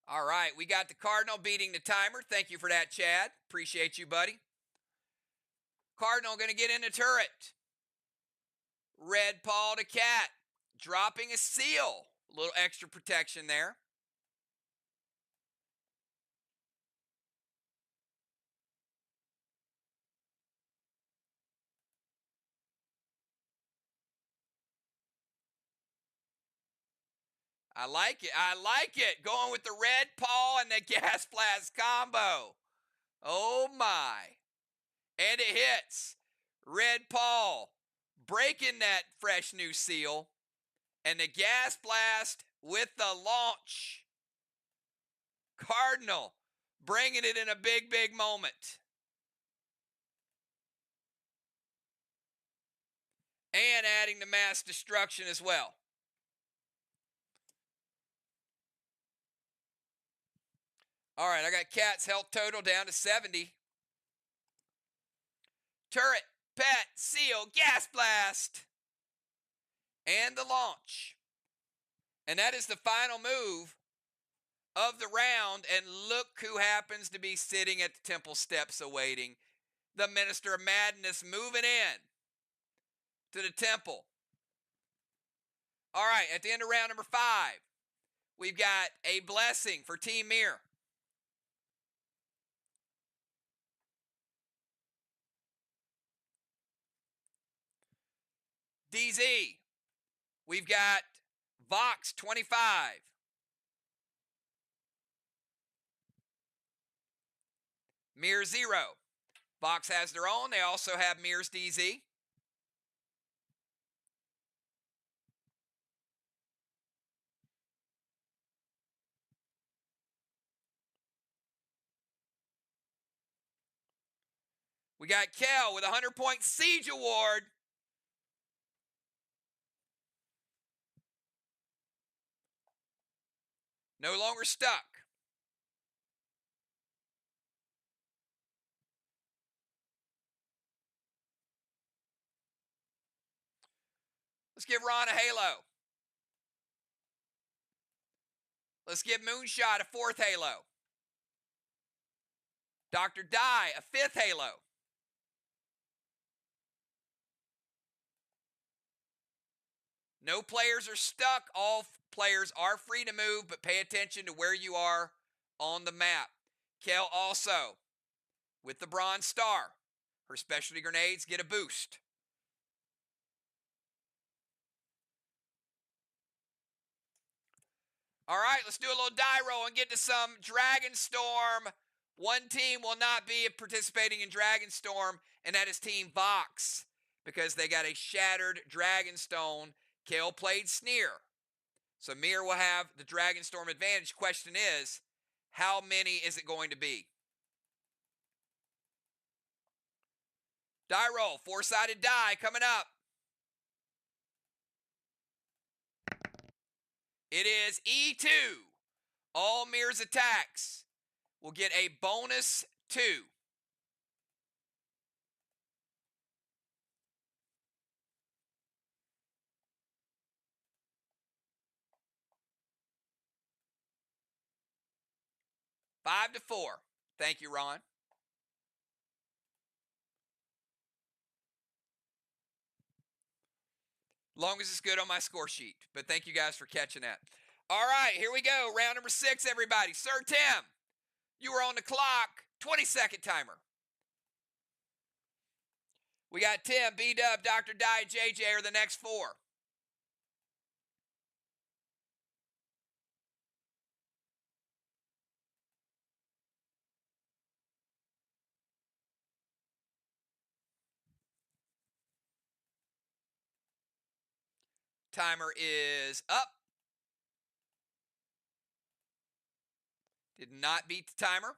All right, we got the Cardinal beating the timer. Thank you for that, Chad. Appreciate you, buddy. Cardinal going to get in the turret. Red paw to cat. Dropping a seal. A little extra protection there. I like it. I like it. Going with the red paw and the gas blast combo. Oh my. And it hits. Red paw breaking that fresh new seal. And the gas blast with the launch. Cardinal bringing it in a big, big moment. And adding the mass destruction as well. All right, I got Cat's health total down to 70. Turret, pet, seal, gas blast. And the launch. And that is the final move of the round. And look who happens to be sitting at the temple steps awaiting. The Minister of Madness moving in to the temple. All right, at the end of round number 5, we've got a blessing for Team MIR. DZ, we've got VOX 25. MIR 0. VOX has their own. They also have MIR's DZ. We got Kel with a 100-point Siege Award. No longer stuck. Let's give Ron a halo. Let's give Moonshot a 4th halo. Dr. Dye a 5th halo. No players are stuck. All players are free to move, but pay attention to where you are on the map. Kel also with the Bronze Star. Her specialty grenades get a boost. All right, let's do a little die roll and get to some Dragon Storm. One team will not be participating in Dragon Storm, and that is Team VOX, because they got a shattered Dragonstone. Kale played Sneer. So MIR will have the Dragon Storm advantage. Question is, how many is it going to be? Die roll, 4-sided die coming up. It is E2. All MIR's attacks will get a bonus 2. Five to 4. Thank you, Ron. Long as it's good on my score sheet. But thank you guys for catching that. All right, here we go. Round number 6, everybody. Sir Tim, you are on the clock. 20-second timer. We got Tim, B-Dub, Dr. Dye, JJ are the next 4. Timer is up. Did not beat the timer.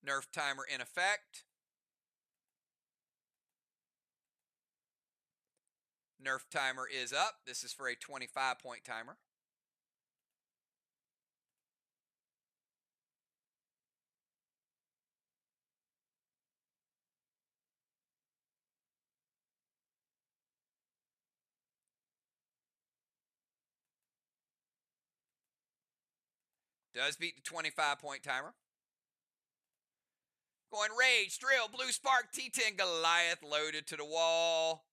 Nerf timer in effect. Nerf timer is up. This is for a 25-point timer. Does beat the 25-point timer. Going Rage, Drill, Blue Spark, T10, Goliath loaded to the wall.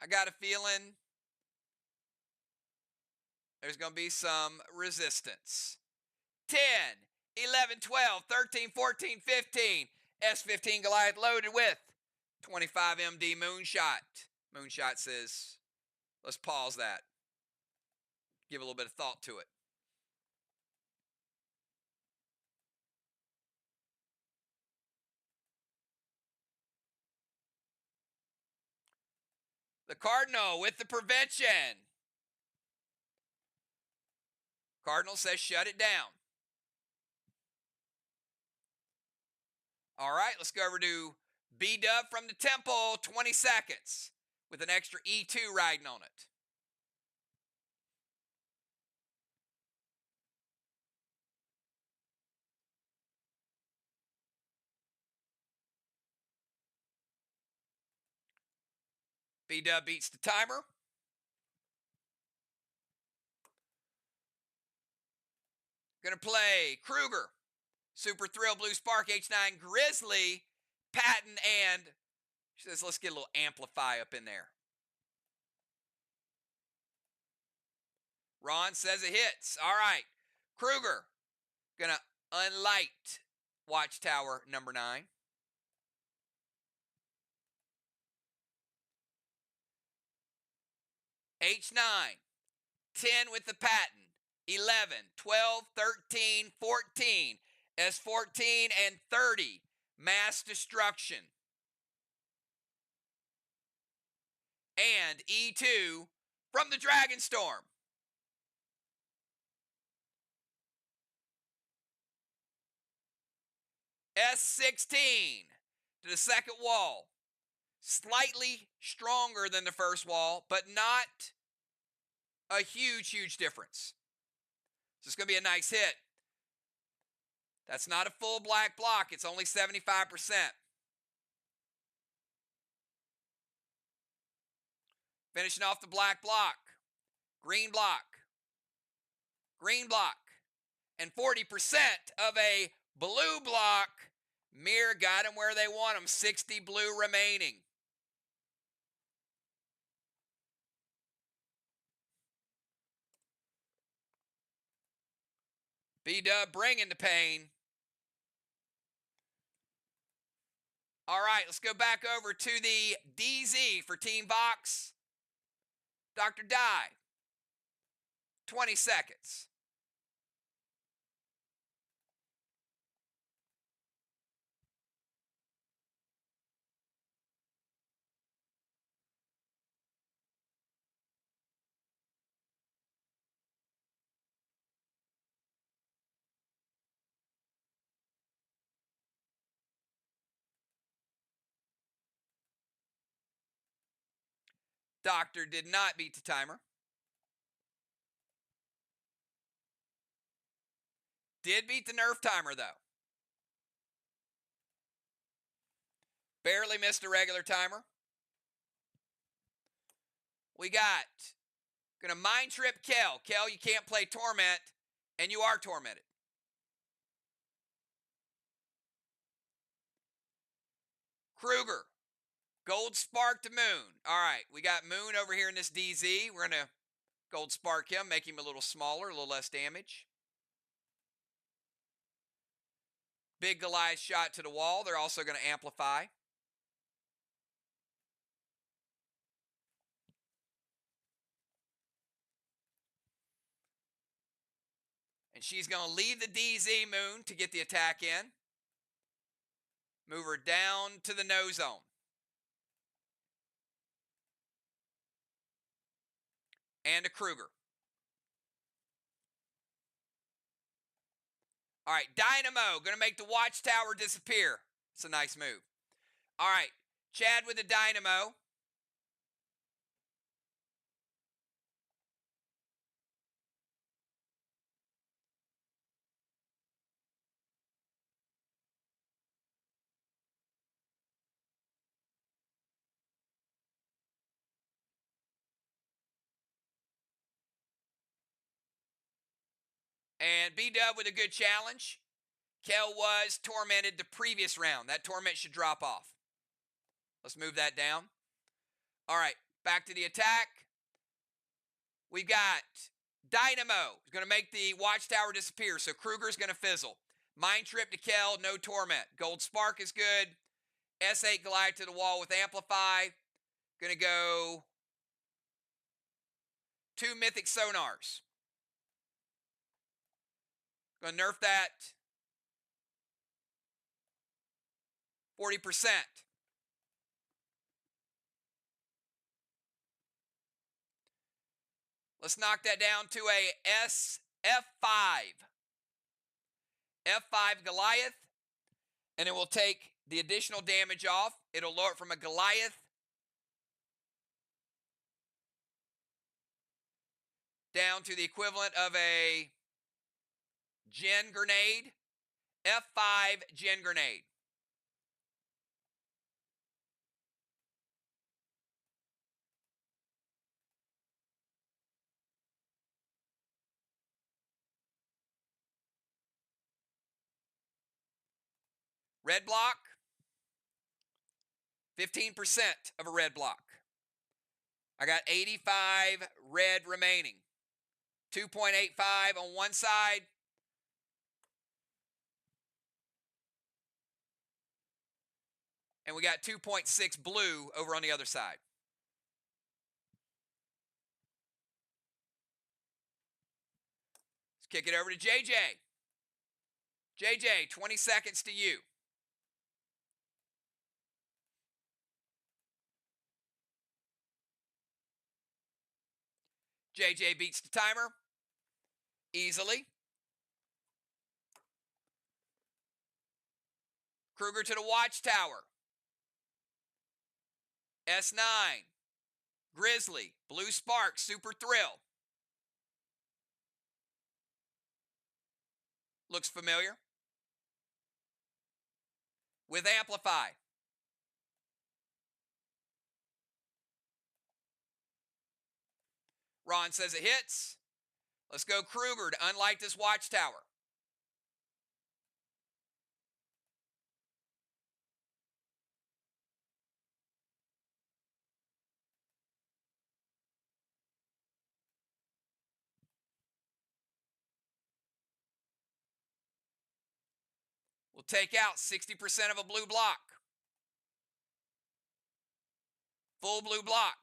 I got a feeling there's going to be some resistance. 10, 11, 12, 13, 14, 15. S15 Goliath loaded with 25 MD Moonshot. Moonshot says, let's pause that. Give a little bit of thought to it. The Cardinal with the prevention. Cardinal says shut it down. All right, let's go over to B-Dub from the Temple, 20 seconds with an extra E2 riding on it. B-Dub beats the timer. Gonna play Kruger, Super Thrill, Blue Spark, H9, Grizzly, Patton, and she says, let's get a little amplify up in there. Ron says it hits. All right. Kruger, gonna unlight Watchtower number 9. H9, 10 with the Patton, 11, 12, 13, 14, S14, and 30, Mass Destruction. And E2 from the Dragon Storm. S16 to the second wall. Slightly stronger than the first wall, but not a huge difference. So it's going to be a nice hit. That's not a full black block. It's only 75%. Finishing off the black block. Green block. Green block. And 40% of a blue block. MIR got them where they want them. 60 blue remaining. B-Dub bringing the pain. All right, let's go back over to the DZ for Team VOX. Dr. Dye, 20 seconds. Doctor did not beat the timer. Did beat the nerf timer, though. Barely missed a regular timer. We got, gonna mind trip Kel. Kel, you can't play Torment, and you are tormented. Kruger, Gold Spark to Moon. All right, we got Moon over here in this DZ. We're gonna Gold Spark him, make him a little smaller, a little less damage. Big Goliath shot to the wall. They're also going to amplify. And she's going to leave the DZ Moon to get the attack in. Move her down to the no zone. And a Kruger. All right, Dynamo. Going to make the Watchtower disappear. It's a nice move. All right, Chad with the Dynamo. And B-Dub with a good challenge. Kel was tormented the previous round. That torment should drop off. Let's move that down. All right, back to the attack. We've got Dynamo. He's going to make the watchtower disappear, so Kruger's going to fizzle. Mind Trip to Kel, no torment. Gold Spark is good. S8 Goliath to the wall with Amplify. Going to go 2 Mythic Sonars. Going to nerf that 40%. Let's knock that down to a F5. F5 Goliath. And it will take the additional damage off. It'll lower it from a Goliath down to the equivalent of a Gen Grenade. F5 Gen Grenade. Red block, 15% of a red block. I got 85 red remaining. 2.85 on one side. And we got 2.6 blue over on the other side. Let's kick it over to JJ. JJ, 20 seconds to you. JJ beats the timer easily. Kruger to the watchtower. S9. Grizzly. Blue Spark. Super Thrill. Looks familiar. With Amplify. Ron says it hits. Let's go Kruger to unlight this watchtower. We'll take out 60% of a blue block. Full blue block.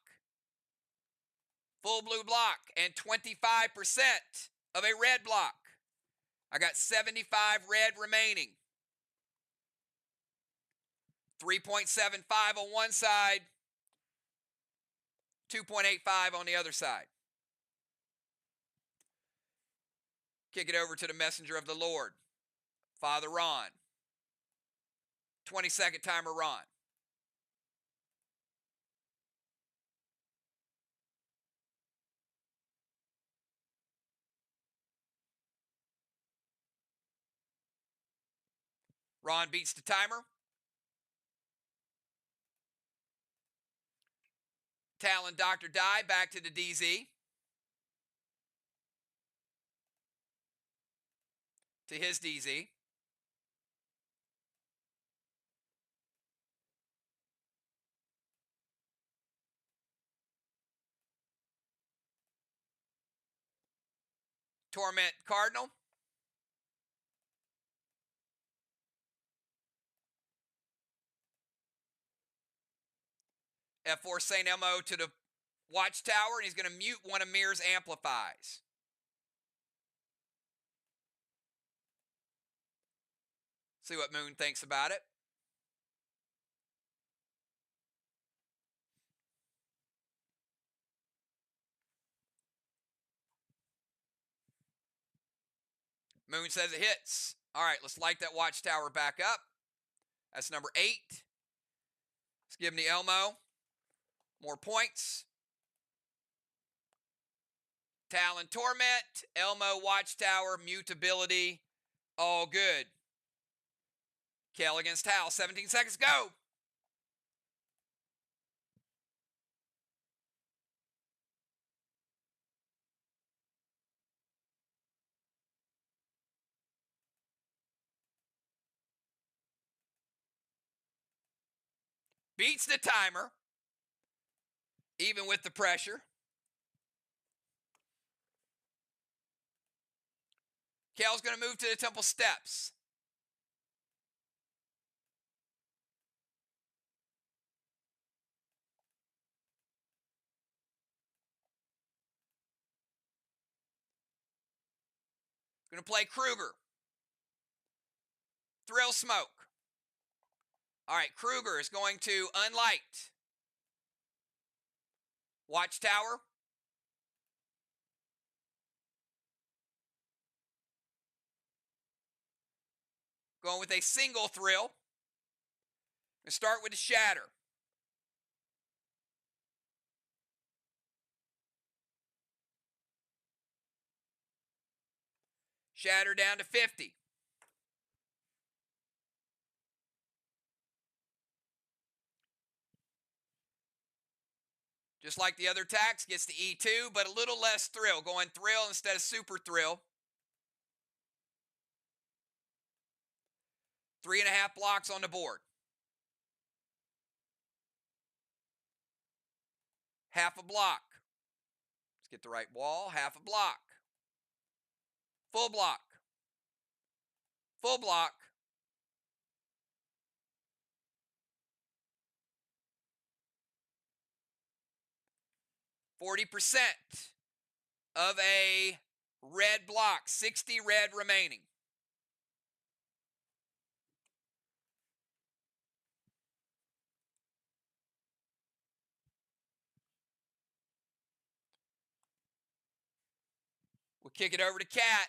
Full blue block. And 25% of a red block. I got 75 red remaining. 3.75 on one side. 2.85 on the other side. Kick it over to the messenger of the Lord, Father Ron. 20-second timer, Ron. Ron beats the timer. Talon Dr. Die back to the DZ. To his DZ. Torment Cardinal. F4 St. Elmo to the watchtower, and he's going to mute one of MIR's amplifies. See what Moon thinks about it. Moon says it hits. All right, let's light that watchtower back up. That's number 8. Let's give him the Elmo. More points. Talon Torment, Elmo Watchtower, Mutability, all good. Kel against Hal, 17 seconds, go! Beats the timer, even with the pressure. Kale's going to move to the temple steps. Going to play Kruger. Thrill Smoke. All right, Kruger is going to unlight. Watchtower. Going with a single thrill. And start with the Shatter. Shatter down to 50. Just like the other tax, gets the E2, but a little less thrill. Going thrill instead of super thrill. 3.5 blocks on the board. Half a block. Let's get the right wall. Half a block. Full block. Full block. %40 of a red block. 60 red remaining. We'll kick it over to Cat.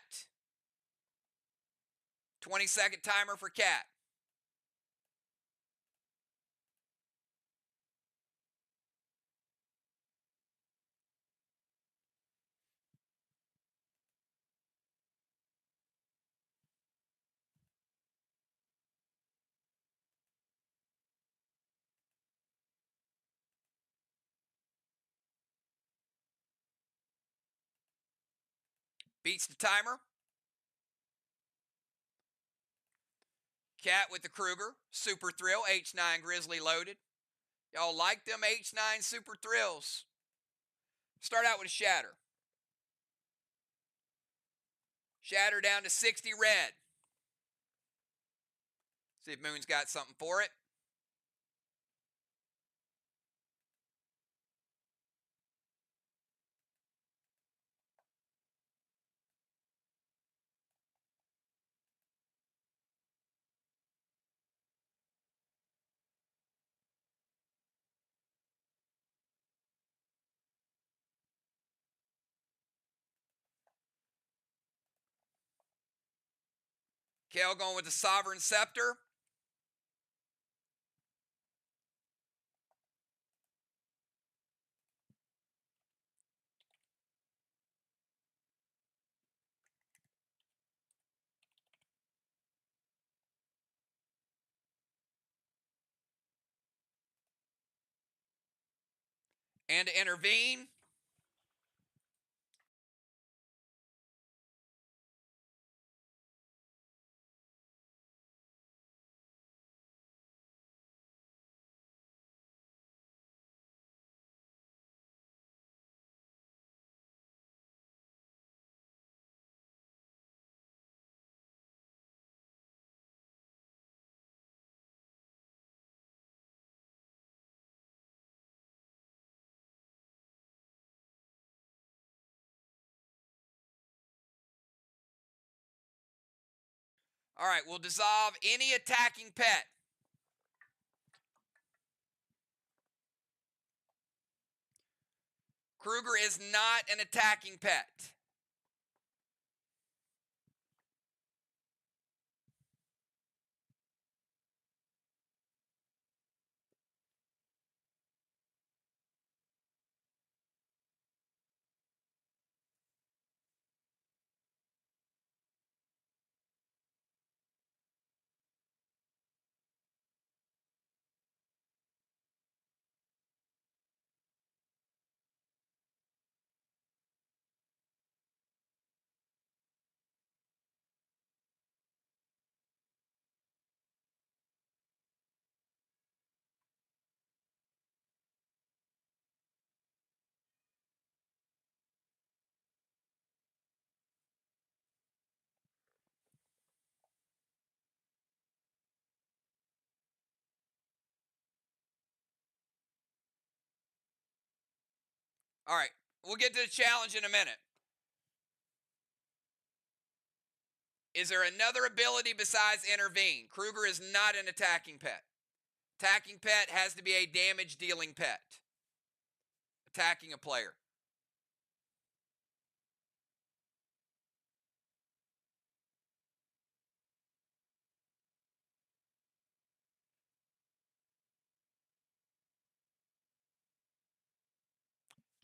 20-second timer for Cat. Beats the timer. Cat with the Kruger. Super Thrill. H9 Grizzly loaded. Y'all like them H9 Super Thrills? Start out with a Shatter. Shatter down to 60 red. See if Moon's got something for it. Kale going with the Sovereign Scepter. And to intervene, all right, we'll dissolve any attacking pet. Kruger is not an attacking pet. All right. We'll get to the challenge in a minute. Is there another ability besides intervene? Kruger is not an attacking pet. Attacking pet has to be a damage dealing pet. Attacking a player.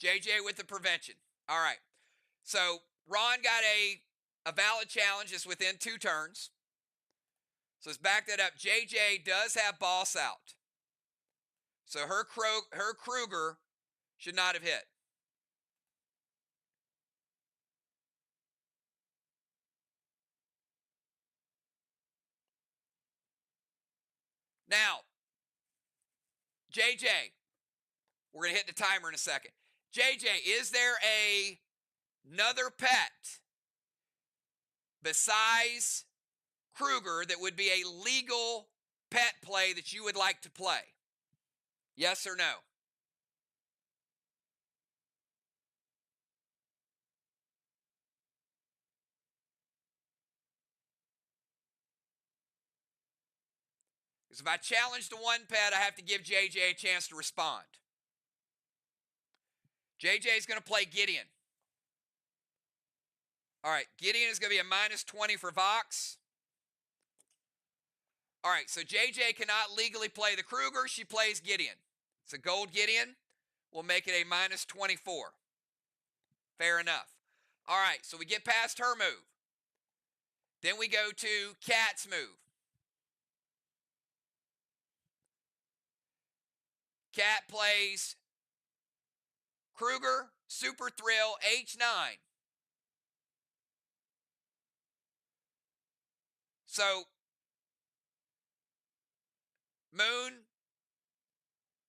JJ with the prevention. All right. So Ron got a valid challenge. It's within 2 turns. So let's back that up. JJ does have boss out. So her Kruger should not have hit. Now, JJ, we're going to hit the timer in a second. JJ, is there another pet besides Kruger that would be a legal pet play that you would like to play? Yes or no? Because if I challenge the one pet, I have to give JJ a chance to respond. JJ is going to play Gideon. All right, Gideon is going to be a -20 for VOX. All right, so JJ cannot legally play the Kruger. She plays Gideon. It's a gold Gideon. We'll make it a -24. Fair enough. All right, so we get past her move. Then we go to Kat's move. Cat plays Kruger, Super Thrill, H9. So, Moon,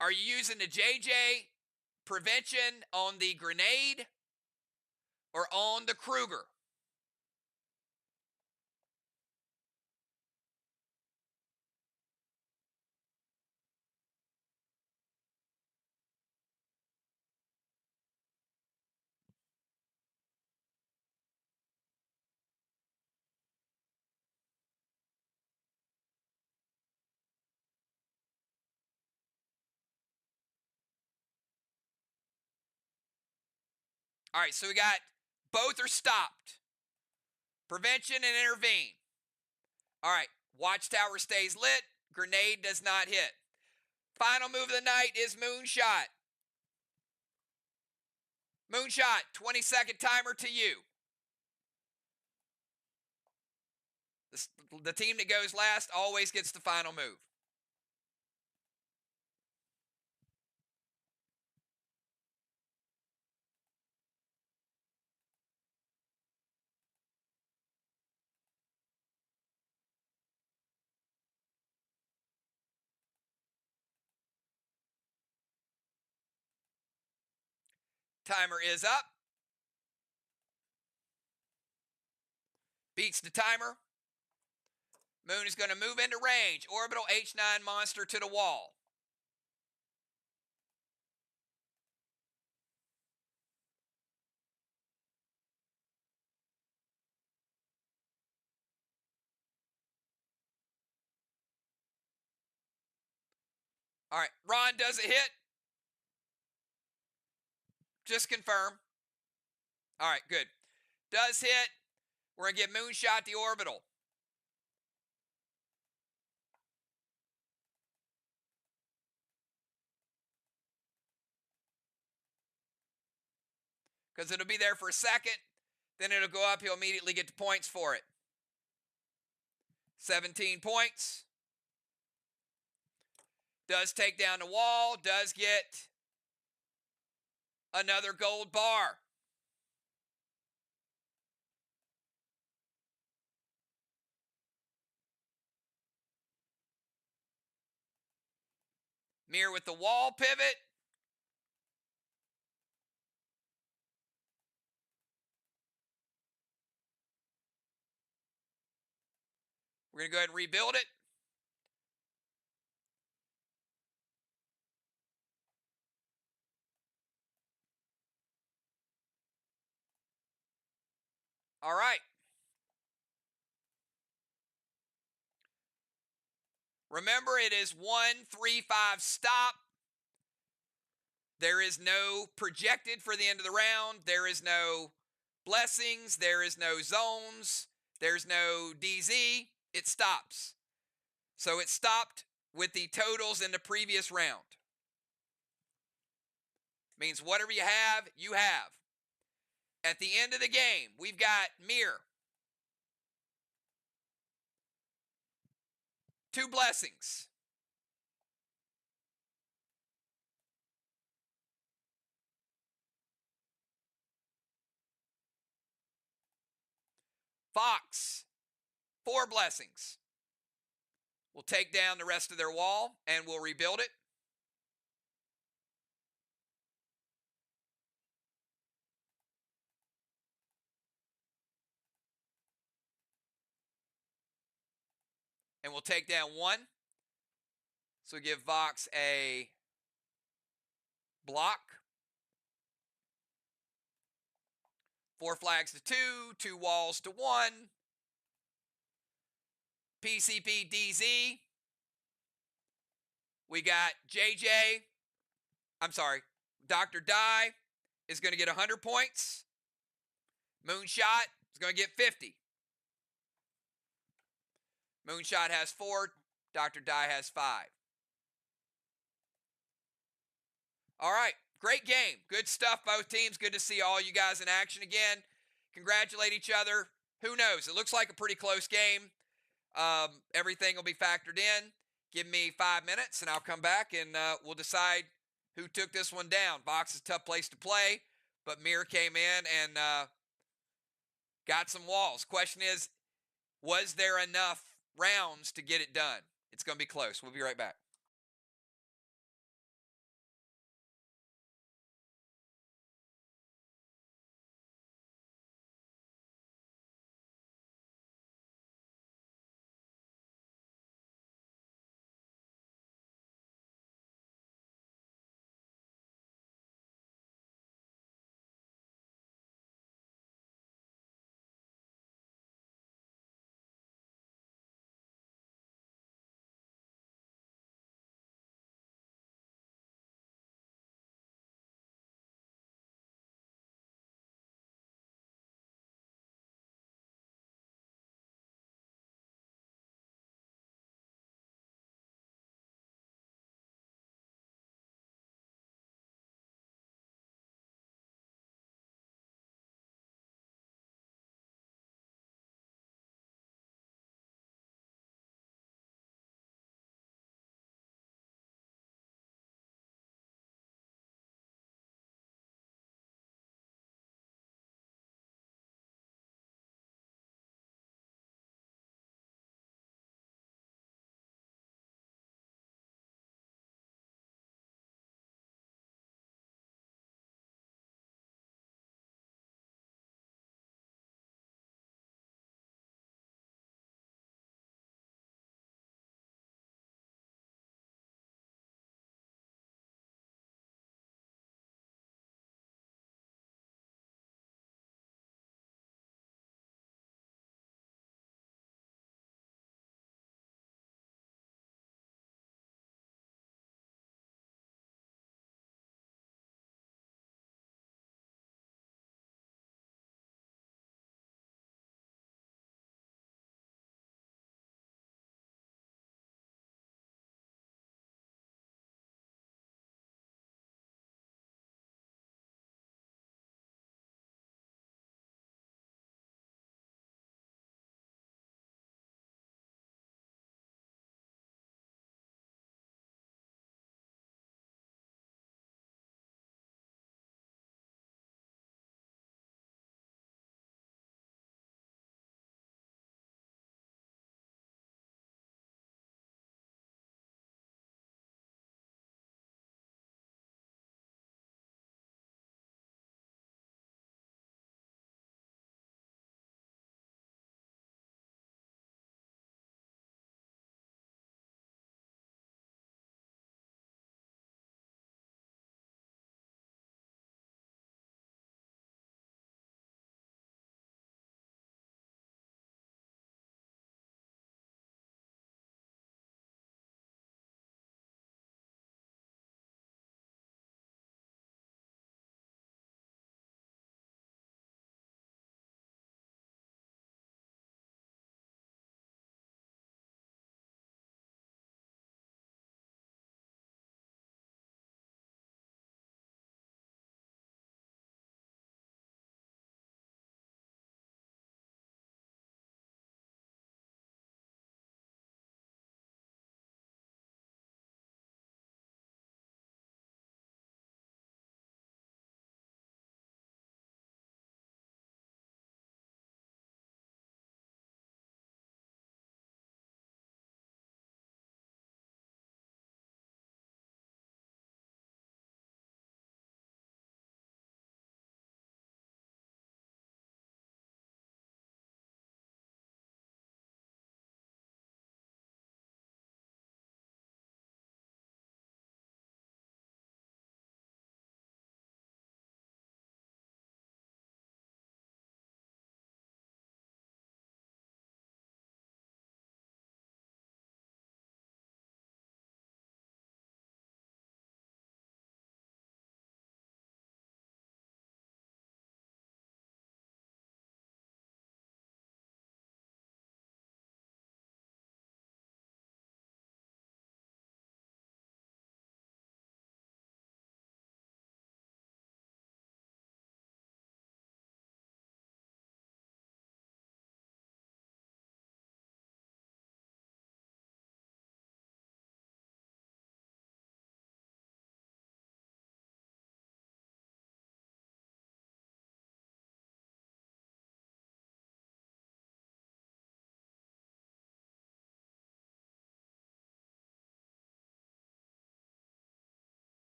are you using the JJ prevention on the grenade or on the Kruger? All right, so we got both are stopped. Prevention and intervene. All right, Watchtower stays lit. Grenade does not hit. Final move of the night is Moonshot. Moonshot, 20-second timer to you. The team that goes last always gets the final move. Timer is up. Beats the timer. Moon is going to move into range. Orbital H9 monster to the wall. All right, Ron does a hit. Just confirm. All right, good. Does hit. We're going to give Moonshot the orbital. Because it'll be there for a second. Then it'll go up. He'll immediately get the points for it. 17 points. Does take down the wall. Does get another gold bar. MIR with the wall pivot. We're going to go ahead and rebuild it. All right. Remember, it is 1-3-5 stop. There is no projected for the end of the round. There is no blessings. There is no zones. There's no DZ. It stops. So it stopped with the totals in the previous round. Means whatever you have, you have. At the end of the game, we've got MIR. 2 blessings. VOX. 4 blessings. We'll take down the rest of their wall and we'll rebuild it. And we'll take down 1. So give VOX a block. 4 flags to 2, 2 walls to 1. PCP DZ. We got JJ. I'm sorry. Dr. Die is going to get 100 points. Moonshot is going to get 50. Moonshot has 4. Dr. Die has 5. All right. Great game. Good stuff, both teams. Good to see all you guys in action again. Congratulate each other. Who knows? It looks like a pretty close game. Everything will be factored in. Give me 5 minutes and I'll come back and we'll decide who took this one down. VOX is a tough place to play, but MIR came in and got some walls. Question is, was there enough rounds to get it done? It's going to be close. We'll be right back.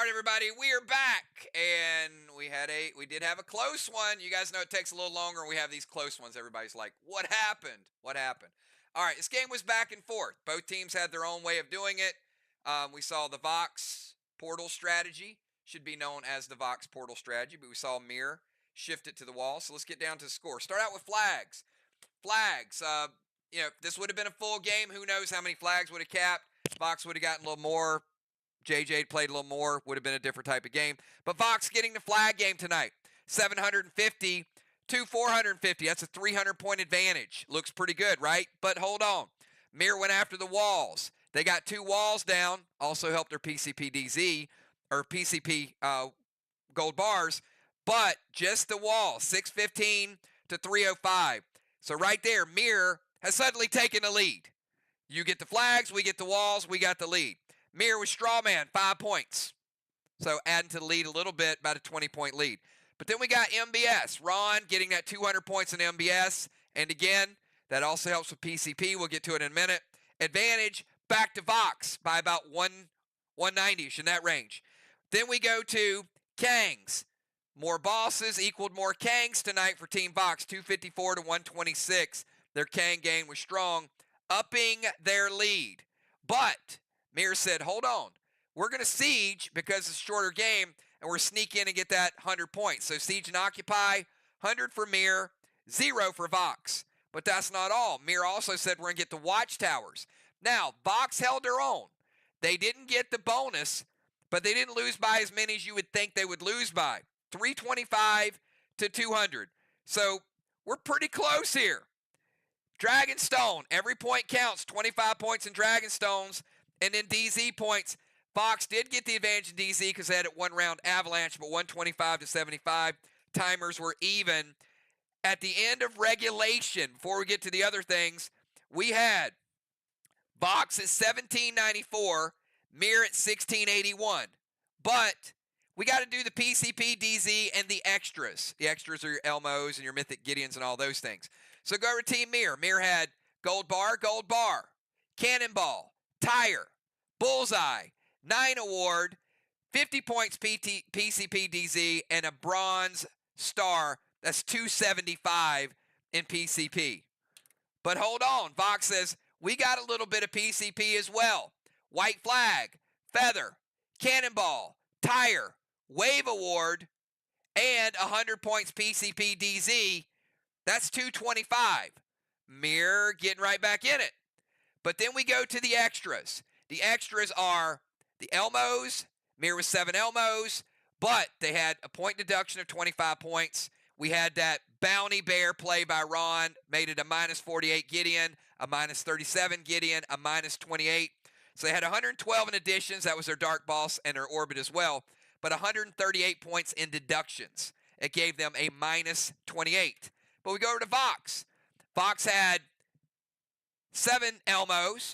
All right, everybody, we are back, and we did have a close one. You guys know it takes a little longer when we have these close ones. Everybody's like, what happened? What happened? All right, this game was back and forth. Both teams had their own way of doing it. We saw the VOX portal strategy, should be known as the VOX portal strategy, but we saw MIR shift it to the wall. So let's get down to the score. Start out with flags. Flags. This would have been a full game. Who knows how many flags would have capped? VOX would have gotten a little more. JJ played a little more, would have been a different type of game. But VOX getting the flag game tonight. 750 to 450. That's a 300-point advantage. Looks pretty good, right? But hold on. MIR went after the walls. They got 2 walls down. Also helped their PCP DZ, or PCP gold bars. But just the wall. 615 to 305. So right there, MIR has suddenly taken the lead. You get the flags, we get the walls, we got the lead. MIR with Strawman, 5 points. So adding to the lead a little bit, about a 20-point lead. But then we got MBS. Ron getting that 200 points in MBS. And again, that also helps with PCP. We'll get to it in a minute. Advantage back to VOX by about 190-ish in that range. Then we go to Kangs. More bosses equaled more Kangs tonight for Team VOX. 254 to 126. Their Kang game was strong, upping their lead. But MIR said, hold on, we're going to siege because it's a shorter game, and we're sneak in and get that 100 points. So siege and occupy, 100 for MIR, 0 for VOX. But that's not all. MIR also said we're going to get the watchtowers. Now, VOX held their own. They didn't get the bonus, but they didn't lose by as many as you would think they would lose by. 325 to 200. So we're pretty close here. Dragonstone, every point counts. 25 points in Dragonstones. And then DZ points. VOX did get the advantage in DZ because they had it 1 round avalanche, but 125 to 75. Timers were even. At the end of regulation, before we get to the other things, we had VOX at 1794, MIR at 1681. But we got to do the PCP, DZ, and the extras. The extras are your Elmos and your Mythic Gideons and all those things. So go over to Team MIR. MIR had gold bar, cannonball, tire, bullseye, 9 award, 50 points PCP DZ, and a bronze star. That's 275 in PCP. But hold on. VOX says, we got a little bit of PCP as well. White flag, feather, cannonball, tire, wave award, and 100 points PCP DZ. That's 225. MIR getting right back in it. But then we go to the extras. The extras are the Elmos. MIR was 7 Elmos, but they had a point deduction of 25 points. We had that bounty bear play by Ron, made it a minus 48 Gideon, a minus 37 Gideon, a minus 28. So they had 112 in additions. That was their Dark Boss and their Orbit as well. But 138 points in deductions. It gave them a minus 28. But we go over to VOX. VOX had 8 Elmos.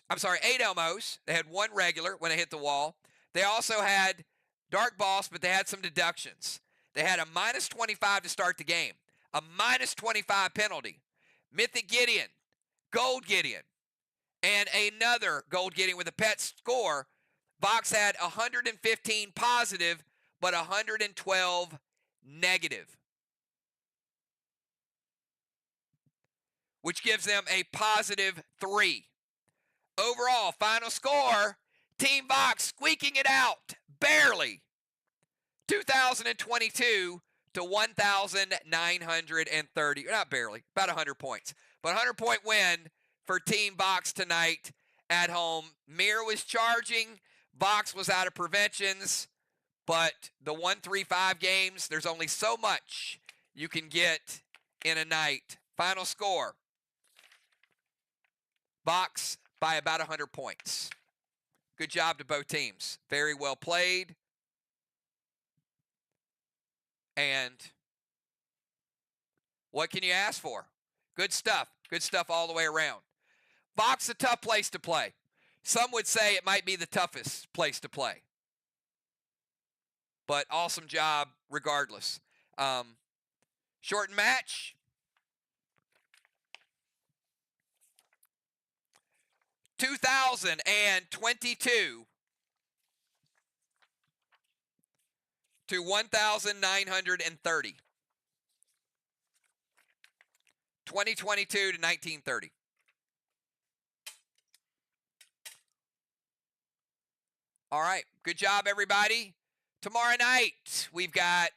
They had 1 regular when they hit the wall. They also had Dark Boss, but they had some deductions. They had a minus 25 to start the game, a minus 25 penalty, Mythic Gideon, Gold Gideon, and another Gold Gideon with a pet score. VOX had 115 positive, but 112 negative, which gives them a positive 3. Overall, final score, Team VOX squeaking it out, barely, 2,022 to 1,930. Not barely, about 100 points. But 100-point win for Team VOX tonight at home. MIR was charging. VOX was out of preventions. But the 1-3-5 games, there's only so much you can get in a night. Final score, VOX by about 100 points. Good job to both teams. Very well played. And what can you ask for? Good stuff. Good stuff all the way around. VOX, a tough place to play. Some would say it might be the toughest place to play. But awesome job regardless. Shortened match. 2022 to 1,930. 2022 to 1930. All right. Good job, everybody. Tomorrow night, we've got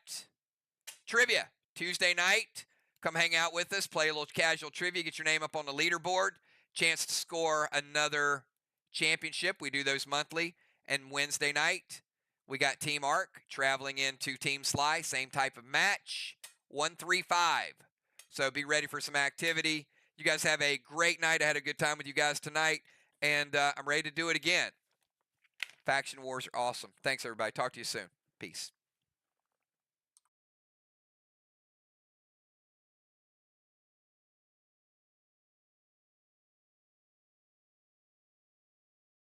trivia. Tuesday night, come hang out with us, play a little casual trivia, get your name up on the leaderboard, chance to score another championship. We do those monthly. And Wednesday night, we got Team Arc traveling into Team Sly, same type of match, 135. So be ready for some activity. You guys have a great night. I had a good time with you guys tonight, and I'm ready to do it again. Faction Wars are awesome. Thanks, everybody. Talk to you soon. Peace.